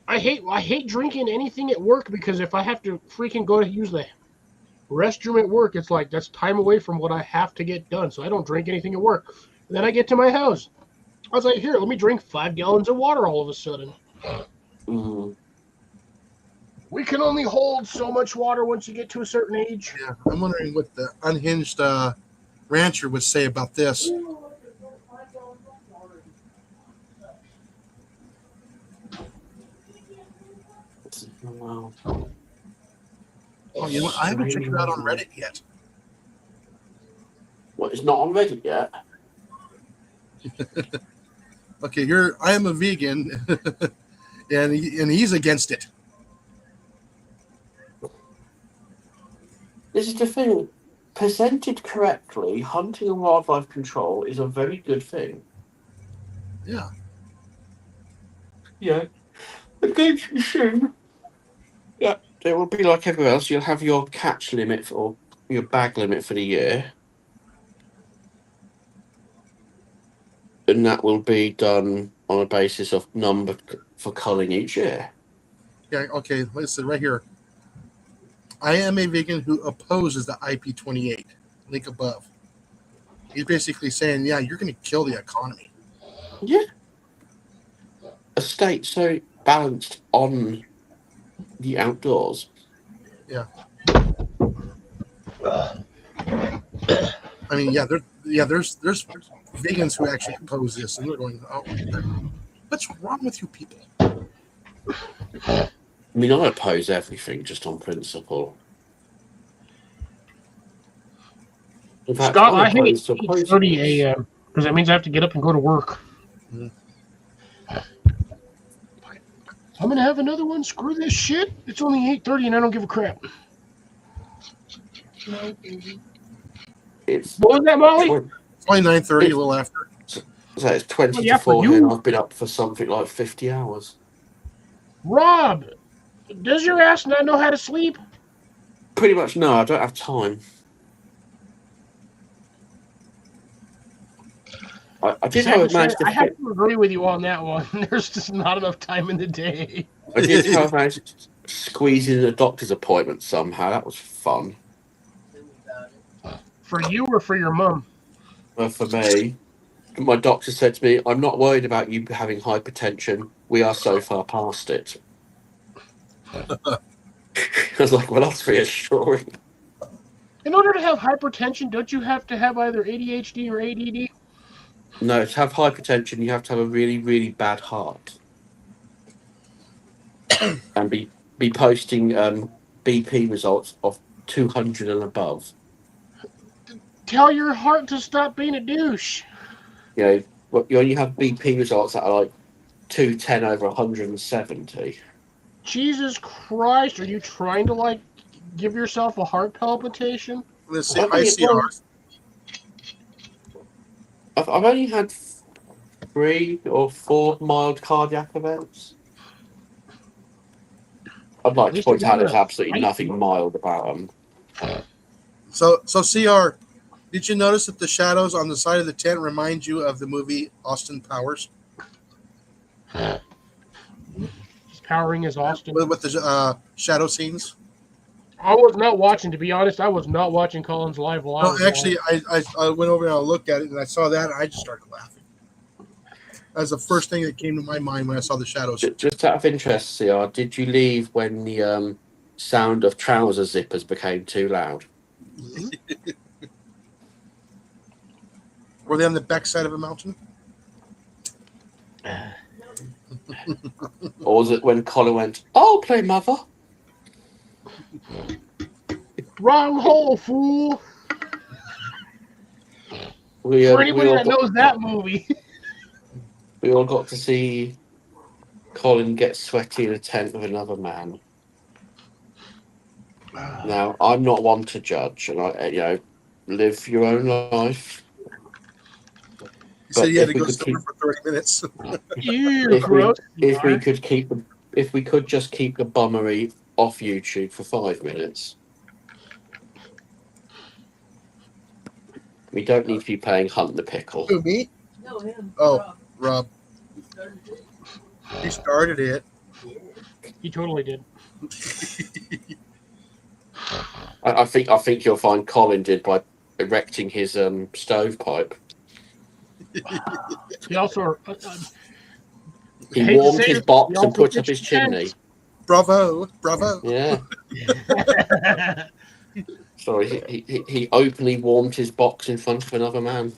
I hate drinking anything at work, because if I have to freaking go to use the restroom at work, it's like that's time away from what I have to get done. So I don't drink anything at work. And then I get to my house. I was like, here, let me drink 5 gallons of water all of a sudden. Mm. We can only hold so much water once you get to a certain age. Yeah. I'm wondering what the unhinged rancher would say about this. Wow. Oh, you know what? I haven't checked it out on Reddit yet. What, it's not on Reddit yet? Okay, I am a vegan, and he's against it. This is the thing. Presented correctly, hunting and wildlife control is a very good thing. Yeah. Yeah. Against machine. Yeah, it will be like everywhere else. You'll have your catch limit or your bag limit for the year. And that will be done on a basis of number for culling each year. Yeah. Okay. Listen right here. I am a vegan who opposes the IP28. Link above. He's basically saying, yeah, you're going to kill the economy. Yeah. A state so balanced on the outdoors. I mean, there's vegans who actually oppose this, and they're going, oh, what's wrong with you people? I mean, I oppose everything just on principle. In fact, Scott, I'm I hate opposed to opposing 8:30 this. a.m. because that means I have to get up and go to work. Mhm. I'm going to have another one. Screw this shit. It's only 8:30 and I don't give a crap. It's What was that, Molly? It's only 9:30, a little after. So it's 20 Well, yeah, to for 4 you. here, and I've been up for something like 50 hours. Rob, does your ass not know how to sleep? Pretty much no, I don't have time. I did, Sad to however, say, manage to I have fit. to agree with you on that one. There's just not enough time in the day. I did, however, manage to squeeze in a doctor's appointment somehow. That was fun. For you or for your mum? For me, my doctor said to me, "I'm not worried about you having hypertension. We are so far past it." I was like, "Well, that's reassuring." In order to have hypertension, don't you have to have either ADHD or ADD? No, to have hypertension, you have to have a really, really bad heart, and be posting BP results of 200 and above. Tell your heart to stop being a douche. You know, you only have BP results that are like 210 over 170. Jesus Christ, are you trying to, like, give yourself a heart palpitation? Let's see, I think it's ICR. I've only had 3 or 4 mild cardiac events. I'd like At to least point you're out gonna there's absolutely fight. nothing mild about them. So CR, did you notice that the shadows on the side of the tent remind you of the movie Austin Powers? He's powering his Austin. With the shadow scenes? I was not watching, to be honest. I was not watching Collins live while I No, was actually, live. I went over and I looked at it and I saw that and I just started laughing. That's the first thing that came to my mind when I saw the shadows. Just out of interest, CR, did you leave when the sound of trouser zippers became too loud? Were they on the backside of a mountain? Or was it when Colin went, "I'll play mother"? Wrong hole, fool! We, For we, anybody all that got, knows that movie. we all got to see Colin get sweaty in a tent with another man. Now, I'm not one to judge, and live your own life. He said he had to if we go could somewhere keep- for 30 minutes. Ew, gross. If we could just keep the bummery off YouTube for 5 minutes. We don't need to be playing Hunt the Pickle. Who, me? No, him. Oh. Rob. He started it. He started it. He totally did. I think you'll find Colin did by erecting his stovepipe. He also... He hate to warmed say his it, box he and put also up his pitched tents. chimney. Bravo. Bravo. Yeah. Sorry, he openly warmed his box in front of another man.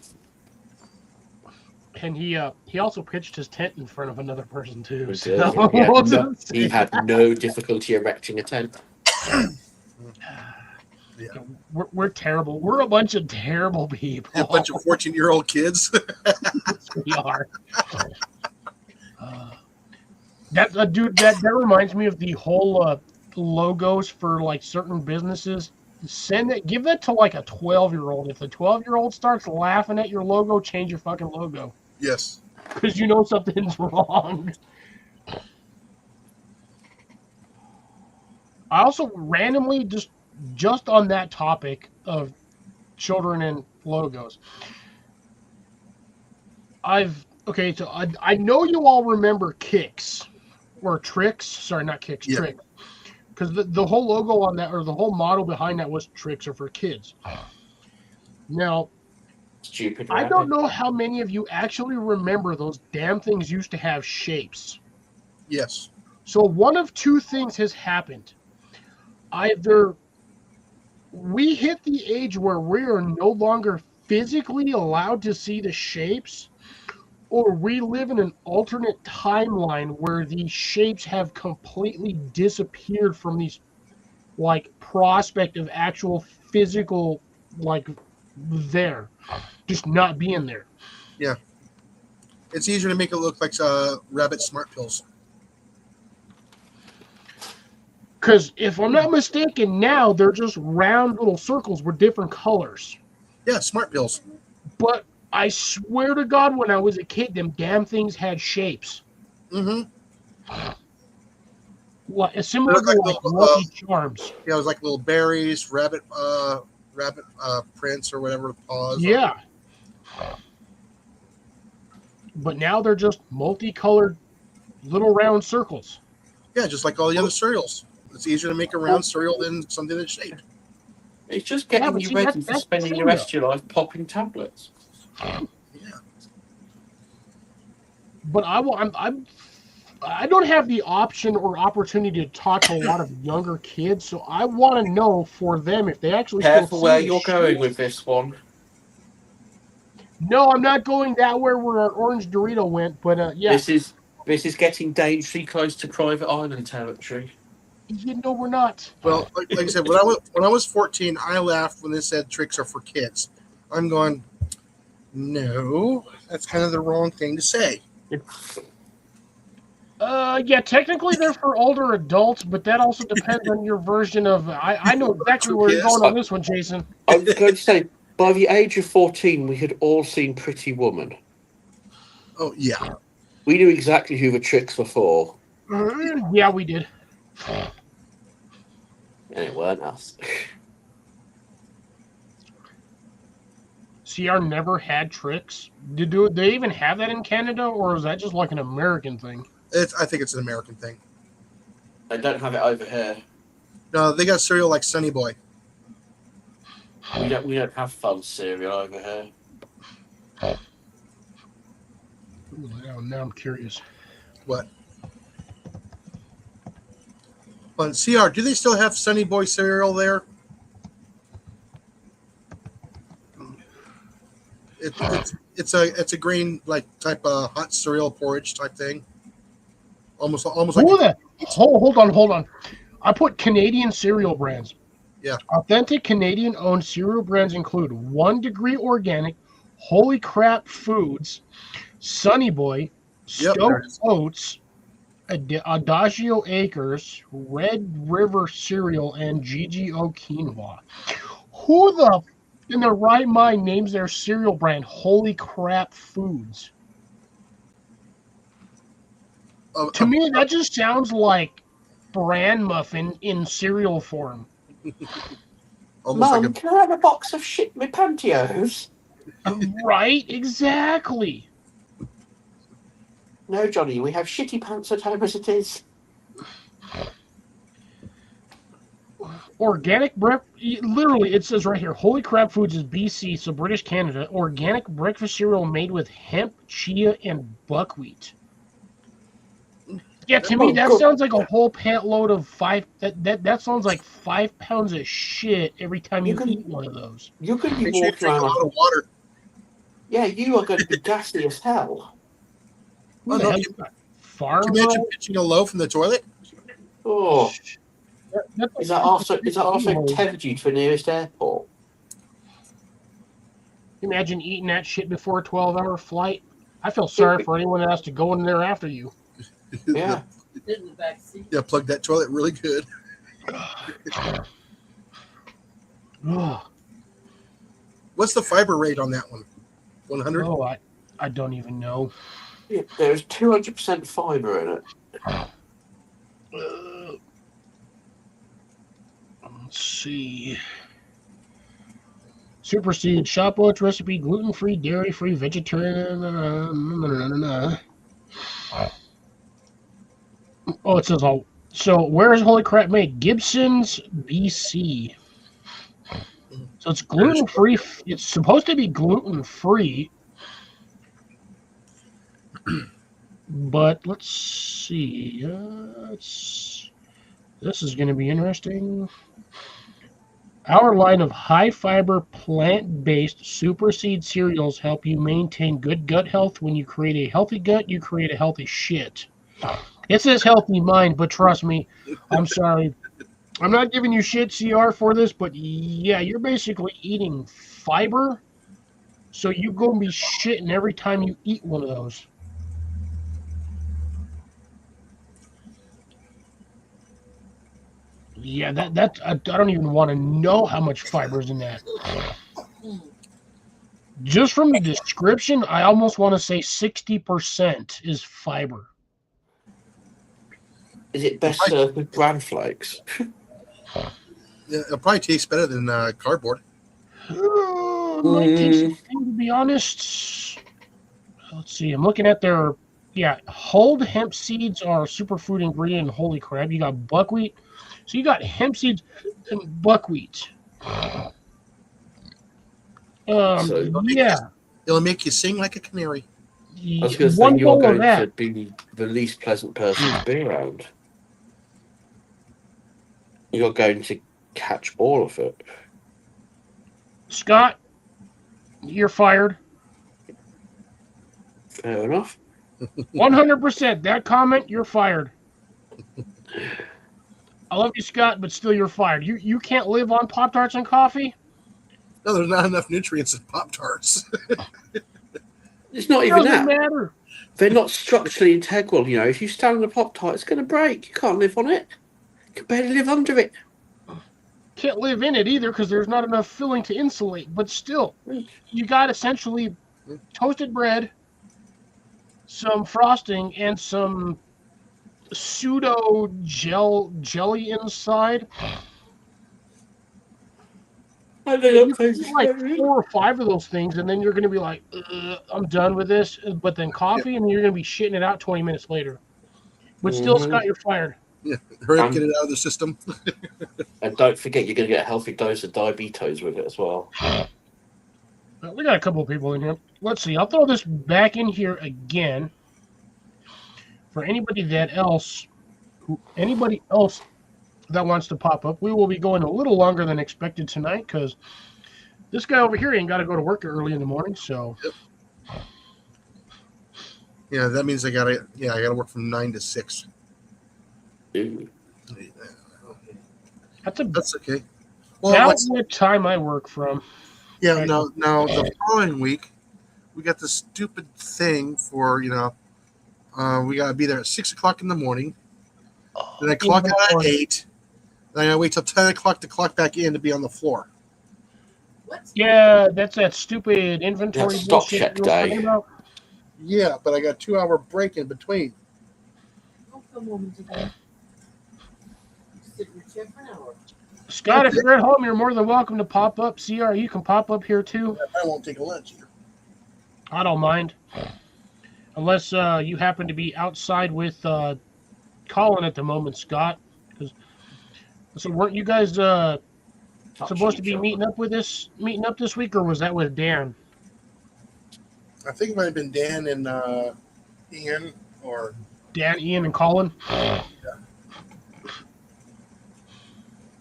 And he also pitched his tent in front of another person too. He So did. He had no difficulty erecting a tent. Yeah. We're terrible. We're a bunch of terrible people. A bunch of 14-year-old kids. We are. Dude, that reminds me of the whole logos for like certain businesses. Give that to like a 12-year-old. If the 12-year-old starts laughing at your logo, change your fucking logo. Yes. Because you know something's wrong. I also randomly just on that topic of children and logos. I know you all remember Kicks or Tricks. Sorry, not Kicks, Yeah. Tricks. Because the whole logo on that, or the whole model behind that, was Tricks are for kids. Now, Stupid. I don't know how many of you actually remember those damn things used to have shapes. Yes. So one of two things has happened. Either we hit the age where we are no longer physically allowed to see the shapes, or we live in an alternate timeline where these shapes have completely disappeared from these, like, prospect of actual physical, like, there. Just not being there. It's easier to make it look like rabbit smart pills. Because if I'm not mistaken, now they're just round little circles with different colors. Yeah, smart pills. But I swear to God, when I was a kid, them damn things had shapes. Mm-hmm. Similar Look to like like little, Lucky Charms. yeah, it was like little berries, rabbit prints or whatever paws. Yeah. But now they're just multicolored little round circles. Yeah, just like all the other cereals. It's easier to make a round cereal than something that's shaped. It's just Yeah, getting but you see, ready for that's spending the true, rest of your life popping tablets. Yeah. But I don't have the option or opportunity to talk to a lot of younger kids, so I want to know for them if they actually Careful still where see you're this going shit. with this one. No, I'm not going that where our orange Dorito went, but yeah. This is getting dangerously close to private island territory. You know we're not. Well, like I said, when I was 14, I laughed when they said tricks are for kids. I'm going, no, that's kind of the wrong thing to say. Yeah, technically they're for older adults, but that also depends on your version of. I know exactly where you're going on this one, Jason. I was going to say, by the age of 14, we had all seen Pretty Woman. Oh yeah, We knew exactly who the tricks were for. Yeah, we did. And it weren't us. CR never had tricks. Do they even have that in Canada, or is that just like an American thing? I think it's an American thing. They don't have it over here. No, they got cereal like Sunny Boy. We don't have fun cereal over here. Ooh, now I'm curious. What? On CR, do they still have Sunny Boy cereal there? It's a grain like type of hot cereal porridge type thing. Almost like Hold on. I put Canadian cereal brands. Yeah. Authentic Canadian owned cereal brands include 1 Degree Organic, Holy Crap Foods, Sunny Boy, Yep. Stoked Oats, Adagio Acres, Red River Cereal, and GGO Quinoa. Who the in their right mind names their cereal brand Holy Crap Foods? To me, that just sounds like bran muffin in cereal form. almost Mum, like can I have a box of shit me pantyhose? Right? Exactly. No, Johnny, we have shitty pants at home as it is. Literally, it says right here, Holy Crap Foods is BC, so British Canada. Organic breakfast cereal made with hemp, chia, and buckwheat. Yeah, to me, that sounds like a whole pant load of that sounds like 5 pounds of shit every time you eat one of those. You could be make sure you walking drink a around. lot of water. Yeah, you are going to be gassy as hell. Who the hell you got? Farm Can you imagine Girl? pitching a loaf in the toilet? Oh, That's is that also tethered you to the nearest airport? Imagine eating that shit before a 12-hour flight. I feel sorry for anyone that has to go in there after you. Yeah. In the back seat. Yeah, plug that toilet really good. What's the fiber rate on that one? 100? Oh, I don't even know. Yeah, there's 200% fibre in it. Let's see. Super Seed, Shop Oats recipe, gluten-free, dairy-free, vegetarian. Oh, it says all. So, where is Holy Crap made? Gibson's, BC. So it's gluten-free. It's supposed to be gluten-free. But let's see. This is going to be interesting. Our line of high-fiber, plant-based Super Seed cereals help you maintain good gut health. When you create a healthy gut, you create a healthy shit. It says healthy mind, but trust me, I'm sorry. I'm not giving you shit, CR, for this, but yeah, you're basically eating fiber, so you're going to be shitting every time you eat one of those. Yeah, I don't even want to know how much fiber's in that. Just from the description, I almost want to say 60% is fiber. Is it best served with bran flakes? Yeah, it'll probably taste better than cardboard. Might take some thing, to be honest. Let's see. I'm looking at their hulled hemp seeds are superfood ingredient. Holy crap! You got buckwheat. So you got hemp seeds and buckwheat. It'll make you sing like a canary. I was going to say you're going to be the least pleasant person to be around. You're going to catch all of it. Scott, you're fired. Fair enough. 100%. That comment, you're fired. I love you, Scott, but still you're fired. You can't live on Pop-Tarts and coffee? No, there's not enough nutrients in Pop-Tarts. It's not even that. Matter. They're not structurally integral. You know, if you stand on a Pop-Tart, it's going to break. You can't live on it. You can barely live under it. Can't live in it either because there's not enough filling to insulate. But still, you got essentially toasted bread, some frosting, and some pseudo jelly inside. I You can do like 4 or 5 of those things, and then you're going to be like, I'm done with this. But then coffee, and you're going to be shitting it out 20 minutes later. But still, Scott, you're fired. Yeah, hurry up, get it out of the system. And don't forget, you're going to get a healthy dose of diabetes with it as well. We got a couple of people in here. Let's see. I'll throw this back in here again. For anybody else that wants to pop up, we will be going a little longer than expected tonight because this guy over here ain't got to go to work early in the morning. So, yeah, that means I gotta work from 9 to 6. Ooh. That's okay. Well, that's the time I work from. Yeah, now the following week, we got this stupid thing for we gotta be there at 6 o'clock in the morning. Then I clock out at 8. Then I gotta wait till 10 o'clock to clock back in to be on the floor. What? Yeah, that's that stupid inventory That's stock bullshit check you were talking day. about. Yeah, but I got a 2-hour break in between. Don't come home today. Sit in your chair for an hour. Scott, if you're at home, you're more than welcome to pop up. CR, you can pop up here too. I won't take a lunch either. I don't mind. Unless you happen to be outside with Colin at the moment, Scott. So weren't you guys supposed to be meeting up this week, or was that with Dan? I think it might have been Dan and Ian, or Dan, Ian, and Colin.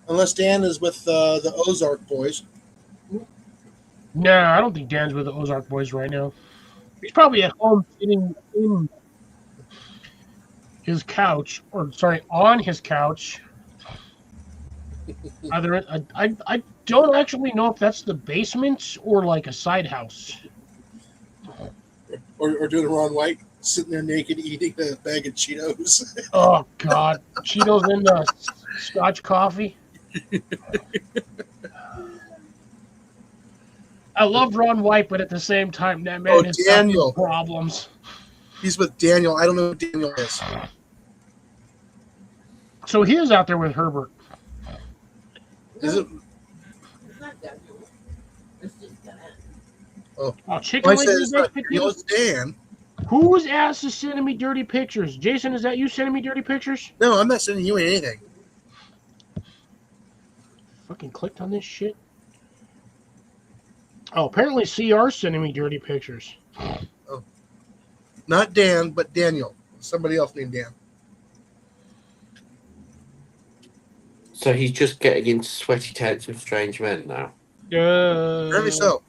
Unless Dan is with the Ozark boys. No, I don't think Dan's with the Ozark boys right now. He's probably at home sitting in his couch, on his couch. Either I don't actually know if that's the basement or like a side house. Or doing Ron White, sitting there naked eating a bag of Cheetos. Oh God, Cheetos and Scotch coffee. I love Ron White, but at the same time, that man has Daniel. problems. He's with Daniel. I don't know who Daniel is. So he is out there with Herbert. Is it? It's not Daniel. It's just Dan. Oh, chicken I wings. said it's not Daniel, it's Dan. Whose ass is sending me dirty pictures? Jason, is that you sending me dirty pictures? No, I'm not sending you anything. Fucking clicked on this shit. Oh, apparently CR's sending me dirty pictures. Oh. Not Dan, but Daniel. Somebody else named Dan. So he's just getting into sweaty tents with strange men now. Apparently so.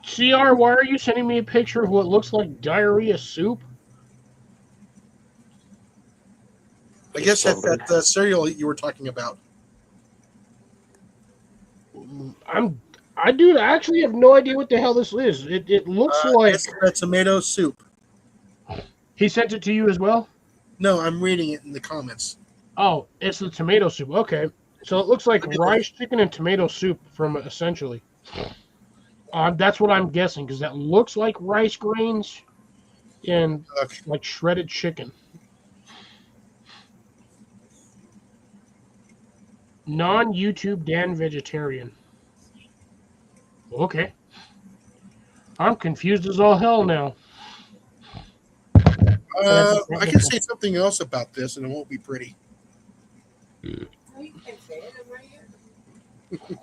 CR, why are you sending me a picture of what looks like diarrhea soup? I guess that's that cereal you were talking about. I actually have no idea what the hell this is. It looks like It's a tomato soup. he sent it to you as well. No, I'm reading it in the comments. Oh, it's the tomato soup. Okay, so it looks like rice, chicken, and tomato soup from Essentially. That's what I'm guessing because that looks like rice grains and Okay. like shredded chicken. Non-YouTube Dan vegetarian. Okay. I'm confused as all hell now. I can say something else about this, and it won't be pretty. No, you can't say it. I'm right here.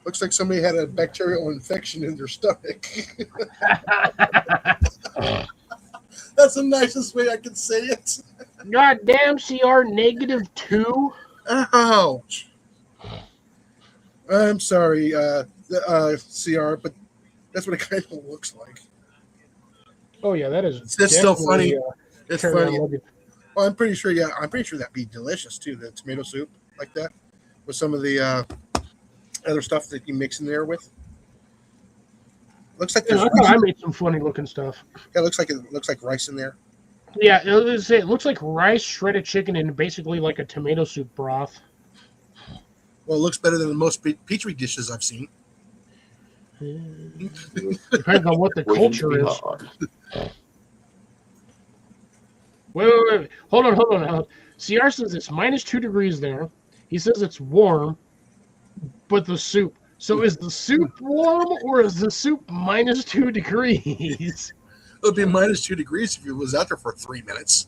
Looks like somebody had a bacterial infection in their stomach. That's the nicest way I can say it. Goddamn CR -2. Ouch. I'm sorry, CR, but that's what it kind of looks like. Oh yeah, that is. It's still funny. definitely, It's Carolina funny. Luggage. Well, I'm pretty sure. Yeah, I'm pretty sure that'd be delicious too. The tomato soup like that with some of the other stuff that you mix in there with. Looks like Yeah, there's. I thought I made some funny looking stuff. Yeah, it looks like rice in there. Yeah, it looks like rice, shredded chicken, and basically like a tomato soup broth. Well, it looks better than most petri dishes I've seen. Depends on what the Wouldn't culture be is. hard. Wait. Hold on. CR says it's -2 degrees there. He says it's warm, but the soup. So is the soup warm or is the soup -2 degrees? It would be -2 degrees if it was out there for 3 minutes.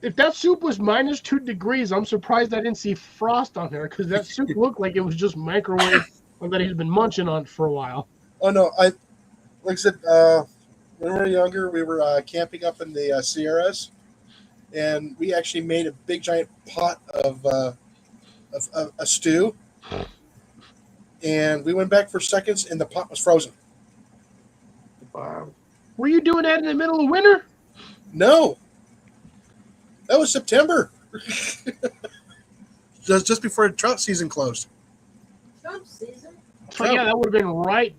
If that soup was -2 degrees, I'm surprised I didn't see frost on there because that soup looked like it was just microwave or that he's been munching on for a while. Oh no, like I said, when we were younger, we were camping up in the Sierras, and we actually made a big giant pot of a stew, and we went back for seconds, and the pot was frozen. Wow. Were you doing that in the middle of winter? No, that was September, just before the trout season closed. Trump season. So yeah, that would have been right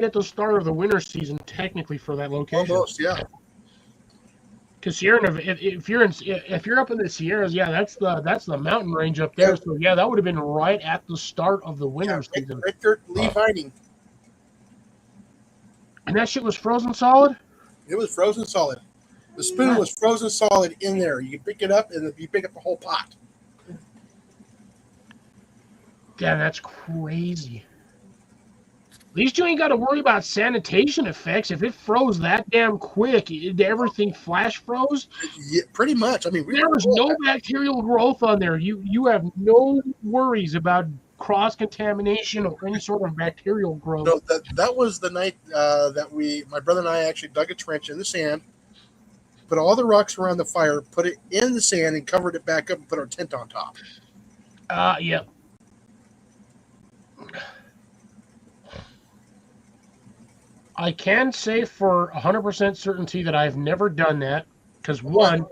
at the start of the winter season, technically for that location. Almost, yeah. Because if you're up in the Sierras, yeah, that's the mountain range up there. Yeah. So yeah, that would have been right at the start of the winter Yeah, season. right there, Lee Vining. And that shit was frozen solid. It was frozen solid. The spoon was frozen solid in there. You pick it up, and you pick up the whole pot. Yeah, that's crazy. At least you ain't got to worry about sanitation effects. If it froze that damn quick, everything flash froze. Yeah, pretty much. I mean, There was no bacterial growth on there. You have no worries about cross contamination or any sort of bacterial growth. No, that was the night that my brother and I actually dug a trench in the sand, put all the rocks around the fire, put it in the sand, and covered it back up and put our tent on top. Yeah. I can say for 100% certainty that I've never done that because one,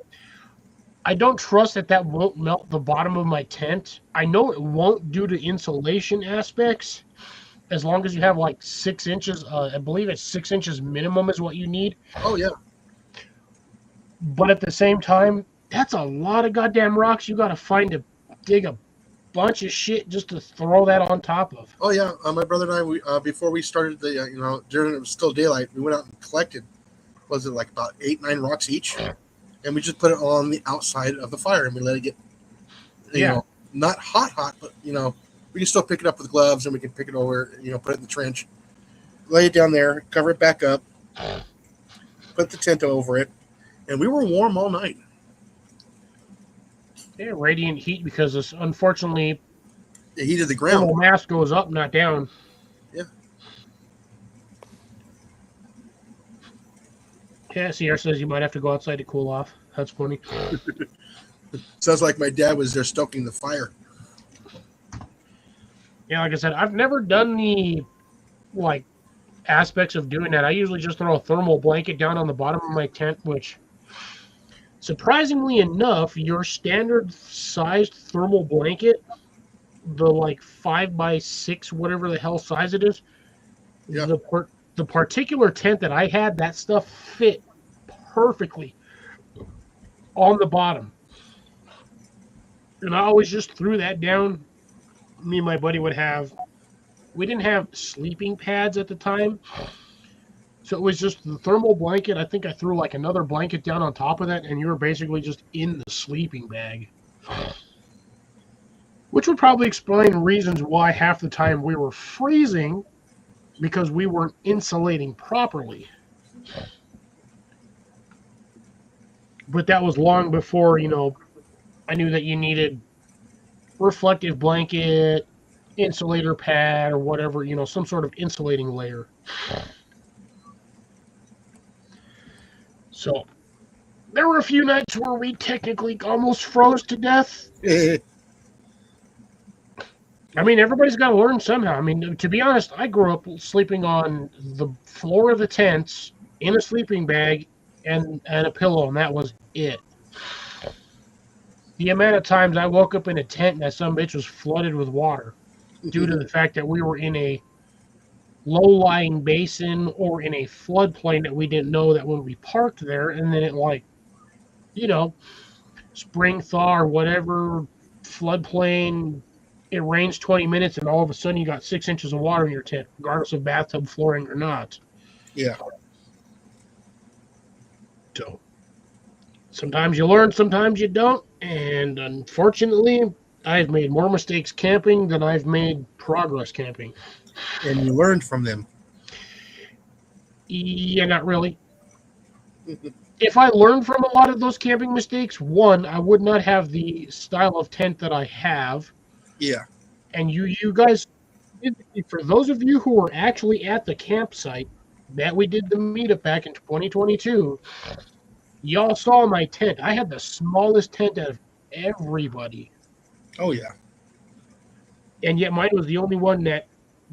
I don't trust that won't melt the bottom of my tent. I know it won't due to insulation aspects as long as you have like 6 inches. I believe it's 6 inches minimum is what you need. Oh, yeah. But at the same time, that's a lot of goddamn rocks you got to find to dig a bunch of shit just to throw that on top of. Oh, yeah. My brother and I, before we started during it was still daylight, we went out and collected, was it like about 8, 9 rocks each? And we just put it on the outside of the fire and we let it get, not hot, but, we can still pick it up with gloves and we can pick it over, put it in the trench, lay it down there, cover it back up, put the tent over it, and we were warm all night. Yeah, radiant heat because it's, unfortunately, The heat of the thermal ground. mass goes up, not down. Yeah. Yeah, CR says you might have to go outside to cool off. That's funny. Sounds like my dad was there stoking the fire. Yeah, like I said, I've never done the aspects of doing that. I usually just throw a thermal blanket down on the bottom of my tent, which surprisingly enough, your standard sized thermal blanket, the 5x6, whatever the hell size it is, Yeah. the particular tent that I had, that stuff fit perfectly on the bottom. And I always just threw that down. Me and my buddy would have we didn't have sleeping pads at the time. So it was just the thermal blanket. I think I threw like another blanket down on top of that, and you were basically just in the sleeping bag. Which would probably explain reasons why half the time we were freezing, because we weren't insulating properly. But that was long before, I knew that you needed reflective blanket, insulator pad, or whatever, some sort of insulating layer. So there were a few nights where we technically almost froze to death. I mean, everybody's got to learn somehow. I mean, to be honest, I grew up sleeping on the floor of the tents in a sleeping bag and a pillow, and that was it. The amount of times I woke up in a tent and that some bitch was flooded with water due to the fact that we were in a low-lying basin or in a floodplain that we didn't know that when we parked there, and then it spring thaw or whatever, floodplain, it rains 20 minutes and all of a sudden you got 6 inches of water in your tent, regardless of bathtub flooring or not. Yeah. So sometimes you learn, sometimes you don't, and unfortunately, I've made more mistakes camping than I've made progress camping. And you learned from them. Yeah, not really. If I learned from a lot of those camping mistakes, one, I would not have the style of tent that I have. Yeah. And you guys, for those of you who were actually at the campsite that we did the meetup back in 2022, y'all saw my tent. I had the smallest tent out of everybody. Oh, yeah. And yet mine was the only one that,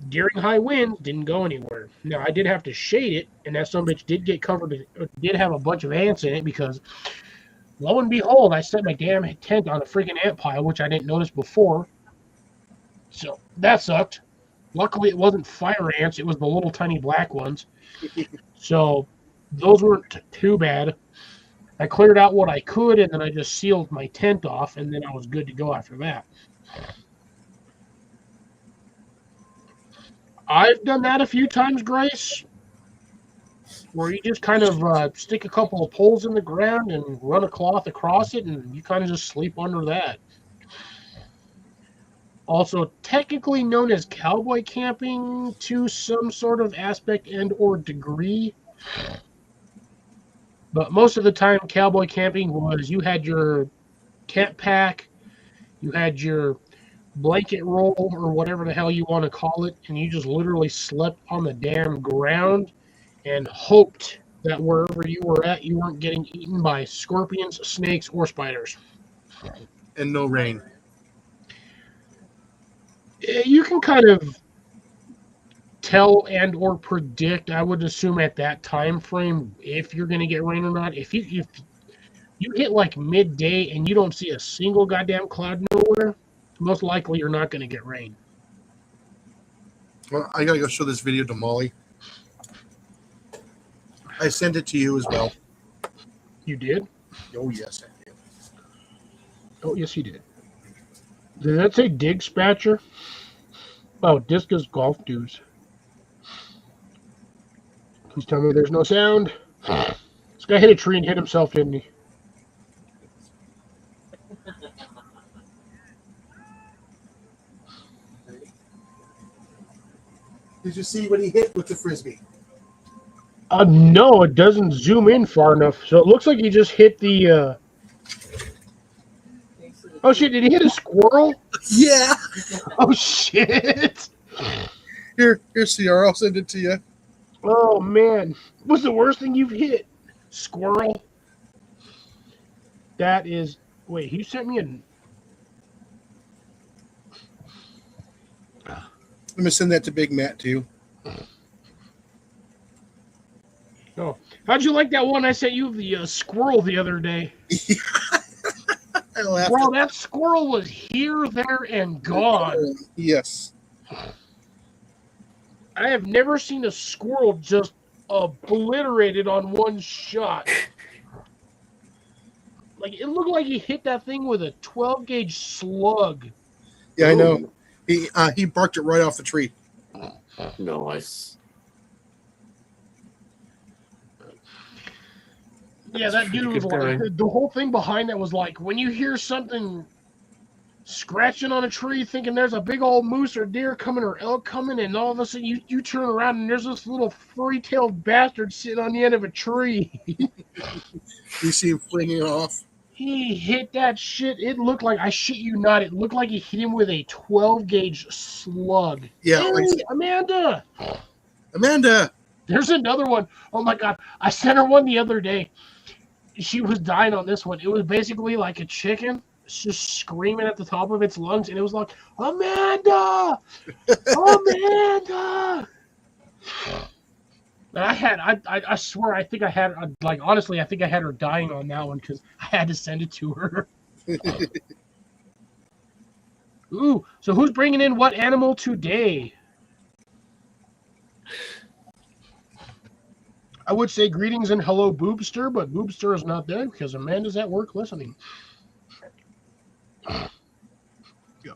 during high winds, didn't go anywhere. Now, I did have to shade it, and that son of a bitch did get covered, did have a bunch of ants in it, because lo and behold, I set my damn tent on a freaking ant pile, which I didn't notice before. So that sucked. Luckily, it wasn't fire ants. It was the little tiny black ones. So those weren't too bad. I cleared out what I could, and then I just sealed my tent off, and then I was good to go after that. I've done that a few times, Grace, where you just kind of stick a couple of poles in the ground and run a cloth across it, and you kind of just sleep under that. Also technically known as cowboy camping to some sort of aspect and or degree. But most of the time, cowboy camping was you had your tent pack, you had your blanket roll or whatever the hell you want to call it, and you just literally slept on the damn ground and hoped that wherever you were at, you weren't getting eaten by scorpions, snakes, or spiders. And no rain. You can kind of tell and or predict, I would assume at that time frame, if you're going to get rain or not. If you hit like midday and you don't see a single goddamn cloud nowhere, most likely you're not going to get rain. Well, I gotta go show this video to Molly. I sent it to you as well. You did? Oh, yes, I did. Oh, yes, you did. Did that say Dig Spatcher? Oh, Discus Golf Dudes. Please tell me there's no sound. This guy hit a tree and hit himself, didn't he? Did you see what he hit with the frisbee? No, it doesn't zoom in far enough. So it looks like he just hit the... Oh, shit, did he hit a squirrel? Yeah. Oh, shit. Here, CR, I'll send it to you. Oh, man. What's the worst thing you've hit? Squirrel? That is... Wait, he sent me a... I'm going to send that to Big Matt, too. Oh, how'd you like that one I sent you of the squirrel the other day? I laughed. Bro, that squirrel was here, there, and gone. Yes. I have never seen a squirrel just obliterated on one shot. Like, it looked like he hit that thing with a 12-gauge slug. Yeah, I know. He barked it right off the tree. Nice. Yeah, That's that pretty dude was good like, going. the whole thing behind that was like, when you hear something scratching on a tree thinking there's a big old moose or deer coming or elk coming, and all of a sudden you turn around and there's this little furry-tailed bastard sitting on the end of a tree. You see him flinging off. He hit that shit. It looked like, I shit you not, it looked like he hit him with a 12 gauge slug. Yeah, Hey, like I said, Amanda! Amanda. There's another one. Oh my god. I sent her one the other day. She was dying on this one. It was basically like a chicken just screaming at the top of its lungs, and it was like, Amanda! Amanda! And I swear, I think I had, like, honestly, I think I had her dying on that one because I had to send it to her. Ooh, so who's bringing in what animal today? I would say greetings and hello, Boobster, but Boobster is not there because Amanda's at work listening. Go.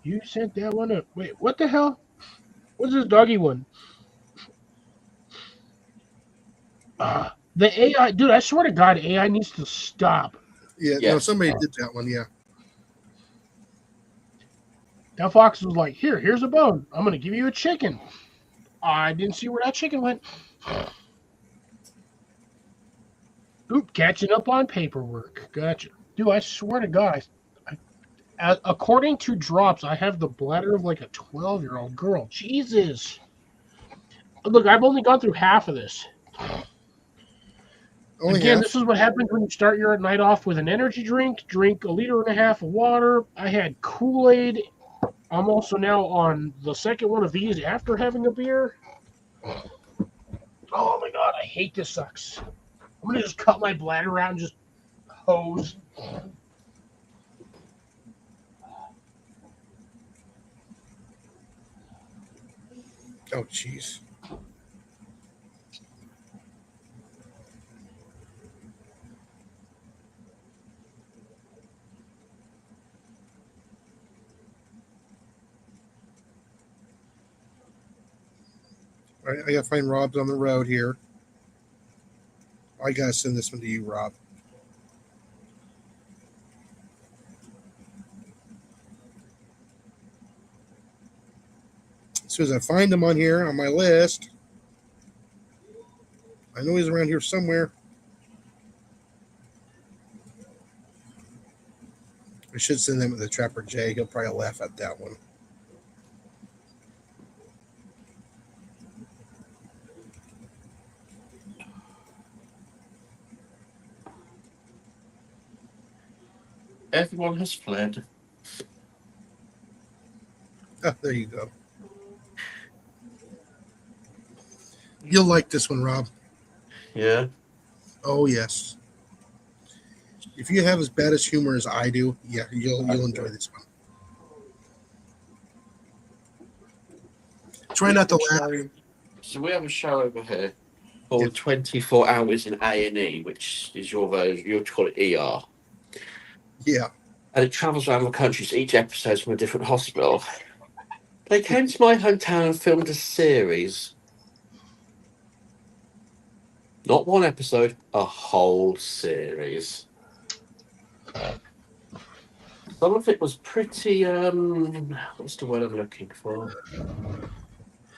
You sent that one up. Wait, what the hell? What's this doggy one? The AI, dude, I swear to God, AI needs to stop. Yeah, no, Yes. somebody did that one. Yeah. That fox was like, here's a bone. I'm going to give you a chicken. I didn't see where that chicken went. Oop, catching up on paperwork. Gotcha. Dude, I swear to God, according to Drops, I have the bladder of like a 12-year-old girl. Jesus. Look, I've only gone through half of this. Only Again, half. this is what happens when you start your night off with an energy drink, drink 1.5 liters of water. I had Kool-Aid. I'm also now on the second one of these after having a beer. Oh my God, I hate this sucks. I'm going to just cut my bladder out and just hose. Oh, jeez. All right, I gotta find Rob's on the road here. I gotta send this one to you, Rob. As soon as I find him on here on my list, I know he's around here somewhere. I should send them to the Trapper J. He'll probably laugh at that one. Everyone has fled. Oh, there you go. You'll like this one, Rob. Yeah. Oh, yes. If you have as bad as humor as I do, yeah, you'll enjoy this one. Try not to laugh. So we have a show over here called 24 Hours in A&E, which is your version. You call it ER. Yeah. And it travels around the country, so each episode is from a different hospital. They came to my hometown and filmed a series. Not one episode, a whole series. Some of it was pretty, what's the word I'm looking for?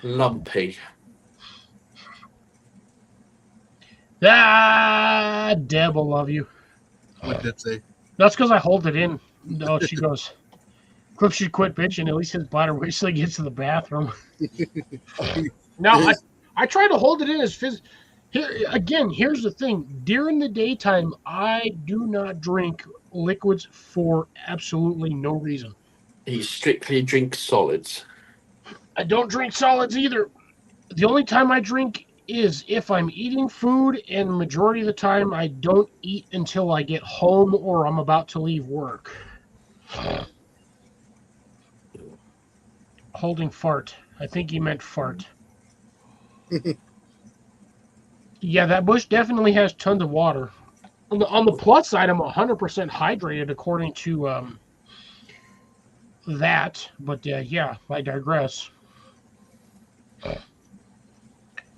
Lumpy. Ah, Deb will love you. What did it say? That's because I hold it in. No, she goes, Cliff should quit bitching. At least his bladder waits till he gets to the bathroom. Now, I try to hold it in as physical. Here, again, here's the thing. During the daytime, I do not drink liquids for absolutely no reason. He strictly drinks solids. I don't drink solids either. The only time I drink is if I'm eating food, and the majority of the time I don't eat until I get home or I'm about to leave work. Holding fart. I think he meant fart. Yeah, that bush definitely has tons of water. On the plus side, I'm 100% hydrated according to that, but yeah, I digress.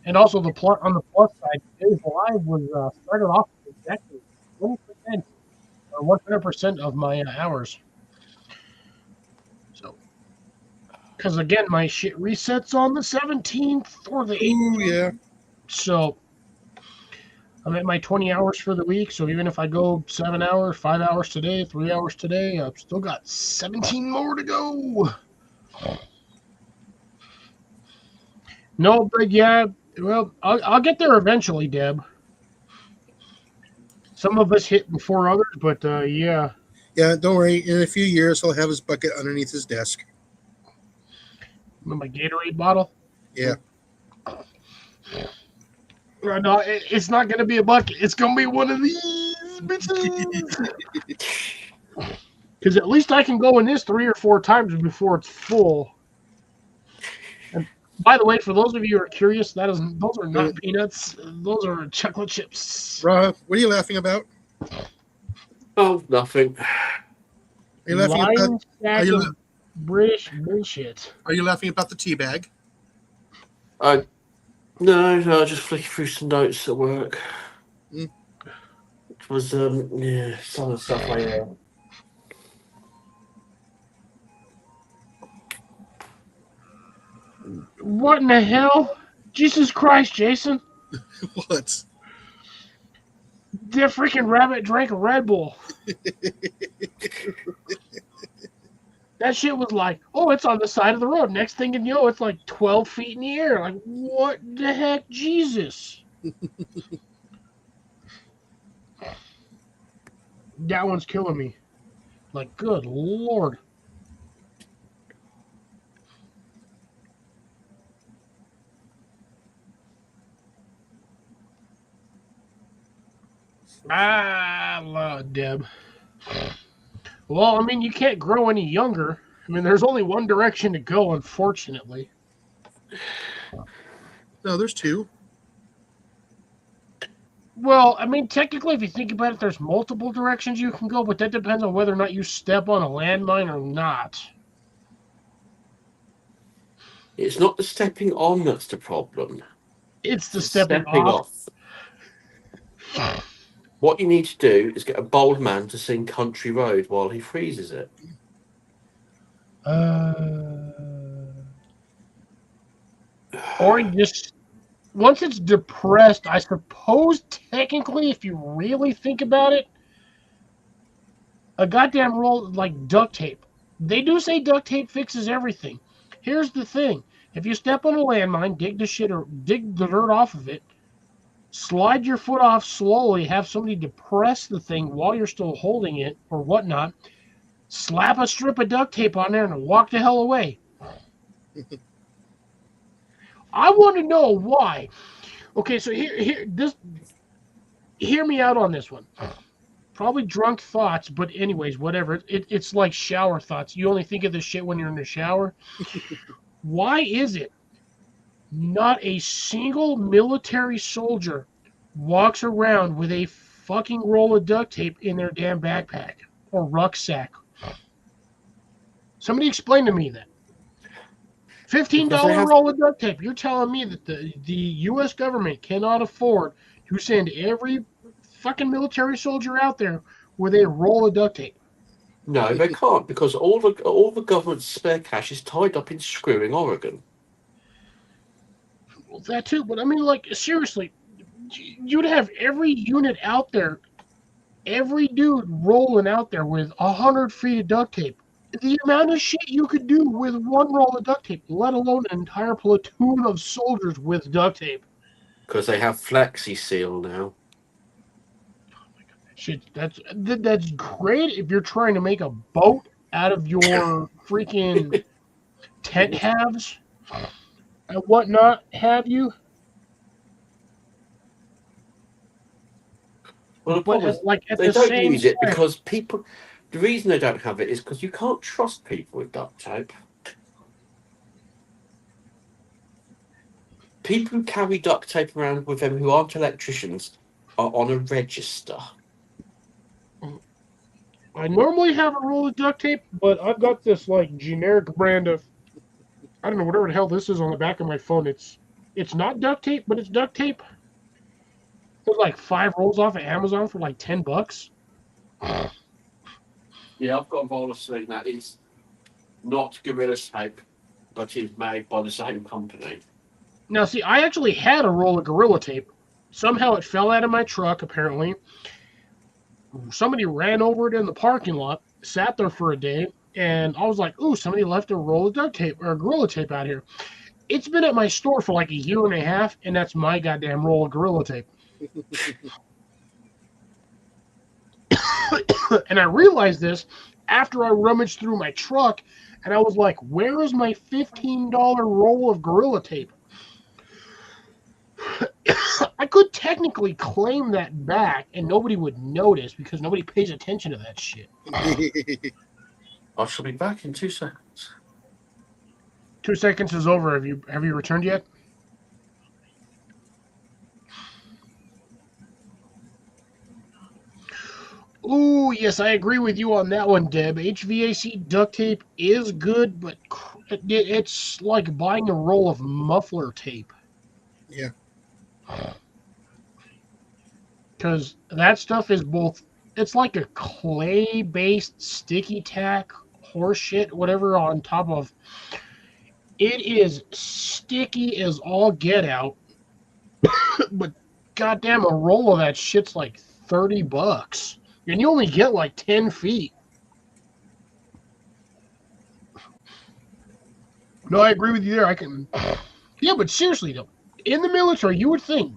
And also on the plus side, Days Live was started off with exactly 20% or 100% of my hours. So, because again, my shit resets on the 17th or the 8th. Ooh, yeah. So I'm at my 20 hours for the week. So even if I go 7 hours, 5 hours today, 3 hours today, I've still got 17 more to go. No, but yeah, well, I'll get there eventually, Deb. Some of us hit before others, but yeah. Yeah, don't worry. In a few years, he'll have his bucket underneath his desk. My Gatorade bottle. Yeah. No, it's not going to be a bucket. It's going to be one of these bitches. Because at least I can go in this 3 or 4 times before it's full. And by the way, for those of you who are curious, those are not peanuts. Those are chocolate chips. Rob, what are you laughing about? Oh, nothing. Are you laughing about? Sack Are you, of British bullshit. are you laughing about the tea bag? No, just flicking through some notes at work. Mm. It was yeah, some of the stuff I What in the hell? Jesus Christ, Jason. What? That freaking rabbit drank a Red Bull. That shit was like, oh, it's on the side of the road. Next thing you know, it's like 12 feet in the air. Like, what the heck, Jesus? That one's killing me. Like, good Lord. I love Deb. Well, I mean, you can't grow any younger. I mean, there's only one direction to go, unfortunately. No, there's two. Well, I mean, technically, if you think about it, there's multiple directions you can go, but that depends on whether or not you step on a landmine or not. It's not the stepping on that's the problem. It's the It's stepping off. What you need to do is get a bold man to sing Country Road while he freezes it. Or you just, once it's depressed, I suppose technically, if you really think about it, a goddamn roll like duct tape. They do say duct tape fixes everything. Here's the thing: if you step on a landmine, dig the dirt off of it, slide your foot off slowly, have somebody depress the thing while you're still holding it or whatnot, slap a strip of duct tape on there and walk the hell away. I want to know why. Okay, so hear me out on this one. Probably drunk thoughts, but anyways, whatever. It's like shower thoughts. You only think of this shit when you're in the shower. Why is it not a single military soldier walks around with a fucking roll of duct tape in their damn backpack or rucksack? Somebody explain to me that. $15 roll of duct tape. You're telling me that the U.S. government cannot afford to send every fucking military soldier out there with a roll of duct tape? No, they can't, because all the government's spare cash is tied up in screwing Oregon. Well, that too, but I mean, like, seriously, you'd have every unit out there, every dude rolling out there with 100 feet of duct tape. The amount of shit you could do with one roll of duct tape, let alone an entire platoon of soldiers with duct tape. Because they have Flexi Seal now. Shit, that's great if you're trying to make a boat out of your freaking tent halves and whatnot, have you? Well, the problem is, they don't use it because people. The reason they don't have it is because you can't trust people with duct tape. People who carry duct tape around with them who aren't electricians are on a register. I normally have a roll of duct tape, but I've got this like generic brand of, I don't know, whatever the hell this is on the back of my phone. It's not duct tape, but it's duct tape. There's like 5 rolls off of Amazon for like $10. Yeah, I've got a roll of sling that is not Gorilla Tape, but is made by the same company. Now, see, I actually had a roll of Gorilla Tape. Somehow it fell out of my truck, apparently. Somebody ran over it in the parking lot, sat there for a day, and I was like, ooh, somebody left a roll of duct tape or Gorilla Tape out here. It's been at my store for like a year and a half, and that's my goddamn roll of Gorilla Tape. And I realized this after I rummaged through my truck, and I was like, where is my $15 roll of Gorilla Tape? I could technically claim that back and nobody would notice because nobody pays attention to that shit. I shall be back in 2 seconds. 2 seconds is over. Have you returned yet? Ooh, yes, I agree with you on that one, Deb. HVAC duct tape is good, but it's like buying a roll of muffler tape. Yeah. Because that stuff is both, it's like a clay-based sticky tack horseshit, whatever, on top of, it is sticky as all get out, but goddamn, a roll of that shit's like $30. And you only get like 10 feet. No, I agree with you there. Yeah, but seriously though, in the military, you would think,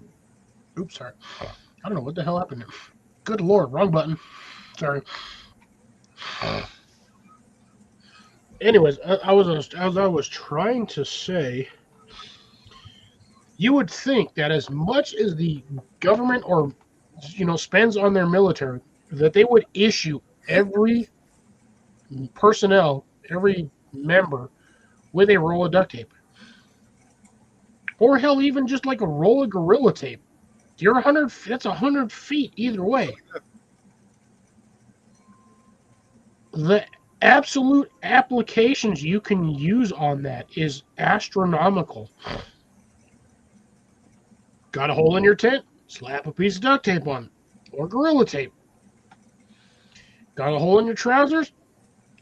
oops, sorry. I don't know what the hell happened there. Good Lord, wrong button. Sorry. Anyways, as I was trying to say, you would think that as much as the government or spends on their military, that they would issue every personnel, every member, with a roll of duct tape, or hell, even just like a roll of Gorilla Tape. You're 100. That's 100 feet either way. The absolute applications you can use on that is astronomical. Got a hole in your tent? Slap a piece of duct tape on it, or Gorilla Tape. Got a hole in your trousers?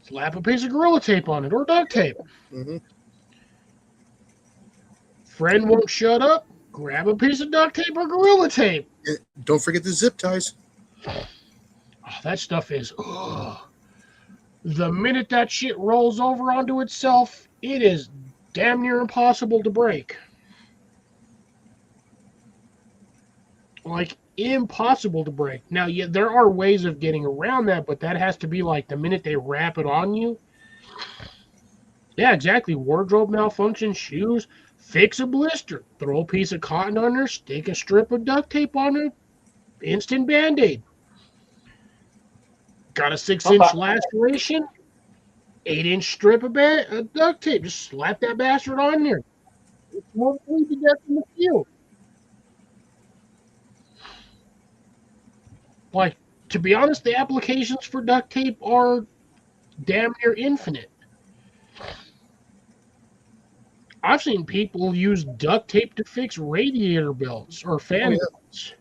Slap a piece of Gorilla Tape on it, or duct tape. Mm-hmm. Friend won't shut up? Grab a piece of duct tape or Gorilla Tape. Don't forget the zip ties. Oh, that stuff is... Ugh. The minute that shit rolls over onto itself, it is damn near impossible to break. Like, impossible to break. Now, yeah, there are ways of getting around that, but that has to be like the minute they wrap it on you. Yeah, exactly. Wardrobe malfunction, shoes, fix a blister, throw a piece of cotton on there, stick a strip of duct tape on there, instant Band-Aid. Got a 6-inch laceration, 8-inch strip of duct tape. Just slap that bastard on there. It won't bleed to death in the field. Like, to be honest, the applications for duct tape are damn near infinite. I've seen people use duct tape to fix radiator belts or fan belts.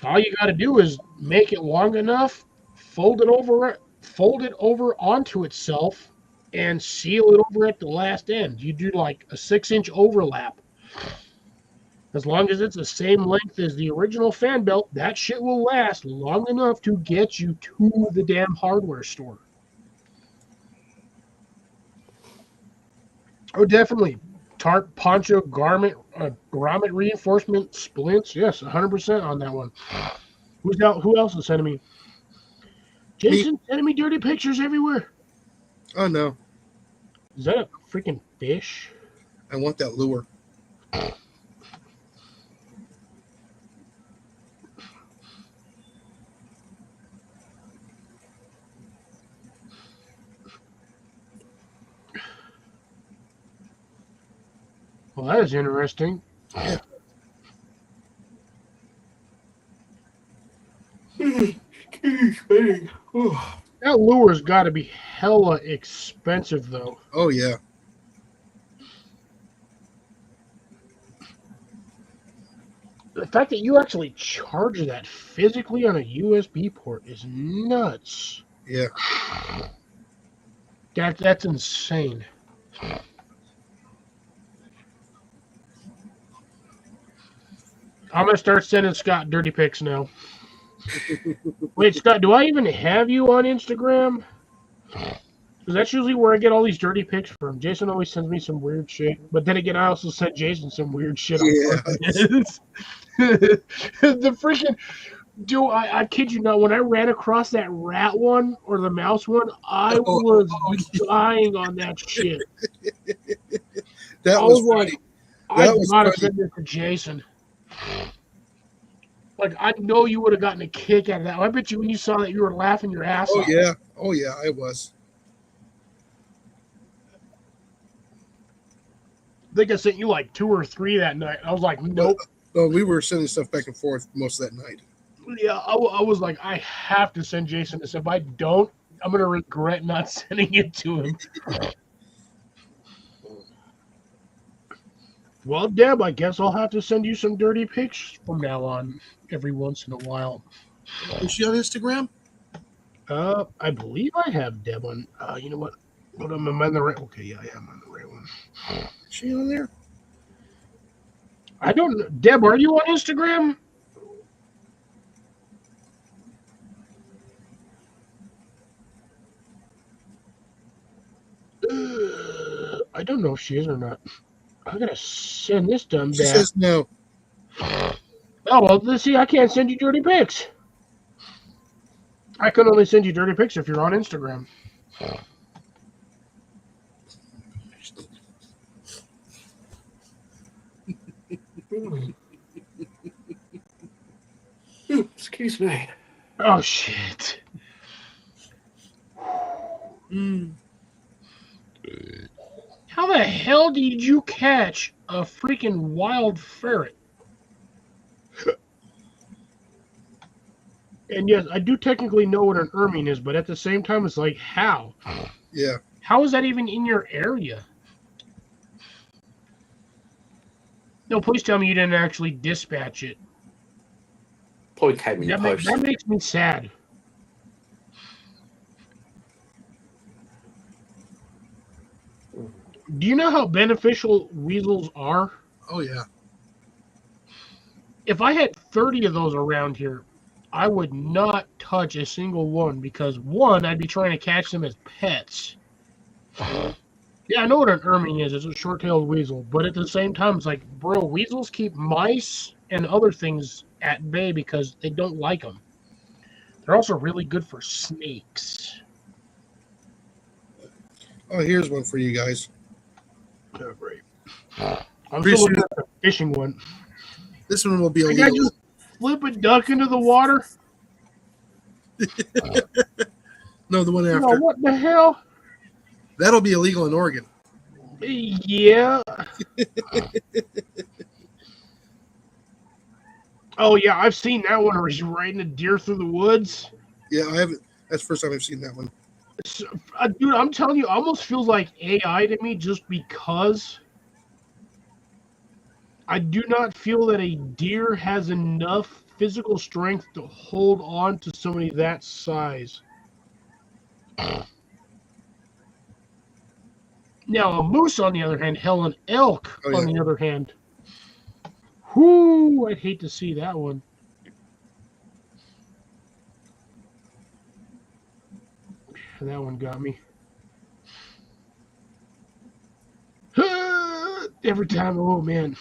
All you got to do is make it long enough, fold it over onto itself, and seal it over at the last end. You do like a 6-inch overlap. As long as it's the same length as the original fan belt, that shit will last long enough to get you to the damn hardware store. Oh, definitely. Tarp, poncho, grommet reinforcement, splints. Yes, 100% on that one. Who else is sending me? Jason sending me dirty pictures everywhere. Oh, no. Is that a freaking fish? I want that lure. Well, that is interesting. Yeah. That lure's got to be hella expensive, though. Oh yeah. The fact that you actually charge that physically on a USB port is nuts. Yeah. That's insane. I'm gonna start sending Scott dirty pics now. Wait, Scott, do I even have you on Instagram? Because that's usually where I get all these dirty pics from. Jason always sends me some weird shit, but then again, I also sent Jason some weird shit on purpose. The freaking I kid you not, when I ran across that rat one or the mouse one, I was dying on that shit. That I was was like, funny. I That was gotta funny. send this to Jason. Like, I know you would have gotten a kick out of that. I bet you when you saw that, you were laughing your ass Oh off. yeah. Oh yeah, I was. I think I sent you like 2 or 3 that night. I was like, nope. Oh, we were sending stuff back and forth most of that night. Yeah, I was like, I have to send Jason this. If I don't, I'm gonna regret not sending it to him. Well, Deb, I guess I'll have to send you some dirty pics from now on, every once in a while. Is she on Instagram? I believe I have Deb on. You know what? Hold on, am I on the right? Okay, yeah, I am on the right one. Is she on there? I don't know. Deb, are you on Instagram? I don't know if she is or not. I gotta send this dumb She back. says no. Oh well, let's see. I can't send you dirty pics. I can only send you dirty pics if you're on Instagram. Excuse me. Oh shit. How the hell did you catch a freaking wild ferret? And yes, I do technically know what an ermine is, but at the same time, it's like, how? Yeah. How is that even in your area? No, please tell me you didn't actually dispatch it. Probably came in the post. That makes me sad. Do you know how beneficial weasels are? Oh yeah. If I had 30 of those around here, I would not touch a single one because, one, I'd be trying to catch them as pets. Yeah, I know what an ermine is. It's a short-tailed weasel. But at the same time, it's like, bro, weasels keep mice and other things at bay because they don't like them. They're also really good for snakes. Oh, here's one for you guys. Oh, great. I'm still looking at the fishing one. This one will be Did I illegal. just flip a duck into the water? No, the one No, after. what the hell? That'll be illegal in Oregon. Yeah. Oh, yeah, I've seen that one where he's riding a deer through the woods. Yeah, I haven't. That's the first time I've seen that one. So, dude, I'm telling you, it almost feels like AI to me just because I do not feel that a deer has enough physical strength to hold on to somebody that size. Now, a moose, on the other hand, hell, an elk, Oh, yeah. on the other hand. Whoo, I'd hate to see that one. That one got me. Every time, oh man.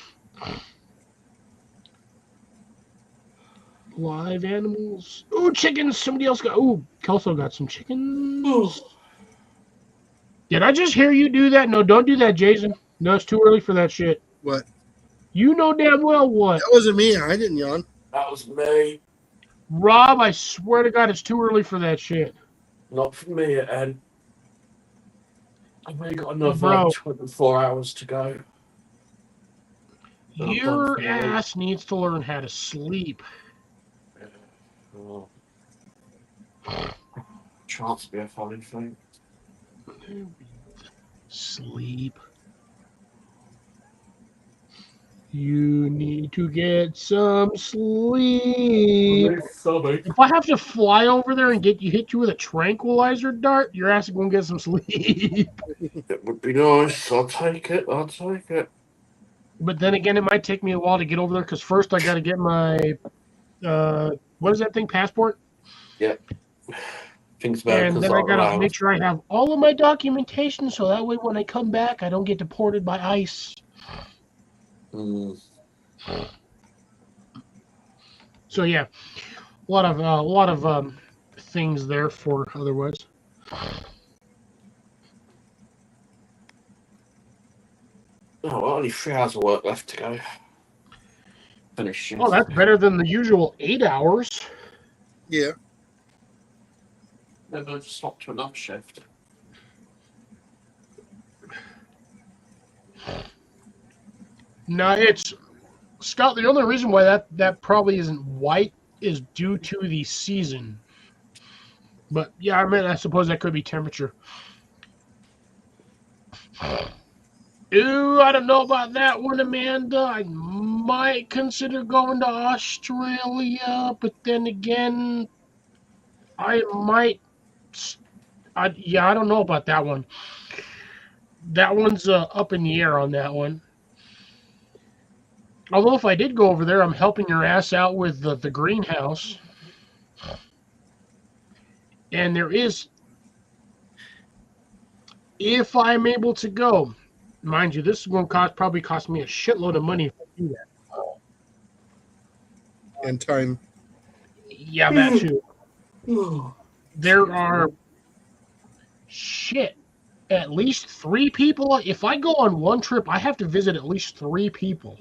Live animals. Ooh, chickens. Somebody else got. Ooh, Kelso got some chickens. Did I just hear you do that? No, don't do that, Jason. No, it's too early for that shit. What? You know damn well what. That wasn't me. I didn't yawn. That was me. Rob, I swear to God, it's too early for that shit. Not for me, Ed. I've only got another Bro. 24 hours to go. Oh, Your God. ass needs to learn how to sleep. Oh. chance to be a falling thing. Sleep. You need to get some sleep. If I have to fly over there and hit you with a tranquilizer dart, your ass is gonna get some sleep. It would be nice. I'll take it. I'll take it. But then again, it might take me a while to get over there because first I got to get my what is that thing? Passport. Things And Americans then I aren't gotta allowed. make sure I have all of my documentation so that way when I come back, I don't get deported by ICE. Mm. So yeah, a lot of things there for otherwise. Oh, only 3 hours of work left to go. Finish shift. Oh, that's better than the usual 8 hours. Yeah. Then I'll just swap to another shift. No, it's Scott. The only reason why that probably isn't white is due to the season. But yeah, I mean, I suppose that could be temperature. Ooh, I don't know about that one, Amanda. I might consider going to Australia, but then again, I might. I don't know about that one. That one's up in the air on that one. Although if I did go over there, I'm helping your ass out with the greenhouse. And there is, if I'm able to go, mind you, this is going to probably cost me a shitload of money if I do that. And time. Yeah, that too. There are at least 3 people. If I go on one trip, I have to visit at least 3 people.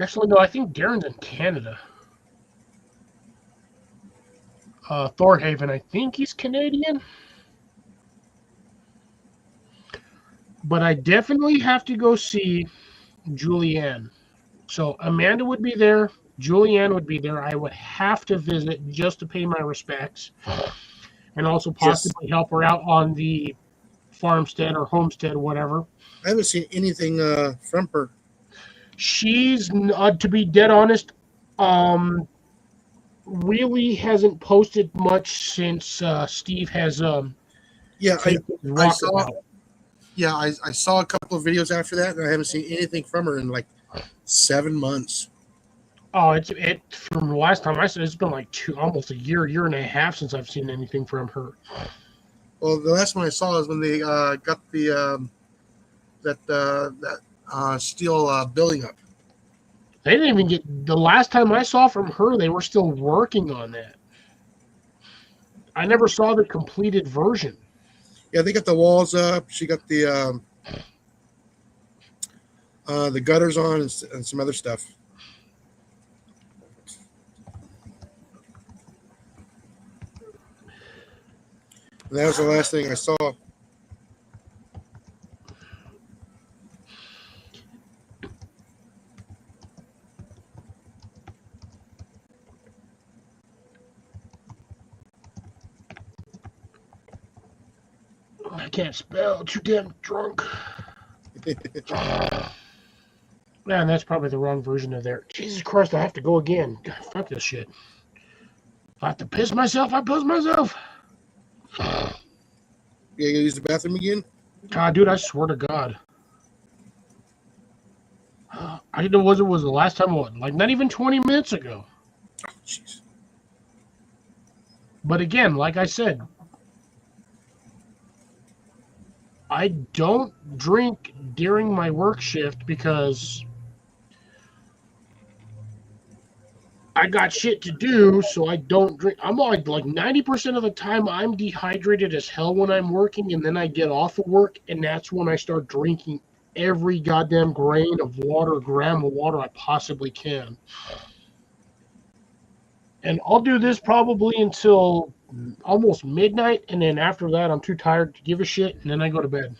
Actually, no, I think Darren's in Canada. Thorhaven, I think he's Canadian. But I definitely have to go see Julianne. So Amanda would be there. Julianne would be there. I would have to visit just to pay my respects. And also possibly help her out on the farmstead or homestead, whatever. I haven't seen anything from her. She's, to be dead honest, really hasn't posted much since Steve has Yeah, taken his rocket out. I saw a couple of videos after that, and I haven't seen anything from her in like 7 months. Oh, it from the last time I said it's been like almost a year and a half since I've seen anything from her. Well, the last one I saw is when they got the steel building up. They didn't even get the last time I saw from her. They were still working on that. I never saw the completed version. Yeah, they got the walls up. She got the gutters on and some other stuff. And that was the last thing I saw. I can't spell. Too damn drunk. Man, that's probably the wrong version of there. Jesus Christ, I have to go again. God, fuck this shit. If I have to piss myself, I piss myself. You gonna use the bathroom again? God, dude, I swear to God. I didn't know it was the last time, like not even 20 minutes ago. Oh, jeez. But again, like I said, I don't drink during my work shift because I got shit to do, so I don't drink. I'm like 90% of the time I'm dehydrated as hell when I'm working, and then I get off of work, and that's when I start drinking every goddamn gram of water I possibly can. And I'll do this probably until almost midnight, and then after that I'm too tired to give a shit, and then I go to bed.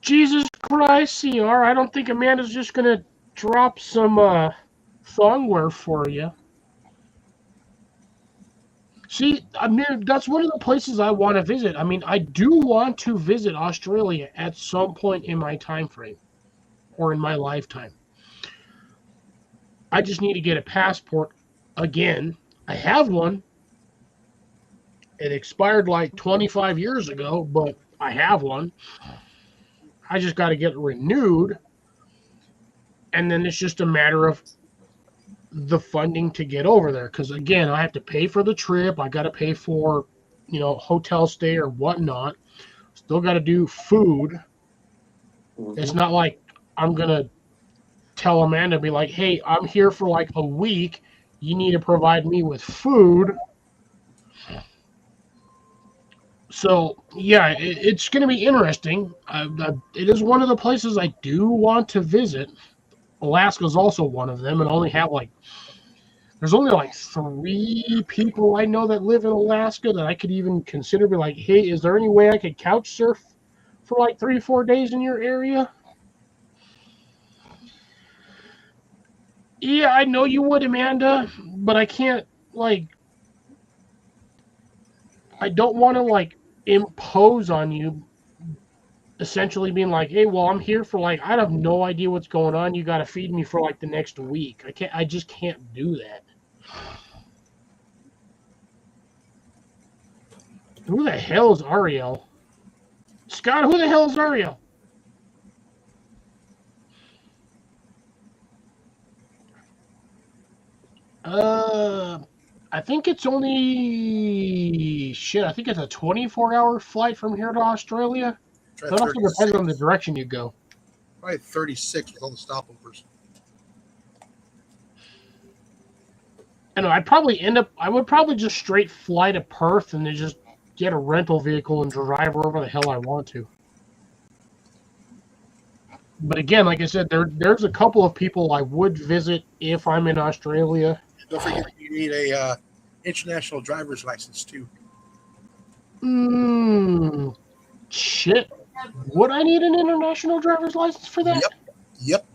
Jesus Christ, CR, I don't think Amanda's just gonna drop some thongwear for you. See, I mean, that's one of the places I want to visit. I mean, I do want to visit Australia at some point in my time frame or in my lifetime. I just need to get a passport again. I have one. It expired like 25 years ago, but I have one. I just got to get it renewed. And then it's just a matter of the funding to get over there. Because again, I have to pay for the trip. I got to pay for, hotel stay or whatnot. Still got to do food. It's not like I'm going to tell Amanda, be like, hey, I'm here for like a week. You need to provide me with food. So, yeah, it's going to be interesting. It is one of the places I do want to visit. Alaska is also one of them, and there's only like 3 people I know that live in Alaska that I could even consider be like, hey, is there any way I could couch surf for like 3-4 days in your area? Yeah, I know you would, Amanda, but I can't, I don't want to, impose on you, essentially being like, hey, well, I'm here for, I have no idea what's going on. You got to feed me for, the next week. I just can't do that. Who the hell is Ariel? Scott, who the hell is Ariel? I think it's only I think it's a 24-hour flight from here to Australia. Try That also 36. depends on the direction you go. Probably 36 with all the stopovers. I know I would probably just straight fly to Perth and then just get a rental vehicle and drive wherever the hell I want to. But again, like I said, there's a couple of people I would visit if I'm in Australia. Don't forget you need a international driver's license too. Shit. Would I need an international driver's license for that? Yep.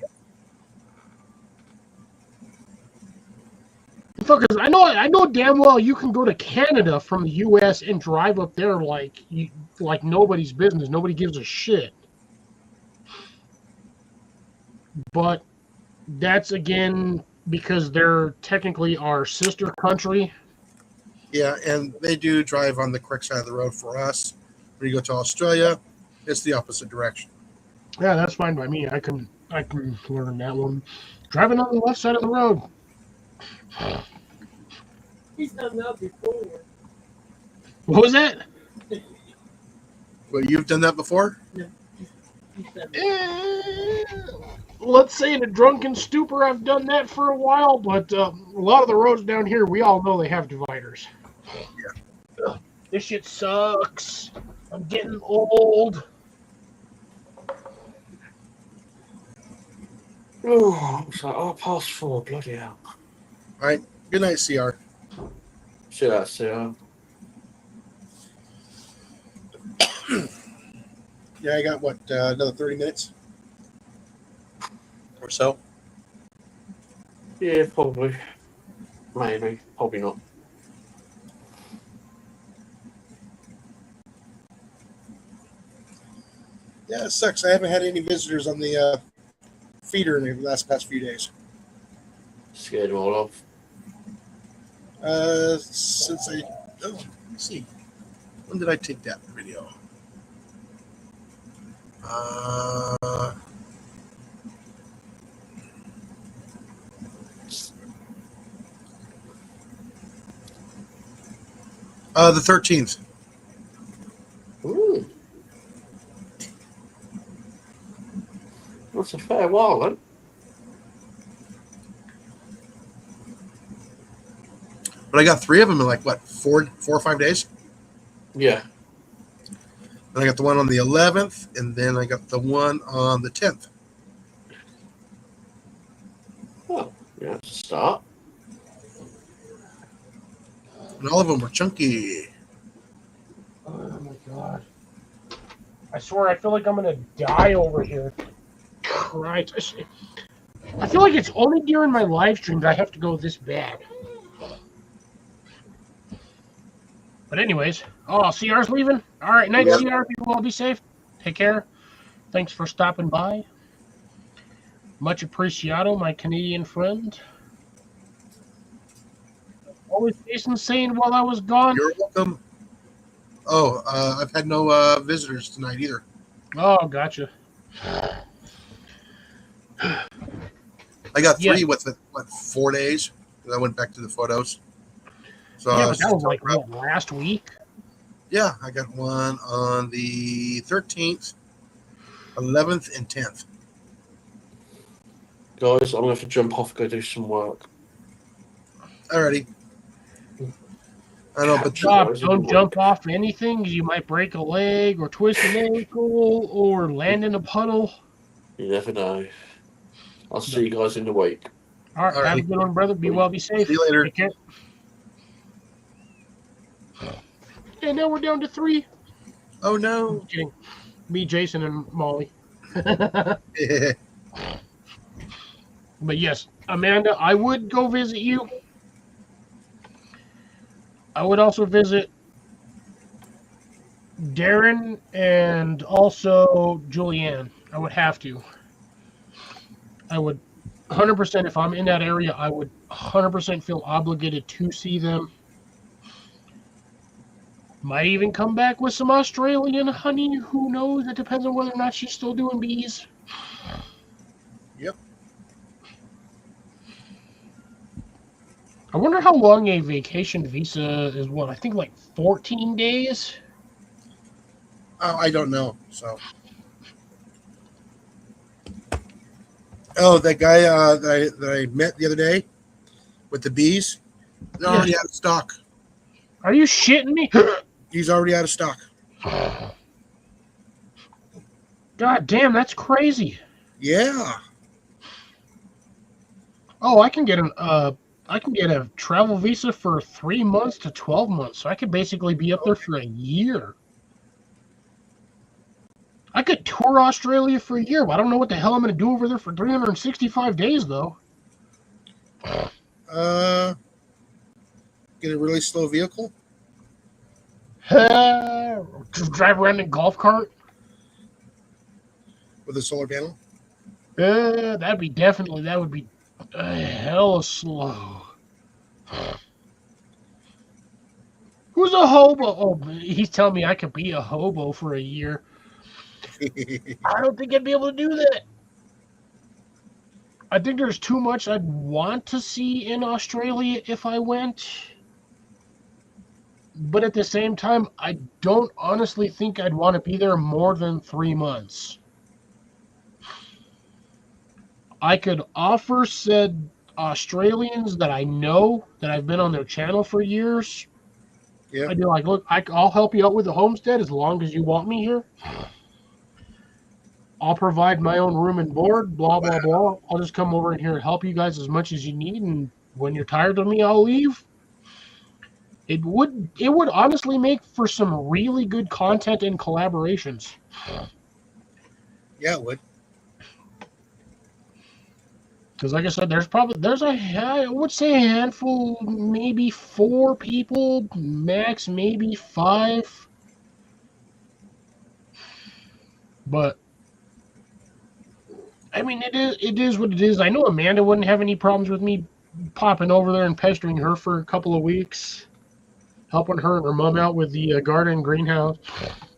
Because I know damn well you can go to Canada from the U.S. and drive up there like nobody's business. Nobody gives a shit. But that's again because they're technically our sister country. Yeah, and they do drive on the correct side of the road for us. When you go to Australia, it's the opposite direction. Yeah, that's fine by me. I can learn that one. Driving on the left side of the road. He's done that before. What was that? Well, you've done that before? No. He's done that. Let's say in a drunken stupor, I've done that for a while, but a lot of the roads down here, we all know they have dividers. Yeah. This shit sucks. I'm getting old. Oh, it's like 4:30, bloody hell. All right. Good night, CR. Sure. Yeah, I got another 30 minutes or so. Yeah, probably. Maybe. Probably not. Yeah, it sucks. I haven't had any visitors on the feeder in the past few days. Scared them all off. Since let's see. When did I take that video? The 13th. Ooh. That's a fair while, then. But I got 3 of them in 4 or 5 days. Yeah. Then I got the one on the 11th, and then I got the one on the 10th. Well, yeah, that's a start. And all of them were chunky. Oh my god. I swear, I feel like I'm gonna die over here. Christ. I feel like it's only during my live stream that I have to go this bad. But anyways, oh, CR's leaving? All right, night, Yeah. CR. People all be safe. Take care. Thanks for stopping by. Much appreciado, my Canadian friend. What was Jason saying while I was gone? You're welcome. Oh, I've had no visitors tonight either. Oh, gotcha. I got three with 4 days. I went back to the photos. So Yeah, but that was like what, last week? yeah, I got one on the 13th, 11th, and 10th. Guys, I'm going to have to jump off and go do some work. Alrighty. I know, but Don't jump off anything. You might break a leg or twist an ankle or land in a puddle. You never know. I'll see you guys in the week. All right, have a good one, brother. Be well, be safe. See you later. Take care. And now we're down to 3. Oh no. Just kidding. Me, Jason, and Molly. But yes, Amanda, I would go visit you. I would also visit Darren and also Julianne. I would have to. I would 100%, if I'm in that area, I would 100% feel obligated to see them. Might even come back with some Australian honey. Who knows? It depends on whether or not she's still doing bees. Yep. I wonder how long a vacation visa is. What, I think like 14 days? Oh, I don't know. So. Oh, that guy that I met the other day with the bees, they're already out of stock. Are you shitting me? He's already out of stock. God damn, that's crazy. Yeah. Oh, I can get a travel visa for 3 months to 12 months. So I could basically be up there for a year. I could tour Australia for a year, but I don't know what the hell I'm going to do over there for 365 days, though. Get a really slow vehicle. Drive around in a golf cart. With a solar panel. That would be hella slow. Who's a hobo? Oh, he's telling me I could be a hobo for a year. I don't think I'd be able to do that. I think there's too much I'd want to see in Australia if I went. But at the same time, I don't honestly think I'd want to be there more than 3 months. I could offer said Australians that I know, that I've been on their channel for years. Yeah. I'd be like, look, I'll help you out with the homestead as long as you want me here. I'll provide my own room and board, blah, blah, blah. I'll just come over in here and help you guys as much as you need, and when you're tired of me, I'll leave. It would honestly make for some really good content and collaborations. Yeah, it would. Because like I said, I would say a handful, maybe 4 people, max maybe 5. But I mean, it is what it is. I know Amanda wouldn't have any problems with me popping over there and pestering her for a couple of weeks, helping her and her mom out with the garden greenhouse,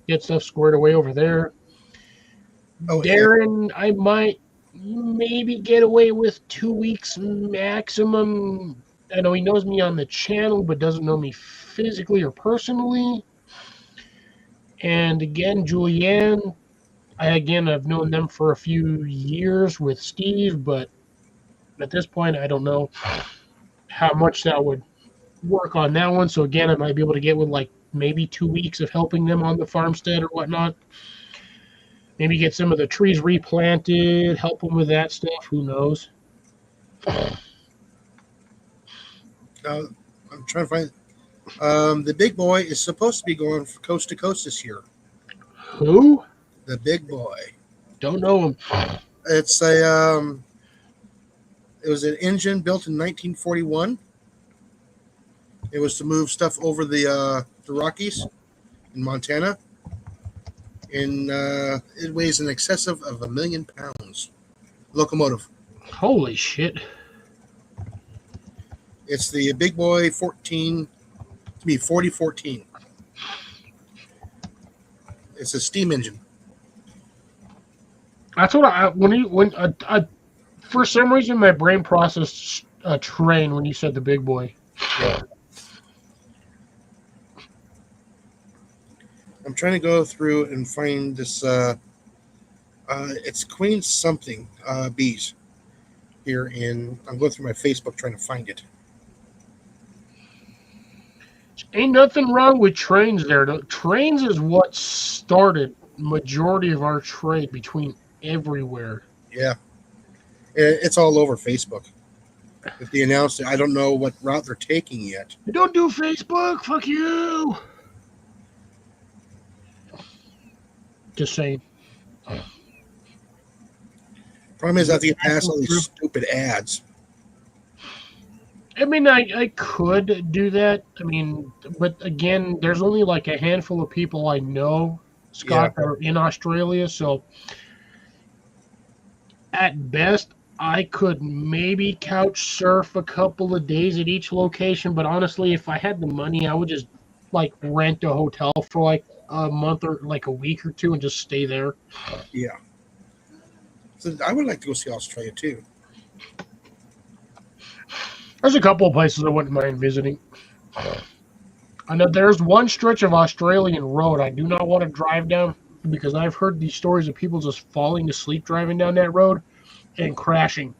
get stuff squared away over there. Oh, Darren, I might maybe get away with 2 weeks maximum. I know he knows me on the channel, but doesn't know me physically or personally. And again, Julianne, I've known them for a few years with Steve, but at this point, I don't know how much that would work on that one. So again, I might be able to get with like maybe 2 weeks of helping them on the farmstead or whatnot. Maybe get some of the trees replanted, help them with that stuff. Who knows? I'm trying to find. The big boy is supposed to be going from coast to coast this year. Who? The Big Boy. Don't know him. It's a it was an engine built in 1941. It was to move stuff over the Rockies in Montana, and it weighs in excess of 1 million pounds. Locomotive. Holy shit. It's the Big Boy 4014. It's a steam engine. That's what I for some reason my brain processed a train when you said the big boy. Yeah. I'm trying to go through and find this. It's Queen something bees here in. I'm going through my Facebook trying to find it. Ain't nothing wrong with trains there. Trains is what started majority of our trade between everywhere. Yeah, it's all over Facebook. If they announced it, I don't know what route they're taking yet. You don't do Facebook, fuck you. Just saying. Problem is, I have to get past all these stupid ads. I mean, I could do that. I mean, but again, there's only like a handful of people I know, Scott, that are in Australia. So at best, I could maybe couch surf a couple of days at each location. But honestly, if I had the money, I would just like rent a hotel for like a month or like a week or two and just stay there. Yeah. So I would like to go see Australia too. There's a couple of places I wouldn't mind visiting. I know there's one stretch of Australian road I do not want to drive down because I've heard these stories of people just falling asleep driving down that road and crashing.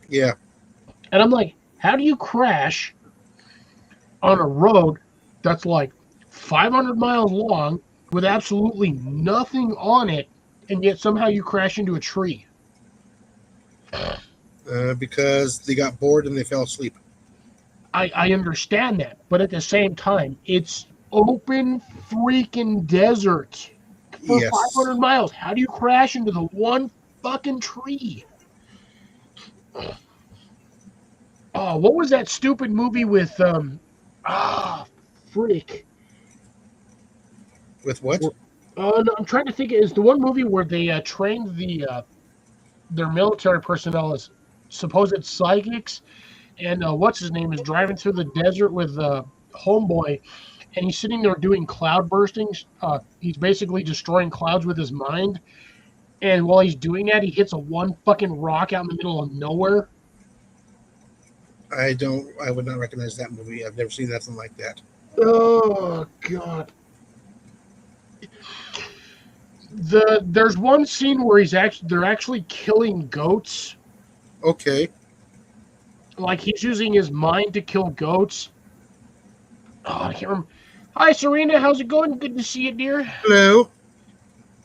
Yeah. And I'm like, how do you crash on a road that's like 500 miles long with absolutely nothing on it, and yet somehow you crash into a tree? Because they got bored and they fell asleep. I understand that, but at the same time, it's open freaking desert for Yes. 500 miles. How do you crash into the one fucking tree? Oh, what was that stupid movie with freak? With what? No, I'm trying to think. Is the one movie where they trained their military personnel as supposed psychics, and what's his name is driving through the desert with Homeboy, and he's sitting there doing cloud burstings. He's basically destroying clouds with his mind, and while he's doing that, he hits a one fucking rock out in the middle of nowhere. I would not recognize that movie. I've never seen nothing like that. Oh god. There's one scene where they're actually killing goats. Okay. Like he's using his mind to kill goats. Oh, I can't remember. Hi, Serena. How's it going? Good to see you, dear. Hello.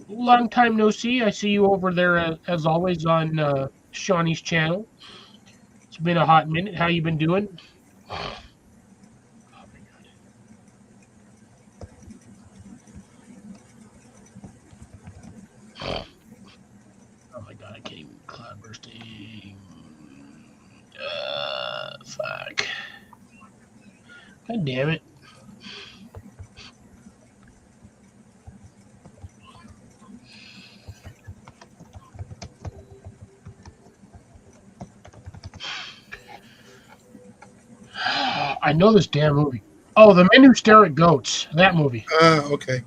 Long time no see. I see you over there, as always, on Shawnee's channel. It's been a hot minute. How you been doing? Oh, my God. I can't even cloud bursting. Fuck. God damn it. I know this damn movie. Oh, The Men Who Stare at Goats. That movie. Okay.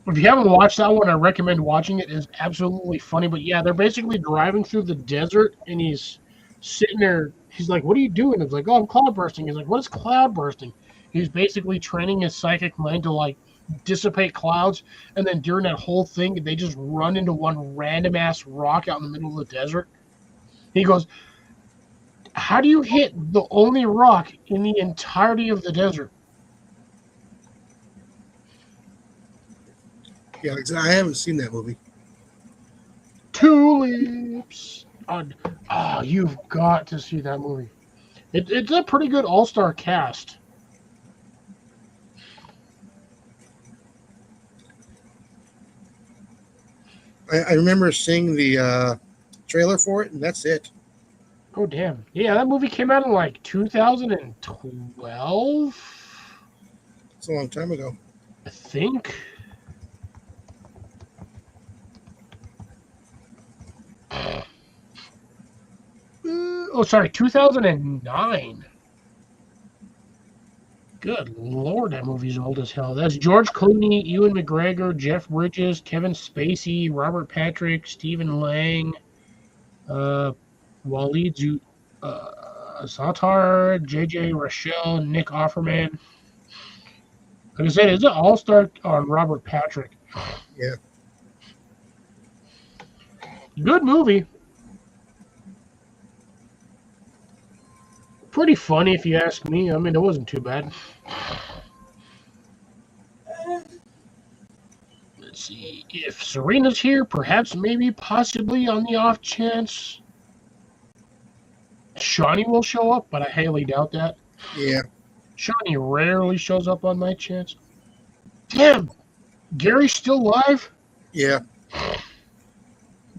If you haven't watched that one, I recommend watching it. It's absolutely funny. But yeah, they're basically driving through the desert, and he's sitting there. He's like, "What are you doing?" It's like, "Oh, I'm cloud bursting." He's like, "What is cloud bursting?" He's basically training his psychic mind to like dissipate clouds, and then during that whole thing, they just run into one random ass rock out in the middle of the desert. He goes, "How do you hit the only rock in the entirety of the desert?" Yeah, I haven't seen that movie. Tulips. You've got to see that movie. It's a pretty good all-star cast. I remember seeing the trailer for it, and that's it. Oh, damn. Yeah, that movie came out in like 2012, It's a long time ago. I think. Oh, sorry, 2009. Good Lord, that movie's old as hell. That's George Clooney, Ewan McGregor, Jeff Bridges, Kevin Spacey, Robert Patrick, Stephen Lang, Waleed Zautar, J.J. Rochelle, Nick Offerman. Like I said, it's an all-star on Robert Patrick. Yeah. Good movie. Pretty funny if you ask me. I mean, it wasn't too bad. Let's see. If Serena's here, perhaps, maybe, possibly, on the off chance, Shawnee will show up, but I highly doubt that. Yeah. Shawnee rarely shows up on my chance. Damn! Gary's still alive? Yeah.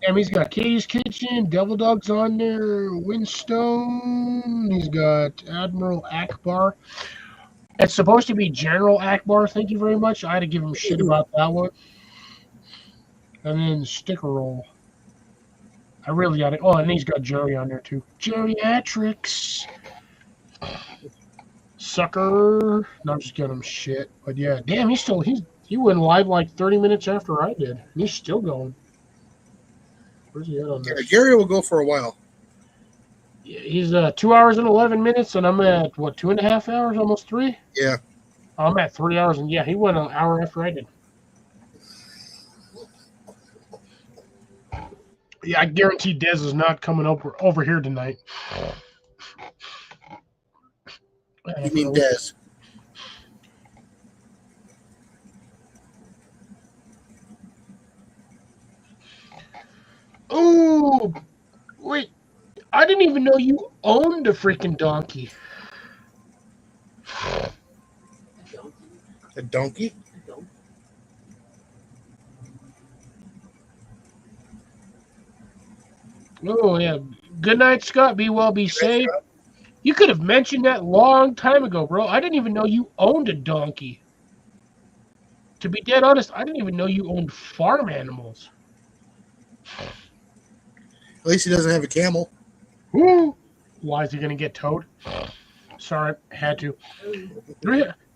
Damn, he's got Katie's Kitchen, Devil Dog's on there, Windstone, he's got Admiral Akbar. It's supposed to be General Akbar, thank you very much. I had to give him shit about that one. And then Sticker Roll. I really got it. Oh, and he's got Jerry on there too. Geriatrics. Sucker. No, I'm just giving him shit. But yeah, damn, he went live like 30 minutes after I did. He's still going. Where's he at on this? Gary will go for a while. Yeah, he's 2 hours and 11 minutes, and I'm at, what, 2.5 hours, almost 3? Yeah. I'm at 3 hours, and yeah, he went an hour after I did. Yeah, I guarantee Dez is not coming over here tonight. You mean Dez? Oh, wait. I didn't even know you owned a freaking donkey. A donkey? Oh, yeah. Good night, Scott. Be well, be safe. You could have mentioned that long time ago, bro. I didn't even know you owned a donkey. To be dead honest, I didn't even know you owned farm animals. At least he doesn't have a camel. Woo! Why is he going to get towed? Sorry, had to.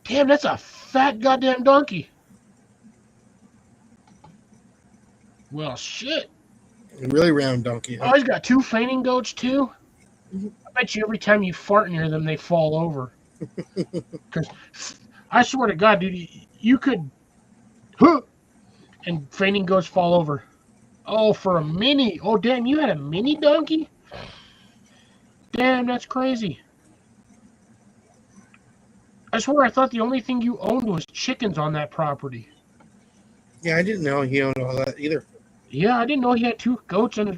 Damn, that's a fat goddamn donkey. Well, shit. A really round donkey. Oh, he's got 2 fainting goats, too? I bet you every time you fart near them, they fall over. Because I swear to God, dude, you could... and fainting goats fall over. Oh, for a mini. Oh, damn, you had a mini donkey? Damn, that's crazy. I swear I thought the only thing you owned was chickens on that property. Yeah, I didn't know he owned all that either. Yeah, I didn't know he had 2 goats and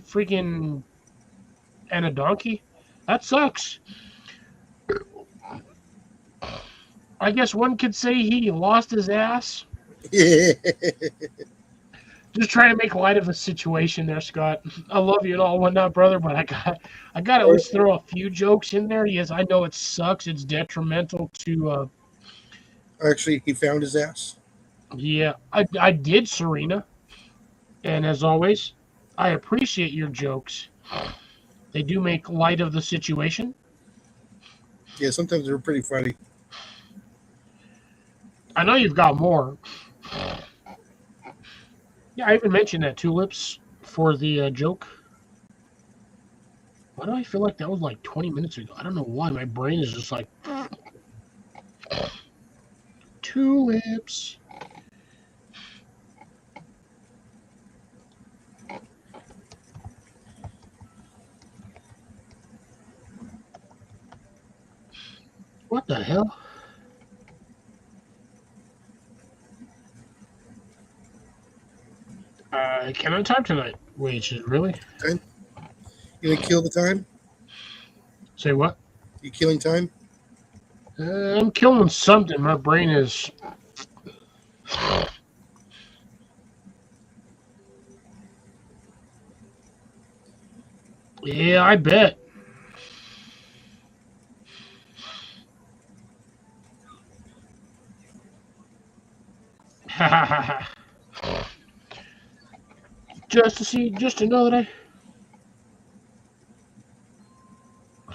a donkey. That sucks. I guess one could say he lost his ass. Just trying to make light of the situation there, Scott. I love you and all whatnot, brother, but I got to at least throw a few jokes in there. Yes, I know it sucks. It's detrimental to... Actually, he found his ass. Yeah, I did, Serena. And as always, I appreciate your jokes. They do make light of the situation. Yeah, sometimes they're pretty funny. I know you've got more. Yeah, I even mentioned that Tulips for the joke. Why do I feel like that was like 20 minutes ago? I don't know why. My brain is just like... Tulips. What the hell? I cannot time tonight. Wait, really? Time? You gonna kill the time? Say what? You killing time? I'm killing something. My brain is... Yeah, I bet. Just to know that I.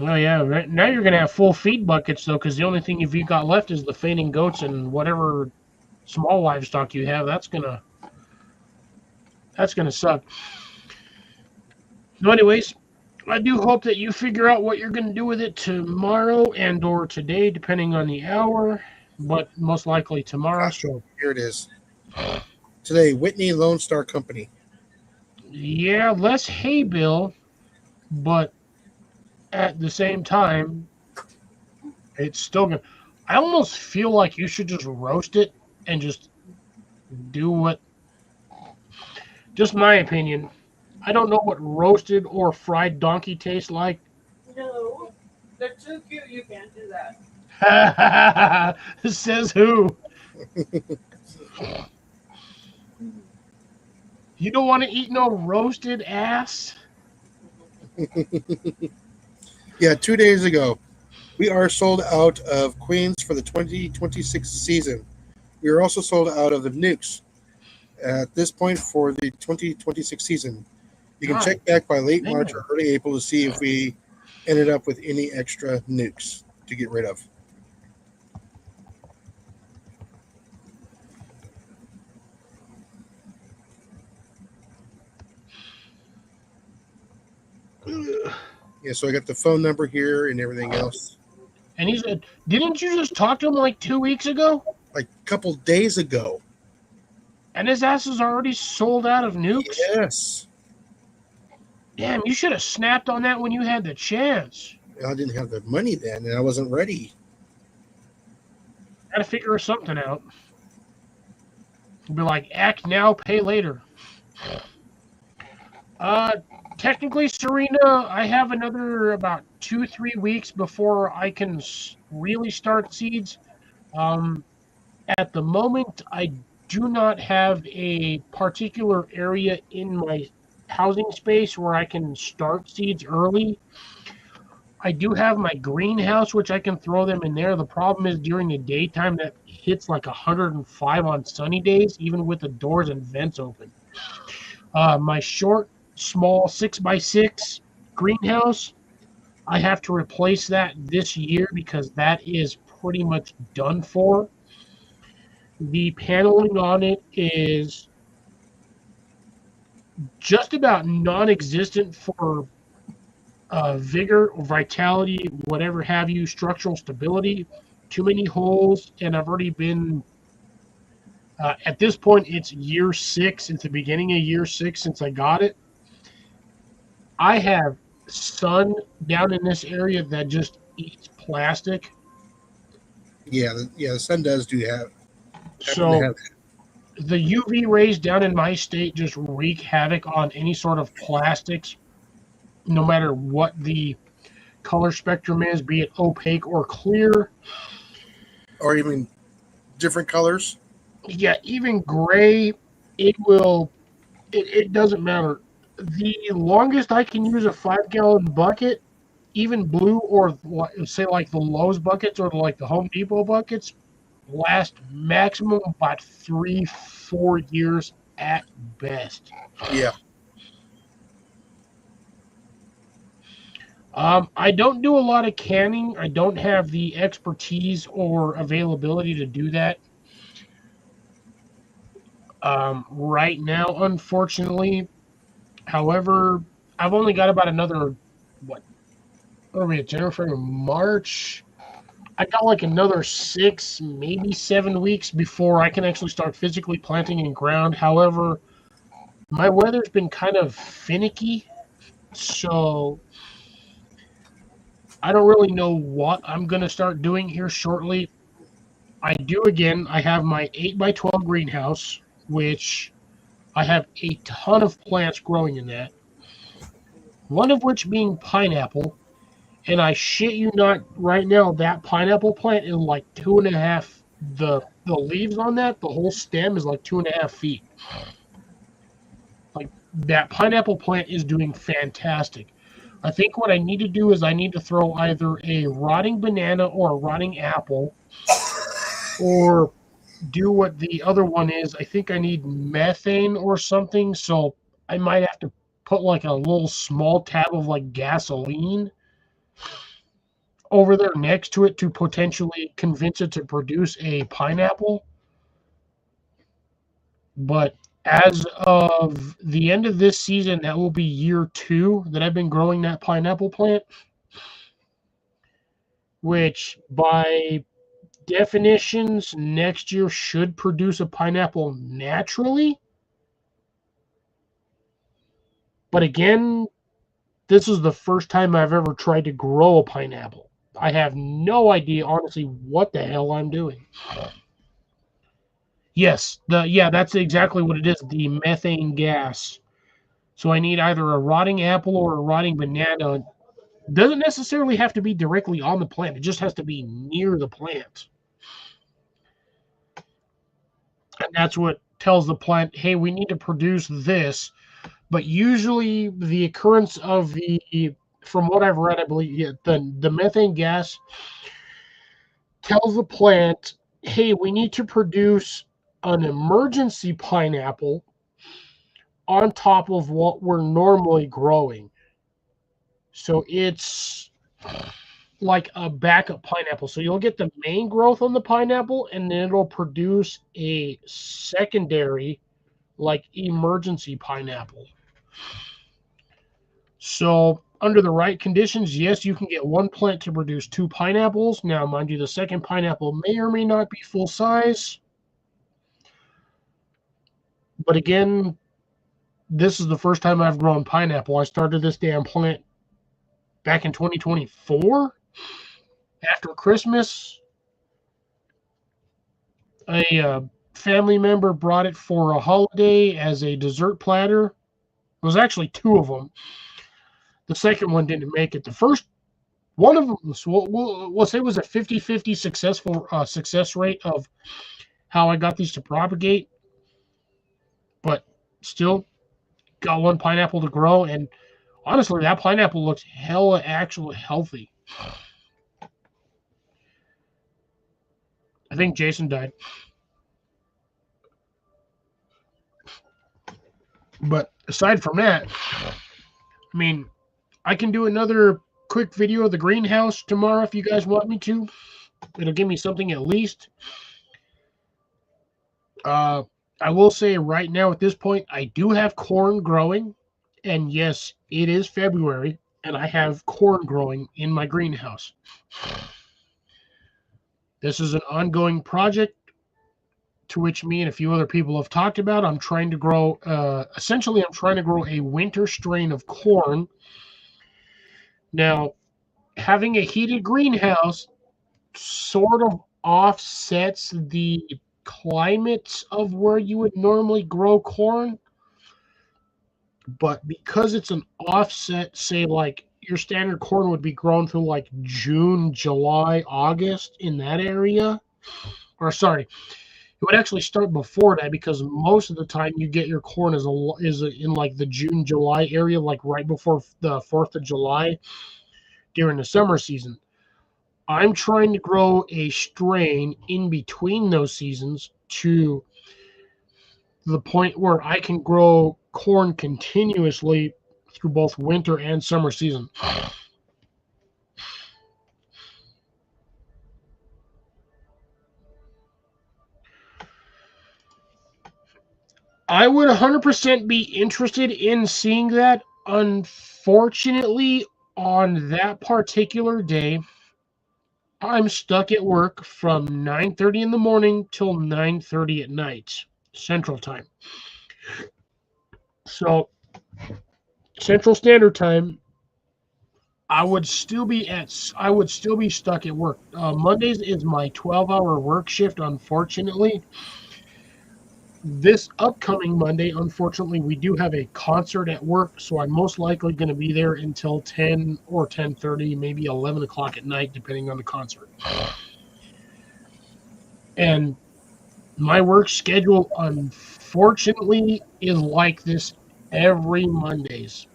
Oh yeah, right now you're gonna have full feed buckets though, because the only thing you've got left is the fainting goats and whatever small livestock you have. That's gonna suck. So, anyways, I do hope that you figure out what you're gonna do with it tomorrow and or today, depending on the hour, but most likely tomorrow. So Here it is. Today, Whitney Lone Star Company. yeah, less hay bill, but at the same time, it's still gonna. I almost feel like you should just roast it and just do what. Just my opinion. I don't know what roasted or fried donkey tastes like. No, they're too cute. You can't do that. Says who? You don't want to eat no roasted ass? Yeah, 2 days ago, we are sold out of Queens for the 2026 season. We are also sold out of the Nukes at this point for the 2026 season. You can God check back by late damn. March or early April to see if we ended up with any extra Nukes to get rid of. Yeah, so I got the phone number here and everything else. And he said, didn't you just talk to him like 2 weeks ago? Like a couple days ago. And his ass is already sold out of nukes? Yes. Damn, you should have snapped on that when you had the chance. I didn't have the money then, and I wasn't ready. Gotta figure something out. Be like, act now, pay later. Technically, Serena, I have another about 2-3 weeks before I can really start seeds. At the moment, I do not have a particular area in my housing space where I can start seeds early. I do have my greenhouse, which I can throw them in there. The problem is during the daytime, that hits like 105 on sunny days, even with the doors and vents open. My short, small 6x6 greenhouse, I have to replace that this year because that is pretty much done for. The paneling on it is just about non-existent for vigor, vitality, whatever have you, structural stability. Too many holes, and I've already been. At this point, it's year 6. It's the beginning of year 6 since I got it. I have sun down in this area that just eats plastic. Yeah, the sun does do have. So the UV rays down in my state just wreak havoc on any sort of plastics, no matter what the color spectrum is, be it opaque or clear. Or even different colors. Yeah, even gray, it doesn't matter. The longest I can use a 5-gallon bucket, even blue or say like the Lowe's buckets or like the Home Depot buckets, last maximum about 3-4 years at best. Yeah. I don't do a lot of canning. I don't have the expertise or availability to do that. Right now, unfortunately. However, I've only got about another, what are we at, January, March? I got like another 6, maybe 7 weeks before I can actually start physically planting in ground. However, my weather's been kind of finicky, so I don't really know what I'm going to start doing here shortly. I have my 8x12 greenhouse, which I have a ton of plants growing in that. One of which being pineapple. And I shit you not, right now, that pineapple plant is like 2.5. The leaves on that, the whole stem is like 2.5 feet. Like, that pineapple plant is doing fantastic. I think what I need to do is I need to throw either a rotting banana or a rotting apple, or do what the other one is. I think I need methane or something, so I might have to put like a little small tab of like gasoline over there next to it to potentially convince it to produce a pineapple. But as of the end of this season, that will be year 2 that I've been growing that pineapple plant, which by definitions, next year should produce a pineapple naturally. But again, this is the first time I've ever tried to grow a pineapple. I have no idea, honestly, what the hell I'm doing. Yes, that's exactly what it is, the methane gas. So I need either a rotting apple or a rotting banana. Doesn't necessarily have to be directly on the plant. It just has to be near the plant. And that's what tells the plant, hey, we need to produce this. But usually the occurrence of from what I've read, I believe the methane gas tells the plant, hey, we need to produce an emergency pineapple on top of what we're normally growing. So it's like a backup pineapple. So you'll get the main growth on the pineapple, and then it'll produce a secondary, like, emergency pineapple. So under the right conditions, yes, you can get one plant to produce 2 pineapples. Now, mind you, the second pineapple may or may not be full size. But again, this is the first time I've grown pineapple. I started this damn plant back in 2024 after Christmas. A family member brought it for a holiday as a dessert platter. It was actually 2 of them. The second one didn't make it. The first one of them, we'll say, was a 50-50 success rate of how I got these to propagate. But still got 1 pineapple to grow, and honestly, that pineapple looks hella actually healthy. I think Jason died. But aside from that, I mean, I can do another quick video of the greenhouse tomorrow if you guys want me to. It'll give me something at least. I will say right now at this point, I do have corn growing. And yes, it is February, and I have corn growing in my greenhouse. This is an ongoing project to which me and a few other people have talked about. I'm trying to grow, essentially, I'm trying to grow a winter strain of corn. Now, having a heated greenhouse sort of offsets the climates of where you would normally grow corn. But because it's an offset, say like your standard corn would be grown through like June, July, August in that area. Or sorry, it would actually start before that, because most of the time you get your corn is in like the June, July area, like right before the 4th of July during the summer season. I'm trying to grow a strain in between those seasons to the point where I can grow corn continuously through both winter and summer season. I would 100% be interested in seeing that. Unfortunately, on that particular day, I'm stuck at work from 9:30 in the morning till 9:30 at night, Central Time. So, Central Standard Time, I would still be stuck at work. Mondays is my 12-hour work shift, unfortunately. This upcoming Monday, unfortunately, we do have a concert at work, so I'm most likely going to be there until 10 or 10:30, maybe 11 o'clock at night, depending on the concert. And my work schedule, unfortunately, is like this every Mondays.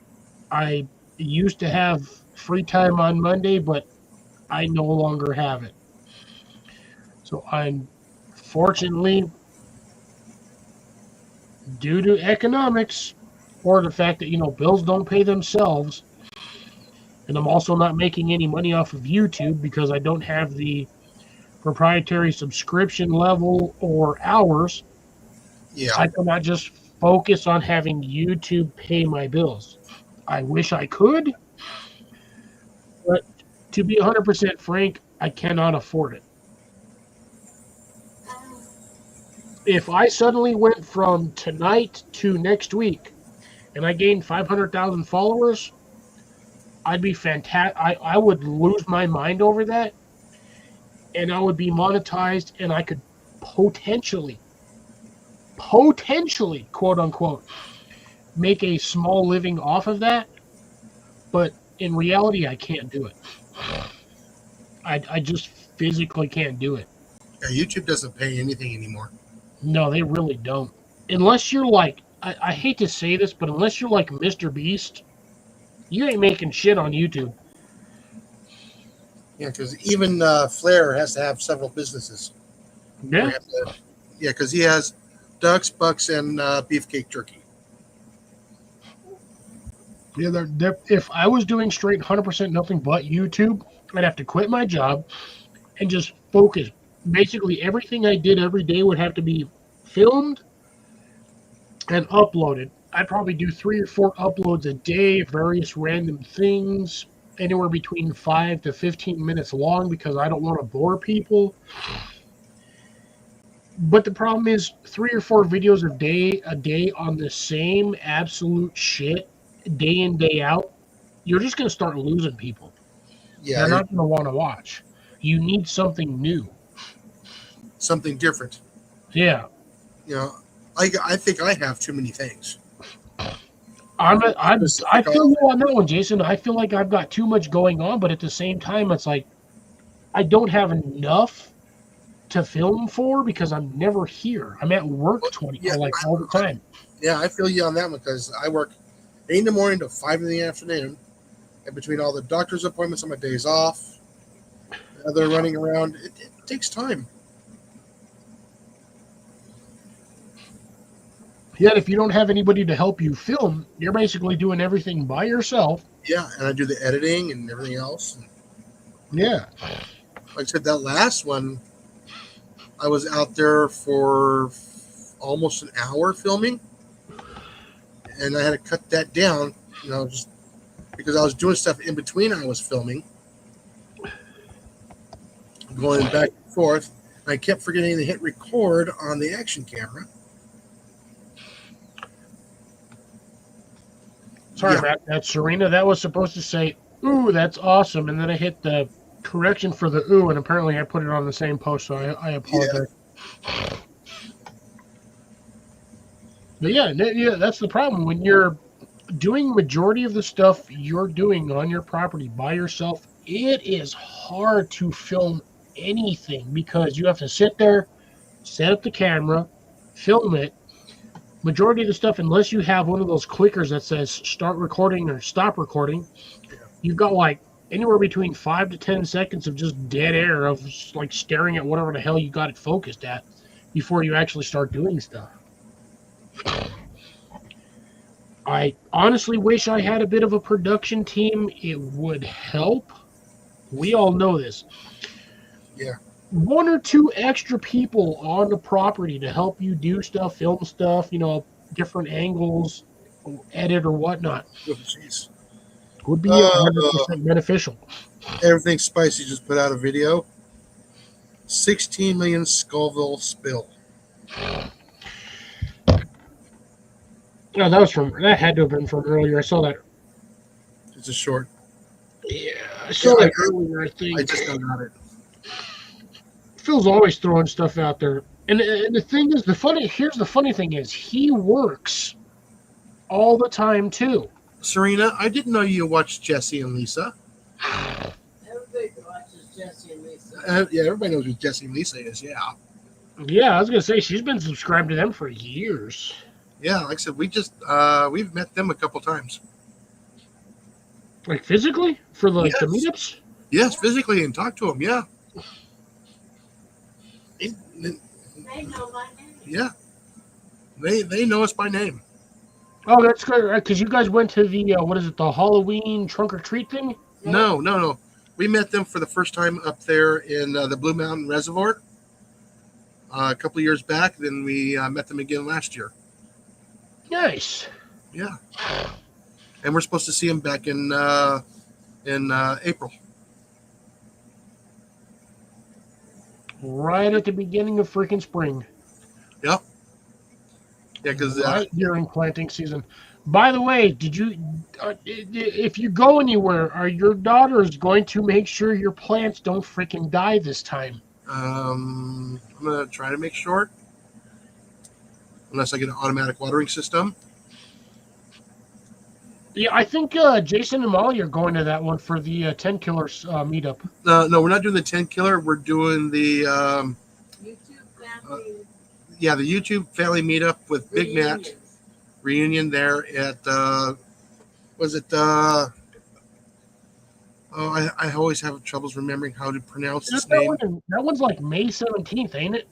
I used to have free time on Monday, but I no longer have it. So unfortunately, due to economics or the fact that, bills don't pay themselves, and I'm also not making any money off of YouTube because I don't have the proprietary subscription level or hours, Yeah. I cannot just focus on having YouTube pay my bills. I wish I could, but to be 100% frank, I cannot afford it. If I suddenly went from tonight to next week and I gained 500,000 followers, I'd be fantastic. I would lose my mind over that, and I would be monetized, and I could potentially, quote unquote, make a small living off of that. But in reality, I can't do it. I just physically can't do it. Yeah, YouTube doesn't pay anything anymore. No, they really don't. Unless you're like, I hate to say this, but unless you're like Mr. Beast, you ain't making shit on YouTube. Yeah, because even Flair has to have several businesses. Yeah. Yeah, because he has ducks, bucks, and beefcake jerky. Yeah, if I was doing straight 100% nothing but YouTube, I'd have to quit my job and just focus. Basically, everything I did every day would have to be filmed and uploaded. I'd probably do 3 or 4 uploads a day, various random things, anywhere between 5 to 15 minutes long because I don't want to bore people. But the problem is 3 or 4 videos a day on the same absolute shit, day in, day out, you're just going to start losing people. Yeah, They're not going to want to watch. You need something new. something different. Yeah. You know, I think I have too many things. I feel you on that one, Jason. I feel like I've got too much going on, but at the same time, it's like I don't have enough to film for because I'm never here. I'm at work all the time. Yeah, I feel you on that one because I work 8 in the morning to 5 in the afternoon, and between all the doctor's appointments on my days off, they're running around. It takes time. Yet, if you don't have anybody to help you film, you're basically doing everything by yourself. Yeah, and I do the editing and everything else. Yeah. Like I said, that last one, I was out there for almost an hour filming, and I had to cut that down, just because I was doing stuff in between I was filming, going back and forth. And I kept forgetting to hit record on the action camera. Sorry about that, Serena. That was supposed to say, ooh, that's awesome. And then I hit the correction for the ooh, and apparently I put it on the same post, so I apologize. Yeah. But yeah, that's the problem. When you're doing majority of the stuff you're doing on your property by yourself, it is hard to film anything because you have to sit there, set up the camera, film it. Majority of the stuff, unless you have one of those clickers that says start recording or stop recording, you've got like anywhere between 5 to 10 seconds of just dead air of like staring at whatever the hell you got it focused at before you actually start doing stuff. I honestly wish I had a bit of a production team. It would help. We all know this. Yeah. 1 or 2 extra people on the property to help you do stuff, film stuff, different angles, edit or whatnot. Oh, jeez. Would be 100% beneficial. Everything Spicy just put out a video. 16 million Scoville spill. No, that had to have been from earlier. I saw that. It's a short. Yeah, I saw that earlier, I think. I just got it. Phil's always throwing stuff out there. And the thing is, here's the funny thing is, he works all the time, too. Serena, I didn't know you watched Jesse and Lisa. Everybody watches Jesse and Lisa. Yeah, everybody knows who Jesse and Lisa is, yeah. Yeah, I was going to say, she's been subscribed to them for years. Yeah, like I said, we've met them a couple times. Like physically for like the Yes. meetups? Yes, physically, and talk to them. Yeah. It- They know my name. yeah. They know us by name. Oh, that's good, right? Because you guys went to the what is it, the Halloween trunk or treat thing? No. We met them for the first time up there in the Blue Mountain Reservoir a couple of years back. Then we met them again last year. Nice. Yeah. And we're supposed to see them back in April. Right at the beginning of freaking spring. Yeah, because Right during planting season. By the way, did you? If you go anywhere, are your daughters going to make sure your plants don't freaking die this time? I'm gonna try to make sure, unless I get an automatic watering system. Yeah, I think Jason and Molly are going to that one for the 10 Killers meetup. No, we're not doing the 10 killer. We're doing the YouTube family the YouTube family meetup with Big Matt reunion there at was it I always have troubles remembering how to pronounce this name. That one's like May 17th, ain't it?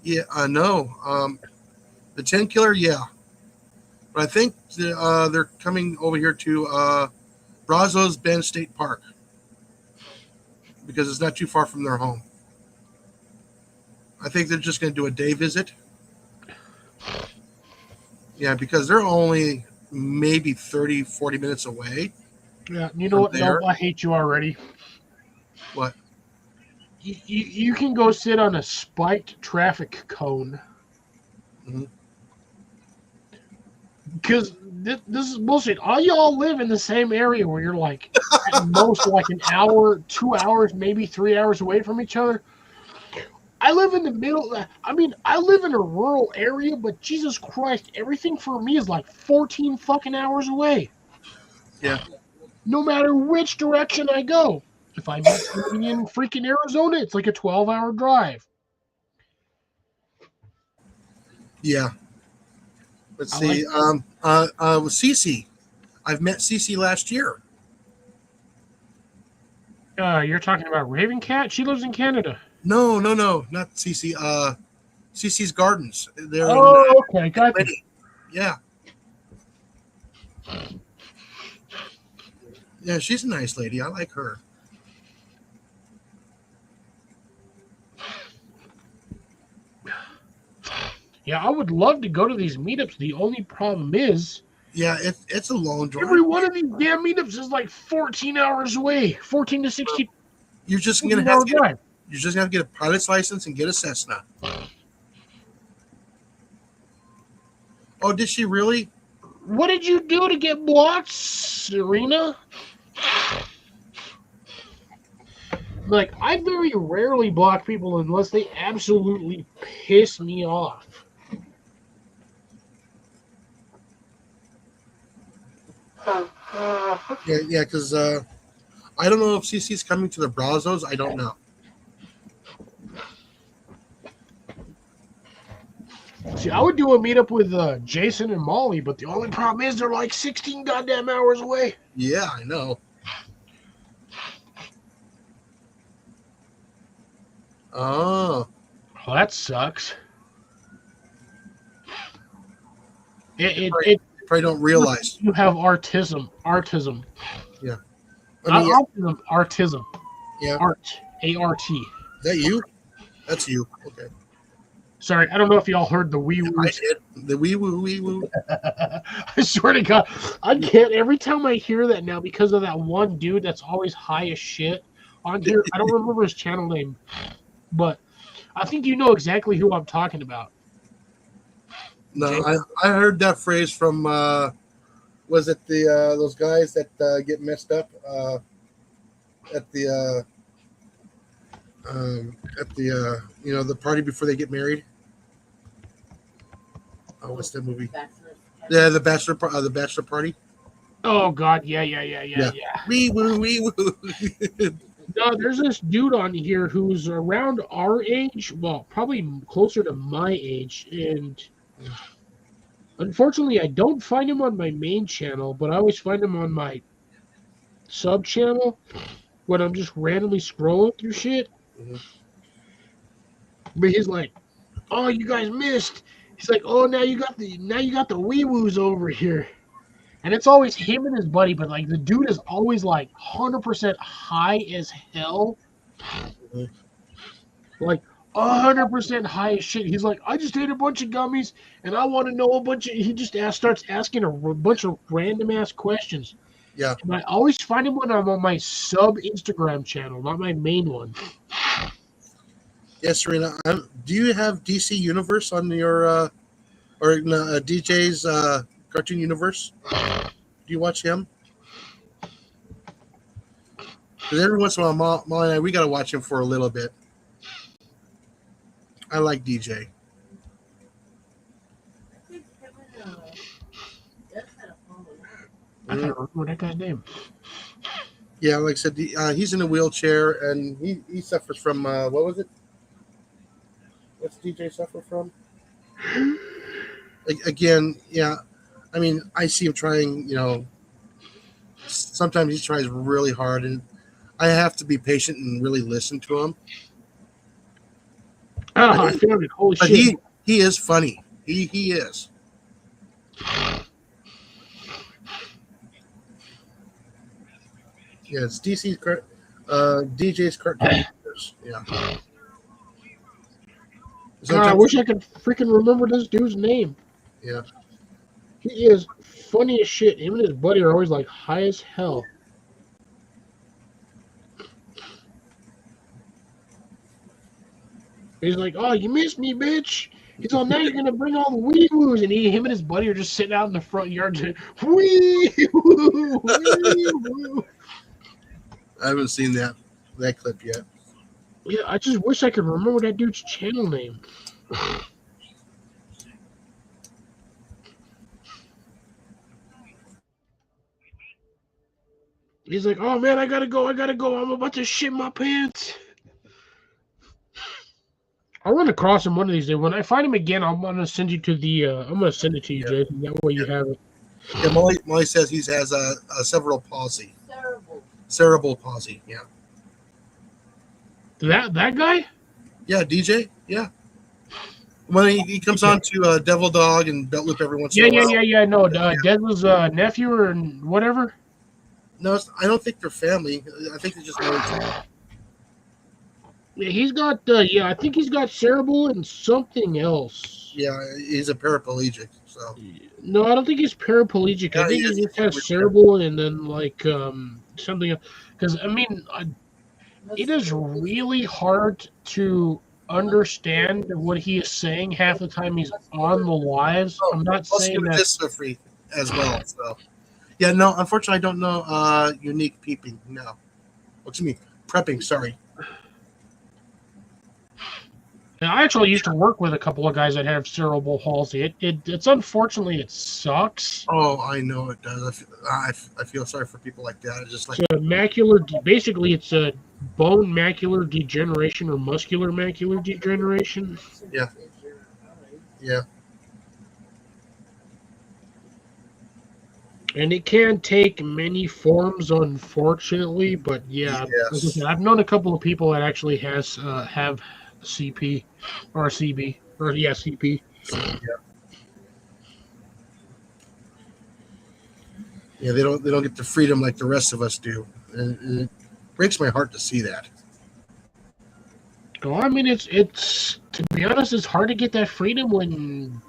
Yeah, no. The 10 killer, yeah. But I think they're coming over here to Brazos Bend State Park because it's not too far from their home. I think they're just going to do a day visit. Yeah, because they're only maybe 30, 40 minutes away. Yeah, you know what? There. No, I hate you already. What? You can go sit on a spiked traffic cone. Mhm. Because this is bullshit. All y'all live in the same area where you're like at most like an hour, 2 hours, maybe 3 hours away from each other. I live in the middle. I mean, I live in a rural area, but Jesus Christ, everything for me is like 14 fucking hours away. Yeah. No matter which direction I go. If I'm living in freaking Arizona, it's like a 12-hour drive. Yeah. Let's I see. With Cece. I've met Cece last year. You're talking about Raven Cat? She lives in Canada. No, not Cece. Cece's Gardens. They're Oh, okay, gotcha. Yeah. Yeah, she's a nice lady. I like her. Yeah, I would love to go to these meetups. The only problem is, Yeah, it's a long drive. every one of these damn meetups is like 14 hours away. 14 to 16 You're just gonna hour have to drive. you're just gonna have to get a pilot's license and get a Cessna. Oh, did she really? What did you do to get blocked, Serena? Like, I very rarely block people unless they absolutely piss me off. Yeah, because I don't know if CC's coming to the Brazos. I don't know. See, I would do a meetup with Jason and Molly, but the only problem is they're like 16 goddamn hours away. Yeah, I know. Oh, Well, that sucks. It probably don't realize. you have autism. Yeah. Not I mean, autism, artism. yeah. Art. A-R-T. Is that you? That's you. Okay. Sorry, I don't know if y'all heard the wee I woos. did. The wee woo. I swear to God, I can't. Every time I hear that now, because of that one dude that's always high as shit on here, I don't remember his channel name, but I think you know exactly who I'm talking about. No, I heard that phrase from was it the those guys that get messed up at the the party before they get married. Oh, what's that movie? Yeah, the bachelor party. Oh God, yeah. Wee woo. No, there's this dude on here who's around our age, well, probably closer to my age, and Unfortunately, I don't find him on my main channel, but I always find him on my sub channel when I'm just randomly scrolling through shit. Mhm. But he's like, "Oh, you guys missed." He's like, "Oh, now you got the wee woos over here," and it's always him and his buddy. But like the dude is always like 100% high as hell, Mhm. like 100% high as shit. He's like, "I just ate a bunch of gummies, and I want to know a bunch of." He just starts asking a bunch of random ass questions. Yeah. And I always find him when I'm on my sub Instagram channel, not my main one. Yes, Serena. Do you have DC Universe on your or no, DJ's Cartoon Universe? Do you watch him? Because every once in a while, Molly and I, we got to watch him for a little bit. I like DJ. I think him and Jeff had a falling out. I can't remember that guy's name. Yeah, like I said, he's in a wheelchair and he suffers from what was it? What's DJ suffer from? Again, yeah. I mean, I see him trying. Sometimes he tries really hard, and I have to be patient and really listen to him. Oh, I found it. Holy But shit. he is funny. He is. Yeah, it's DJ's Cartoon Universe. Yeah. God, I Sometimes- wish I could freaking remember this dude's name. Yeah. He is funny as shit. Him and his buddy are always like high as hell. He's like, "Oh, you missed me, bitch." He's all, "Now you're gonna bring all the wee woos," and him and his buddy are just sitting out in the front yard, just, wee woo, wee woo. I haven't seen that clip yet. Yeah, I just wish I could remember that dude's channel name. He's like, "Oh man, I gotta go. I'm about to shit my pants." I'll run across him one of these days. When I find him again, I'm gonna send you to the. I'm gonna send it to you, Yeah. Jason. That way you have it. Yeah, Molly says he has a cerebral palsy. Terrible. Cerebral palsy. Yeah. That guy? Yeah, DJ. Yeah. When he comes on to Devil Dog and Belt Loop every once in a while. Yeah. No, Desmond's nephew or whatever. No, I don't think they're family. I think they just know each other. Yeah, he's got. I think he's got cerebral and something else. Yeah, he's a paraplegic. So No, I don't think he's paraplegic. Yeah, I think he he is. just has cerebral and then like something. Because I mean, it is really hard to understand what he is saying half the time he's on the lives. I'm not saying that. dystrophy as well. So yeah, no, unfortunately, I don't know unique peeping. No, what's me prepping? Sorry. And I actually used to work with a couple of guys that have cerebral palsy. It's unfortunately it sucks. Oh, I know it does. I feel sorry for people like that. It's just like It's basically it's a bone macular degeneration or muscular macular degeneration. Yeah. Yeah. And it can take many forms, unfortunately. But yeah, Yes. like I said, I've known a couple of people that actually have CP or CB or CP. Yeah, they don't get the freedom like the rest of us do, and it breaks my heart to see that. Well, I mean, it's to be honest, it's hard to get that freedom when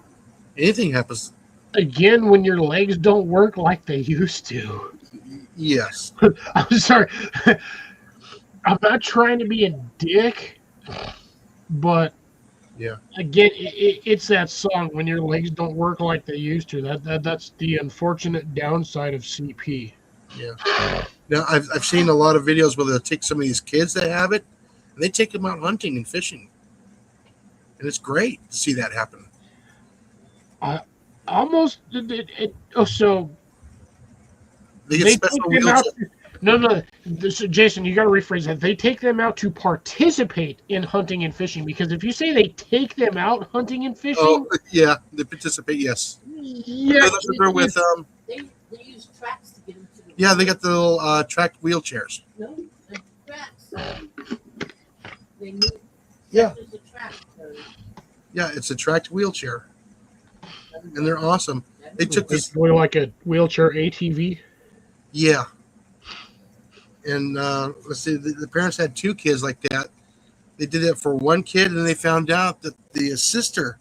Anything happens. again when your legs don't work like they used to. Yes. I'm sorry. I'm not trying to be a dick, but Yeah. again, it's that song when your legs don't work like they used to. That's the unfortunate downside of CP. Yeah. Now I've seen a lot of videos where they'll take some of these kids that have it, and they take them out hunting and fishing, and it's great to see that happen. Almost. So They get they special take them out. wheels. No. Jason, you got to rephrase that. They take them out to participate in hunting and fishing. Because if you say they take them out hunting and fishing, Oh, yeah, they participate. Yes, yeah, they're with They use tracks to get them to the. Yeah, they got the little tracked wheelchairs. No, the tracks. They move. Yeah. There's a track. Yeah, it's a tracked wheelchair, and they're awesome. They took this. Basically like a wheelchair ATV. Yeah, and let's see, the parents had 2 kids like that. They did it for one kid, and they found out that the sister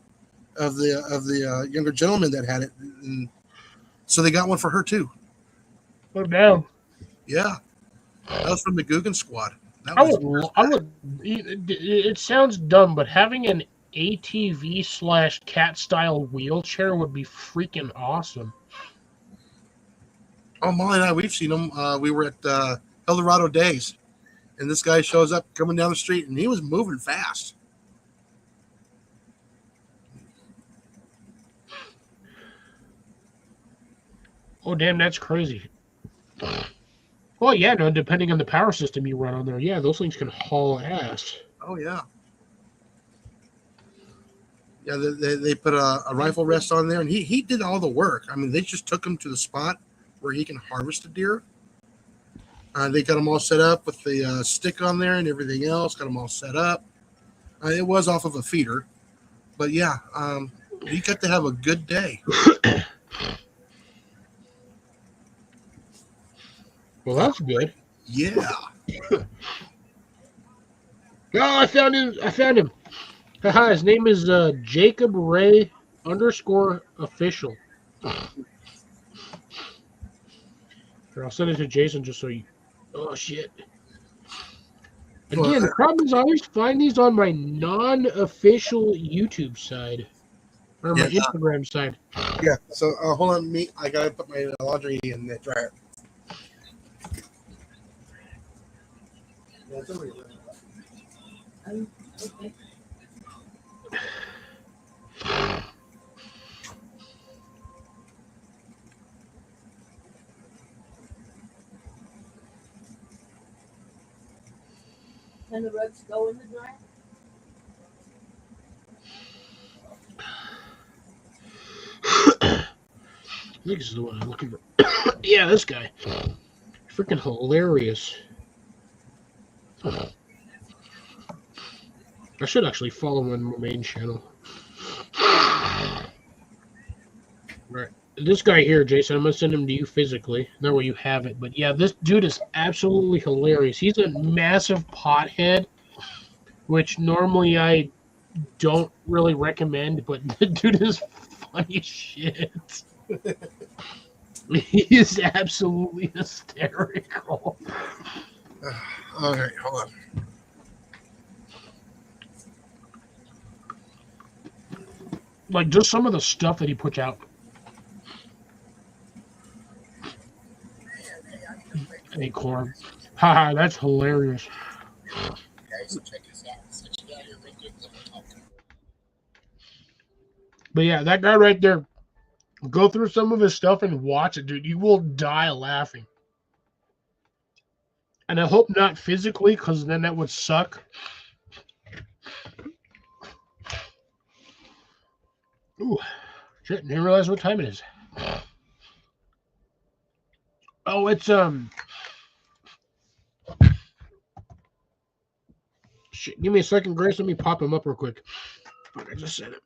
of the younger gentleman that had it, and so they got one for her too. Put them down. Yeah, that was from the Guggen Squad. That I was would. It sounds dumb, but having an ATV / cat style wheelchair would be freaking awesome. Oh, Molly and I, we've seen them. We were at Eldorado Days, and this guy shows up coming down the street, and he was moving fast. Oh, damn, that's crazy. Well, yeah, no, depending on the power system you run on there, yeah, those things can haul ass. Oh, yeah. Yeah, they put a rifle rest on there, and he did all the work. I mean, they just took him to the spot where he can harvest a deer. They got him all set up with the stick on there and everything else, got him all set up. It was off of a feeder. But, yeah, he got to have a good day. Well, that's good. Yeah. Oh, I found him. Haha, his name is Jacob Ray _official. Here, I'll send it to Jason just so you. Oh shit. Again, the problem is I always find these on my non-official YouTube side or my Instagram side. Yeah. So hold on, I gotta put my laundry in the dryer. Okay. Can the rugs go in the dryer? I think this is the one I'm looking for. Yeah, this guy. Freaking hilarious. I should actually follow him on my main channel. Right. This guy here, Jason, I'm going to send him to you physically. That way you have it. But yeah, this dude is absolutely hilarious. He's a massive pothead, which normally I don't really recommend, but the dude is funny as shit. He is absolutely hysterical. All right, hold on. Like, just some of the stuff that he puts out. Hey, Corn. Haha, that's hilarious. But yeah, that guy right there, go through some of his stuff and watch it, dude. You will die laughing. And I hope not physically, because then that would suck. Ooh, shit, didn't realize what time it is. Oh, it's, shit, give me a second, Grace. Let me pop him up real quick. Fuck, I just said it.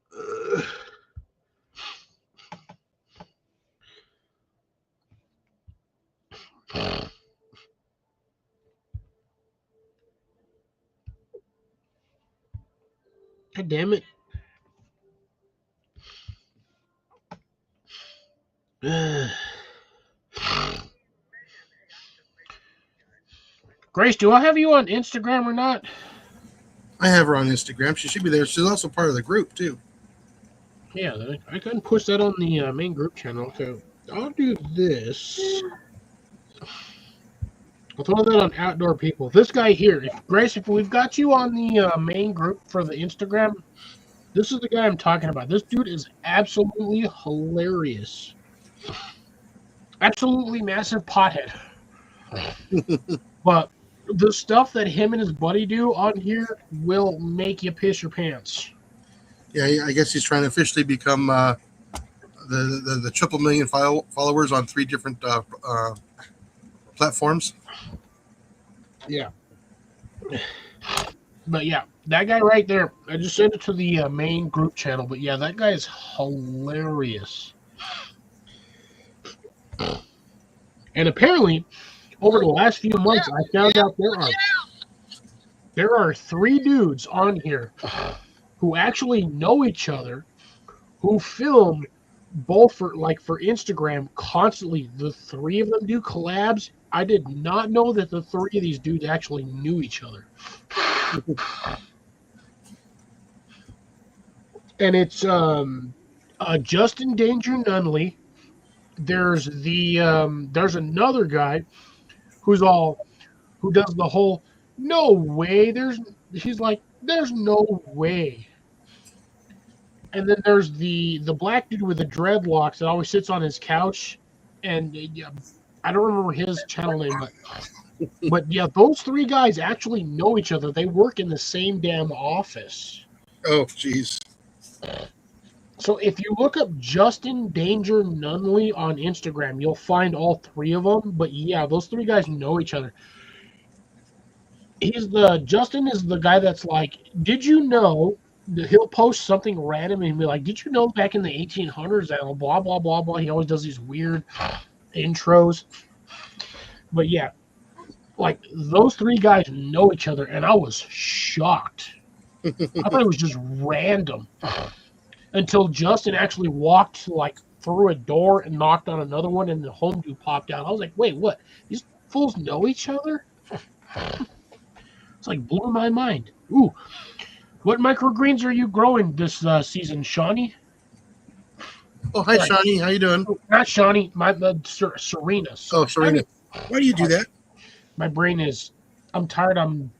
God damn it. Grace, do I have you on Instagram or not? I have her on Instagram. She should be there. She's also part of the group, too. Yeah, I couldn't push that on the main group channel, so I'll do this. I'll throw that on Outdoor People. This guy here, Grace, if we've got you on the main group for the Instagram, this is the guy I'm talking about. This dude is absolutely hilarious. Absolutely massive pothead. But the stuff that him and his buddy do on here will make you piss your pants. Yeah, I guess he's trying to officially become the triple million followers on 3 different platforms. Yeah. But yeah, that guy right there, I just sent it to the main group channel. But yeah, that guy is hilarious. And apparently, over the last few months, I found out there are 3 dudes on here who actually know each other, who film both for Instagram constantly. The 3 of them do collabs. I did not know that the 3 of these dudes actually knew each other. And it's Justin Danger Nunley. There's there's another guy who does the whole no way. He's like, there's no way. And then there's the black dude with the dreadlocks that always sits on his couch, and I don't remember his channel name, but yeah, those 3 guys actually know each other. They work in the same damn office. Oh, jeez. So if you look up Justin Danger Nunley on Instagram, you'll find all 3 of them. But yeah, those 3 guys know each other. Justin is the guy that's like, did you know? He'll post something random and be like, did you know back in the 1800s that blah, blah, blah, blah. He always does these weird intros. But yeah, like those 3 guys know each other, and I was shocked. I thought it was just random until Justin actually walked like through a door and knocked on another one, and the home dude popped out. I was like, wait, what? These fools know each other? It's like blew my mind. Ooh. What microgreens are you growing this season, Shawnee? Oh, hi, Shawnee. How you doing? Not Shawnee, Serena. Oh, Serena. Why do you do that? My brain is. I'm tired. I'm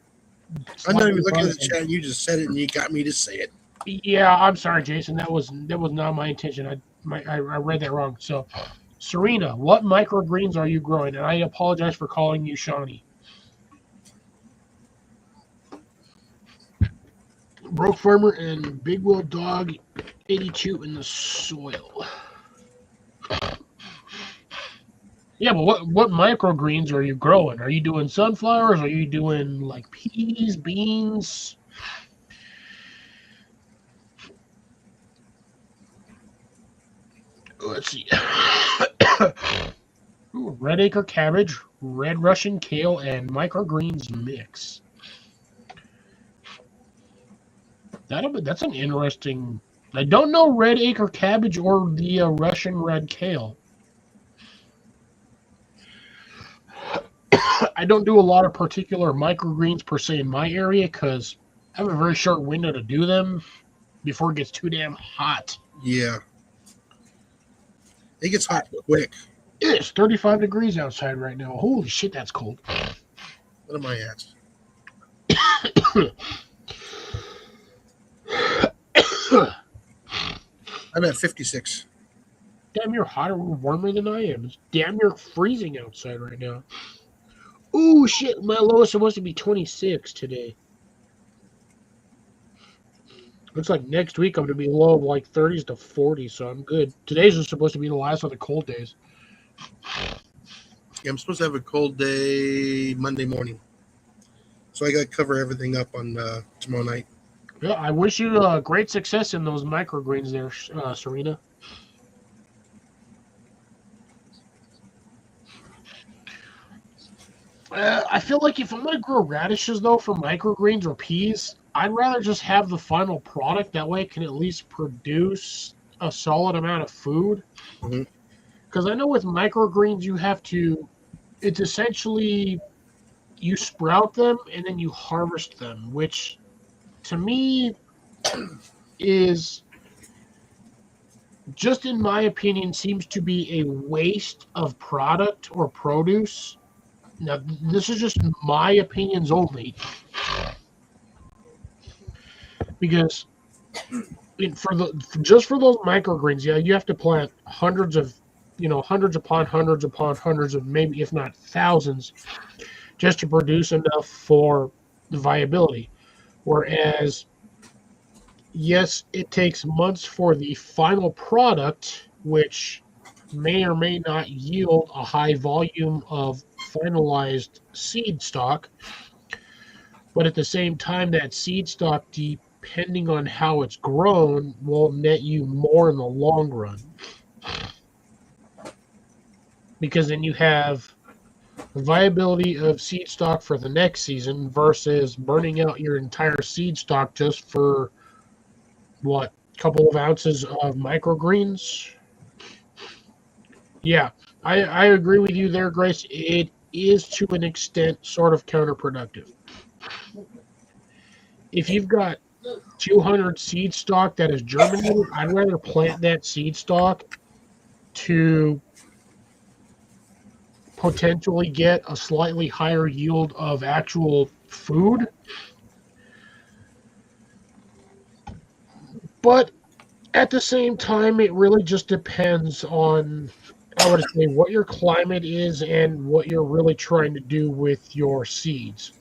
not even looking at the chat. You just said it, and you got me to say it. Yeah, I'm sorry, Jason. That was not my intention. I read that wrong. So, Serena, what microgreens are you growing? And I apologize for calling you Shawnee. Broke Farmer and Big Will Dog 82 in the soil. Yeah, but what microgreens are you growing? Are you doing sunflowers? Are you doing like peas, beans? Let's see. Ooh, red acre cabbage, red Russian kale, and microgreens mix. That's an interesting. I don't know red acre cabbage or the Russian red kale. I don't do a lot of particular microgreens per se in my area because I have a very short window to do them before it gets too damn hot. Yeah. It gets hot quick. It's 35 degrees outside right now. Holy shit, that's cold. What am I at? I'm at 56. Damn, you're hotter, warmer than I am. It's damn near freezing outside right now. Ooh, shit, my low is supposed to be 26 today. Looks like next week I'm going to be low of like 30s to 40s, so I'm good. Today's just supposed to be the last of the cold days. Yeah, I'm supposed to have a cold day Monday morning. So I got to cover everything up on tomorrow night. Yeah, I wish you great success in those microgreens there, Serena. I feel like if I'm going to grow radishes, though, for microgreens or peas, I'd rather just have the final product. That way it can at least produce a solid amount of food. Because I know with microgreens, you have to, it's essentially, you sprout them and then you harvest them, which to me is, just in my opinion, seems to be a waste of product or produce. Now, this is just my opinions only. Because just for those microgreens, yeah, you have to plant hundreds of hundreds upon hundreds of maybe if not thousands just to produce enough for the viability. Whereas, yes, it takes months for the final product, which may or may not yield a high volume of finalized seed stock. But at the same time, that seed stock, depending on how it's grown, will net you more in the long run. Because then you have the viability of seed stock for the next season versus burning out your entire seed stock just for what, a couple of ounces of microgreens. Yeah, I agree with you there, Grace. It is to an extent sort of counterproductive. If you've got 200 seed stock that is germinated, I'd rather plant that seed stock to potentially get a slightly higher yield of actual food. But at the same time, it really just depends on, I would say, what your climate is and what you're really trying to do with your seeds.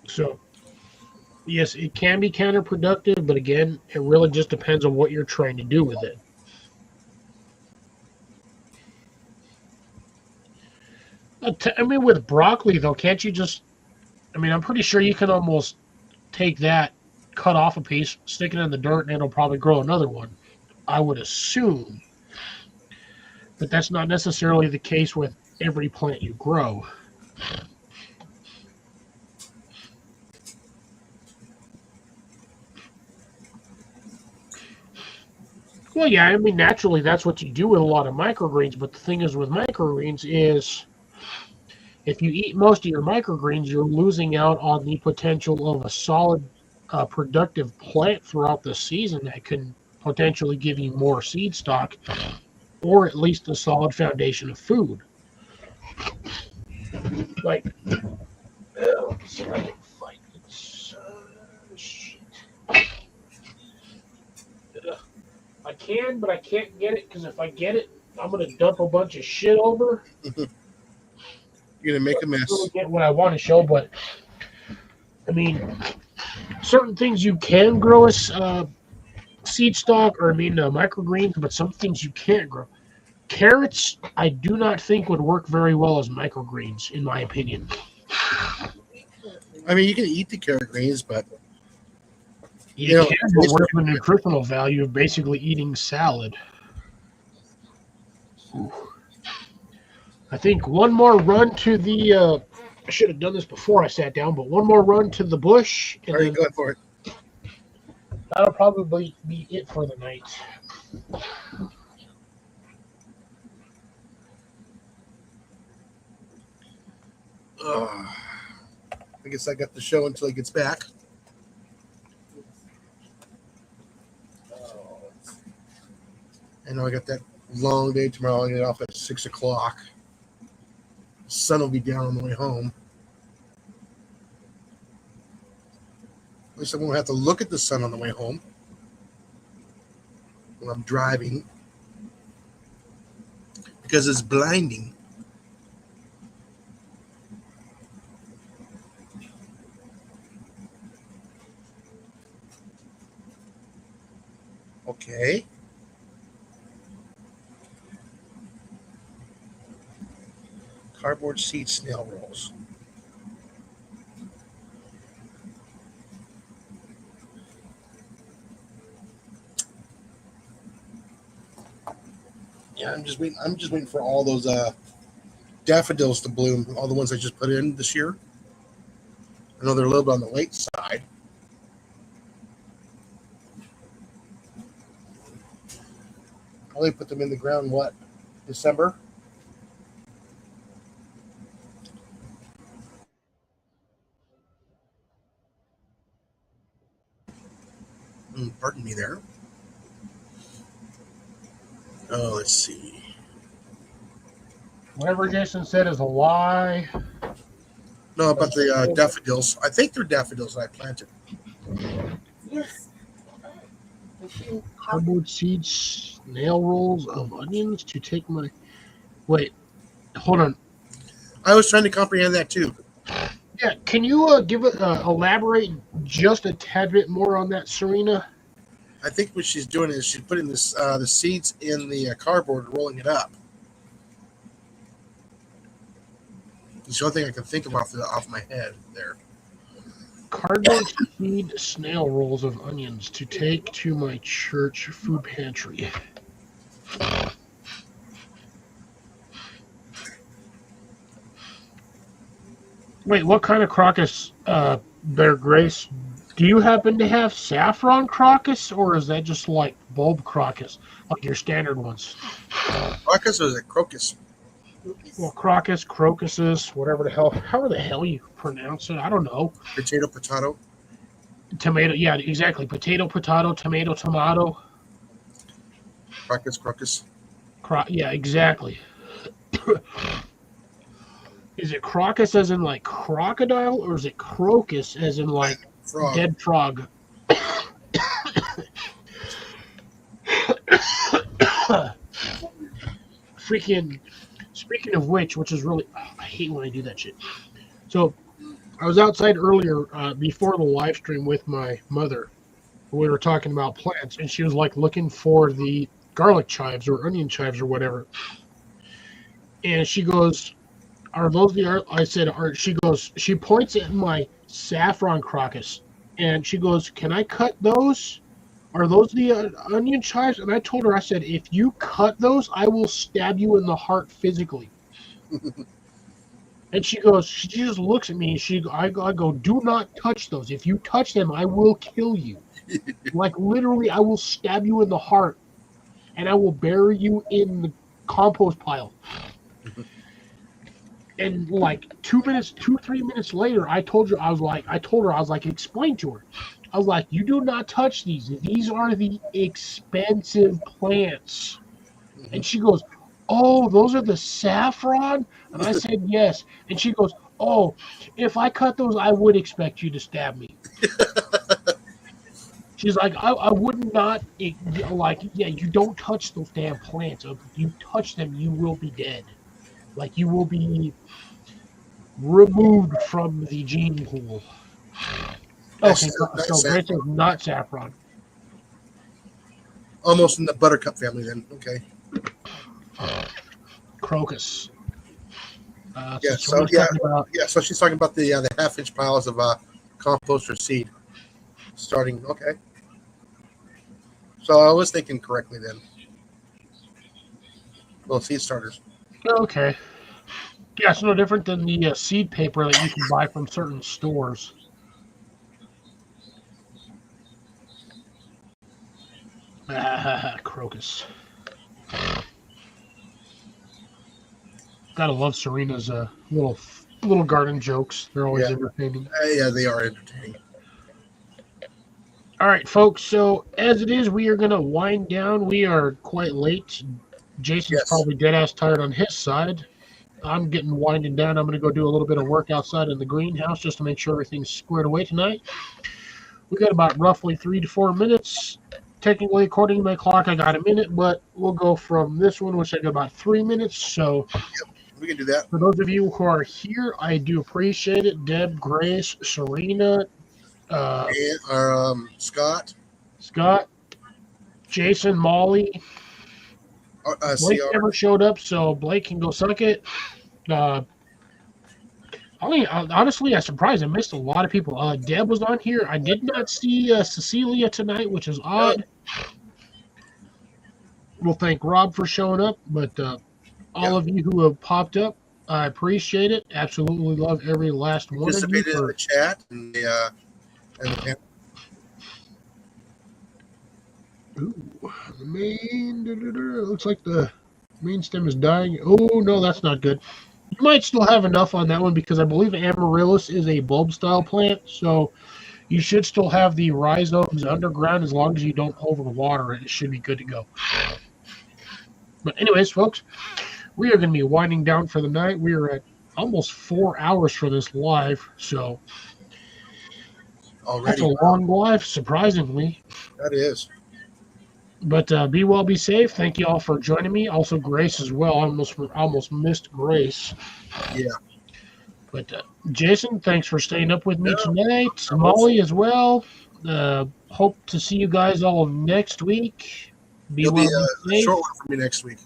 So, yes, it can be counterproductive, but again, it really just depends on what you're trying to do with it. I mean, with broccoli, though, can't you just, I'm pretty sure you can almost take that, cut off a piece, stick it in the dirt, and it'll probably grow another one. I would assume. But that's not necessarily the case with every plant you grow. Well, yeah, naturally that's what you do with a lot of microgreens, but the thing is with microgreens is if you eat most of your microgreens, you're losing out on the potential of a solid, productive plant throughout the season that can potentially give you more seed stock or at least a solid foundation of food. Like, let's see if I can find it. Shit. I can, but I can't get it because if I get it, I'm going to dump a bunch of shit over. You're gonna make a mess. Really get what I want to show, but certain things you can grow as seed stock or microgreens, but some things you can't grow. Carrots, I do not think would work very well as microgreens, in my opinion. You can eat the carrot greens, but You can, but what is the nutritional value of basically eating salad? Ooh. I think one more run to the. I should have done this before I sat down, but one more run to the bush. And are you going for it? That'll probably be it for the night. I guess I got the show until he gets back. I know I got that long day tomorrow. I'll get off at 6 o'clock. The sun will be down on the way home. At least I won't have to look at the sun on the way home when I'm driving because it's blinding. Okay. Cardboard seed snail rolls. Yeah, I'm just waiting for all those daffodils to bloom. All the ones I just put in this year. I know they're a little bit on the late side. I only put them in the ground, December? Pardon me there. Oh, let's see. Whatever Jason said is a lie. No, about the daffodils. I think they're daffodils that I planted. Yes. Cardboard seeds, snail rolls of onions to take my. Wait, hold on. I was trying to comprehend that too. Yeah, can you elaborate just a tad bit more on that, Serena? I think what she's doing is she's putting this the seeds in the cardboard and rolling it up. It's the only thing I can think of off my head there. Cardboard seed snail rolls of onions to take to my church food pantry. Wait, what kind of crocus, Bear Grace? Do you happen to have saffron crocus, or is that just like bulb crocus, like your standard ones? Crocus or is it crocus? Well, crocus, crocuses, whatever the hell, however the hell you pronounce it, I don't know. Potato. Tomato, yeah, exactly. Potato, tomato. Crocus. Yeah, exactly. Is it crocus as in like crocodile, or is it crocus as in like Frog. dead frog? Freaking. Speaking of which is really, I hate when I do that shit. So, I was outside earlier before the live stream with my mother. We were talking about plants, and she was like looking for the garlic chives or onion chives or whatever. And she goes, "Are those the?" I said, "Are?" She goes, she points at my saffron crocus, and she goes, "Can I cut those? Are those the onion chives?" And I told her, I said, "If you cut those, I will stab you in the heart physically." And she goes, she just looks at me, and I go, "Do not touch those. If you touch them, I will kill you. Like literally, I will stab you in the heart, and I will bury you in the compost pile." And like 3 minutes later, I told her, I was like, explain to her. I was like, "You do not touch these. These are the expensive plants." And she goes, "Oh, those are the saffron?" And I said, "Yes." And she goes, "Oh, if I cut those, I would expect you to stab me." She's like, I would not, like, yeah, you don't touch those damn plants. If you touch them, you will be dead. Like, you will be removed from the gene pool. Okay, so Grace is not saffron. Almost in the buttercup family then. Okay. Crocus. So she's talking about the half-inch piles of compost or seed. Starting, okay. So I was thinking correctly then. Well, seed starters. Okay. Yeah, it's no different than the seed paper that you can buy from certain stores. Crocus. Gotta love Serena's little garden jokes. They're always entertaining. Yeah, they are entertaining. All right, folks. So as it is, we are gonna wind down. We are quite late. Jason's probably dead ass tired on his side. I'm getting winding down. I'm gonna go do a little bit of work outside in the greenhouse just to make sure everything's squared away tonight. We got about roughly 3 to 4 minutes. Technically, according to my clock, I got a minute, but we'll go from this one, which I got about 3 minutes. So we can do that. For those of you who are here, I do appreciate it. Deb, Grace, Serena, Scott, Jason, Molly. Blake CR. never showed up, so Blake can go suck it. Honestly, I'm surprised I missed a lot of people. Deb was on here. I did not see Cecilia tonight, which is odd. We'll thank Rob for showing up, but all of you who have popped up, I appreciate it. Absolutely love every last one of you. Participated in the chat and the Ooh, the main. Looks like the main stem is dying. Oh no, that's not good. You might still have enough on that one because I believe Amaryllis is a bulb style plant, so you should still have the rhizomes underground as long as you don't overwater it. It should be good to go. But anyways, folks, we are going to be winding down for the night. We are at almost 4 hours for this live, so already that's a long live, surprisingly. That is. But be well, be safe. Thank you all for joining me. Also, Grace as well. I almost missed Grace. Yeah. But Jason, thanks for staying up with me Yeah. tonight. Molly as well. Hope to see you guys all next week. Be It'll well, be be a safe. short one for me next week.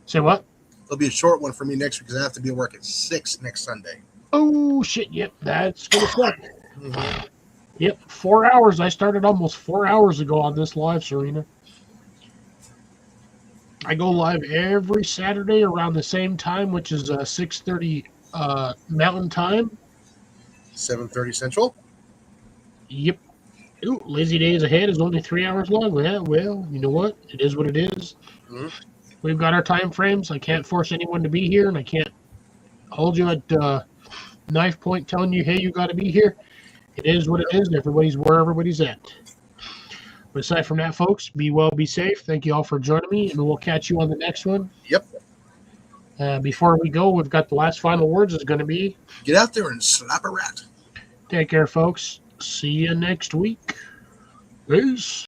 Say what? It'll be a short one for me next week because I have to be at work at 6 next Sunday. Oh shit! Yep, that's gonna suck. Mhm. Yep, 4 hours. I started almost 4 hours ago on this live, Serena. I go live every Saturday around the same time, which is 6:30 Mountain Time. 7:30 Central. Yep. Ooh, lazy days ahead is only 3 hours long. Yeah, well, you know what? It is what it is. Mhm. We've got our time frames. I can't force anyone to be here, and I can't hold you at knife point telling you, hey, you got to be here. It is what it is, and everybody's where everybody's at. But aside from that, folks, be well, be safe. Thank you all for joining me, and we'll catch you on the next one. Yep. Before we go, we've got the last final words is going to be, Get out there and slap a rat. take care, folks. See you next week. Peace.